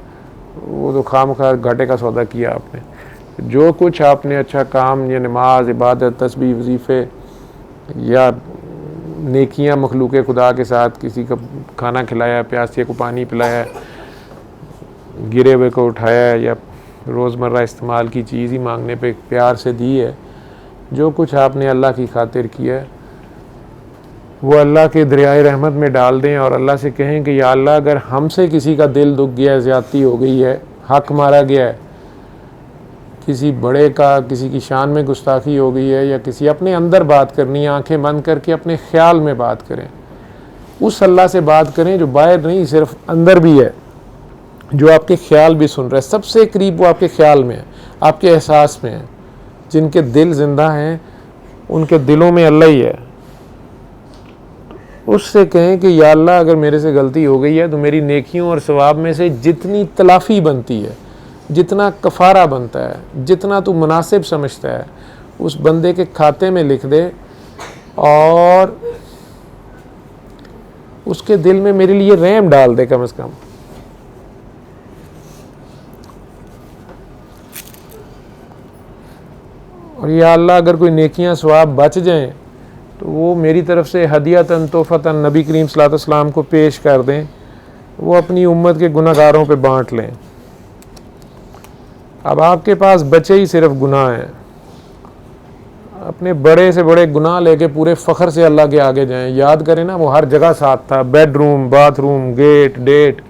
[SPEAKER 1] वो तो खामखा घाटे का सौदा किया आपने। जो कुछ आपने अच्छा काम या नमाज, इबादत, तस्बीह, वजीफ़े या नेकियां मखलूक खुदा के साथ, किसी का खाना खिलाया, प्यासे को पानी पिलाया, गिरे हुए को उठाया, या रोज़मर्रा इस्तेमाल की चीज़ ही मांगने पे प्यार से दी है, जो कुछ आपने अल्लाह की खातिर किया है वो अल्लाह के दरियाए रहमत में डाल दें और अल्लाह से कहें कि या अल्लाह अगर हमसे किसी का दिल दुख गया है, ज़्यादती हो गई है, हक मारा गया है, किसी बड़े का किसी की शान में गुस्ताखी हो गई है, या किसी अपने अंदर बात करनी है, आंखें बंद करके अपने ख्याल में बात करें, उस अल्लाह से बात करें जो बाहर नहीं सिर्फ अंदर भी है, जो आपके ख्याल भी सुन रहा है। सबसे करीब वो आपके ख्याल में है, आपके एहसास में है। जिनके दिल जिंदा हैं उनके दिलों में अल्लाह ही है। उससे कहें कि या अल्लाह अगर मेरे से गलती हो गई है तो मेरी नेकियों और सवाब में से जितनी तलाफ़ी बनती है, जितना कफ़ारा बनता है, जितना तू मुनासिब समझता है, उस बंदे के खाते में लिख दे और उसके दिल में मेरे लिए रहम डाल दे कम से कम। और या अल्लाह अगर कोई नेकियां सवाब बच जाएं तो वो मेरी तरफ से हदियतन तोहफ़तन नबी करीम सल्लल्लाहु अलैहि वसल्लम को पेश कर दें, वो अपनी उम्मत के गुनाहगारों पे बांट लें। अब आपके पास बचे ही सिर्फ गुनाह हैं, अपने बड़े से बड़े गुनाह लेके पूरे फ़ख्र से अल्लाह के आगे जाएं। याद करें ना, वो हर जगह साथ था, बेडरूम, बाथरूम, गेट, डेट,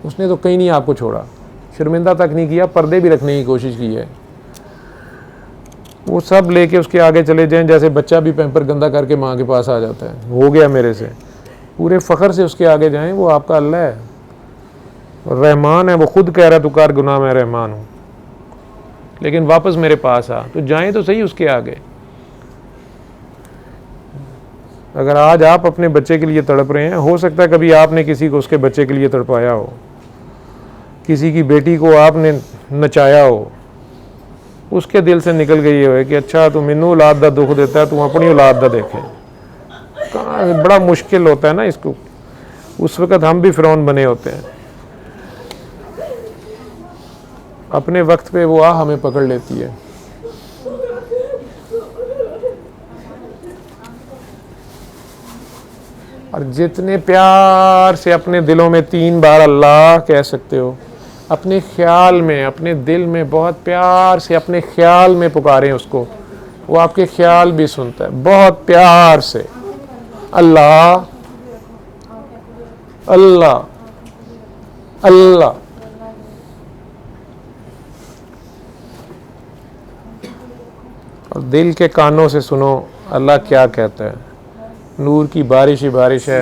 [SPEAKER 1] उसने तो कहीं नहीं आपको छोड़ा, शर्मिंदा तक नहीं किया, पर्दे भी रखने की कोशिश की है। वो सब लेके उसके आगे चले जाएं, जैसे बच्चा भी पैम्पर गंदा करके माँ के पास आ जाता है, हो गया मेरे से, पूरे फ़ख्र से उसके आगे जाएं। वो आपका अल्लाह है, रहमान है, वो खुद कह रहा है तू कर गुनाह, मैं रहमान हूँ, लेकिन वापस मेरे पास आ। तो जाएं तो सही उसके आगे। अगर आज आप अपने बच्चे के लिए तड़प रहे हैं, हो सकता है कभी आपने किसी को उसके बच्चे के लिए तड़पाया हो, किसी की बेटी को आपने नचाया हो, उसके दिल से निकल गई हो कि अच्छा तू मैनू औलाद दा दुख देता है, तू अपनी औलाद दा देखे। बड़ा मुश्किल होता है ना इसको, उस वक़्त हम भी फ़िरौन बने होते हैं। अपने वक्त पे वो हमें पकड़ लेती है। और जितने प्यार से अपने दिलों में 3 बार अल्लाह कह सकते हो, अपने ख्याल में, अपने दिल में बहुत प्यार से अपने ख्याल में पुकारें उसको, वो आपके ख्याल भी सुनता है। बहुत प्यार से अल्लाह अल्लाह अल्लाह। और दिल के कानों से सुनो अल्लाह क्या कहता है। नूर की बारिश ही बारिश है।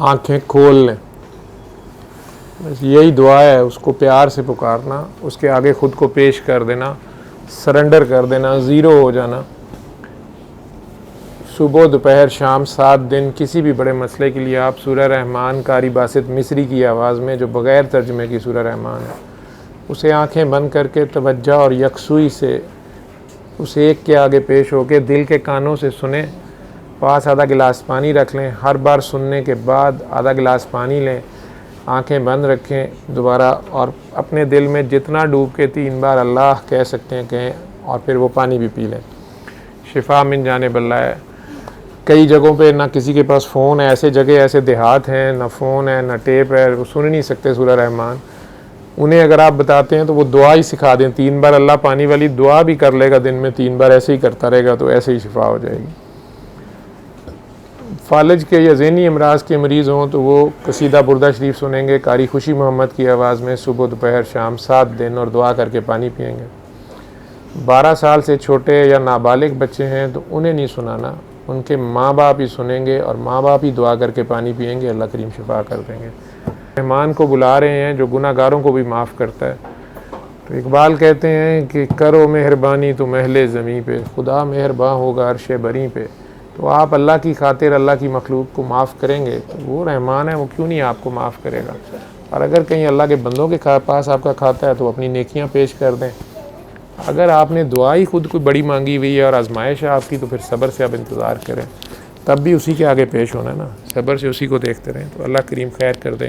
[SPEAKER 1] आंखें खोल लें। बस यही दुआ है, उसको प्यार से पुकारना, उसके आगे ख़ुद को पेश कर देना, सरेंडर कर देना, ज़ीरो हो जाना। सुबह दोपहर शाम 7 दिन किसी भी बड़े मसले के लिए आप सूरह रहमान कारी बासित मिस्री की आवाज़ में, जो बग़ैर तर्जमे की सूरह रहमान है, उसे आंखें बंद करके तवज्जो और यकसुई से उस एक के आगे पेश होके दिल के कानों से सुने। पास आधा गिलास पानी रख लें, हर बार सुनने के बाद आधा गिलास पानी लें, आंखें बंद रखें दोबारा, और अपने दिल में जितना डूब के 3 बार अल्लाह कह सकते हैं कहें, और फिर वो पानी भी पी लें। शिफा मिन जानिब अल्लाह है। कई जगहों पे ना किसी के पास फ़ोन है, ऐसे जगह ऐसे देहात हैं, ना फ़ोन है ना टेप है, वो सुन नहीं सकते सूरह रहमान। उन्हें अगर आप बताते हैं तो वो दुआ ही सिखा दें, 3 बार अल्लाह पानी वाली दुआ भी कर लेगा दिन में 3 बार, ऐसे ही करता रहेगा तो ऐसे ही शिफा हो जाएगी। फालज के या ज़हनी अमराज के मरीज़ हों तो वो कसीदा बुर्दा शरीफ सुनेंगे कारी खुशी मोहम्मद की आवाज़ में सुबह दोपहर शाम 7 दिन, और दुआ करके पानी पिएंगे। 12 साल से छोटे या नाबालिग बच्चे हैं तो उन्हें नहीं सुनाना, उनके माँ बाप ही सुनेंगे और माँ बाप ही दुआ करके पानी पिएंगे, अल्लाह करीम शिफा कर देंगे। मेहमान को बुला रहे हैं जो गुनाहगारों को भी माफ़ करता है। तो इकबाल कहते हैं कि करो मेहरबानी तुम अहले ज़मीं पे, खुदा मेहरबान होगा अर्श बरी पे। तो आप अल्लाह की खातिर अल्लाह की मखलूक को माफ़ करेंगे तो वो रहमान है, वो क्यों नहीं आपको माफ़ करेगा। और अगर कहीं अल्लाह के बंदों के पास आपका खाता है तो अपनी नेकियां पेश कर दें। अगर आपने दुआ ही खुद कोई बड़ी मांगी हुई है और आजमाइश है आपकी, तो फिर सब्र से आप इंतज़ार करें, तब भी उसी के आगे पेश होना है ना, सब्र से उसी को देखते रहें, तो अल्लाह करीम खैर कर दें।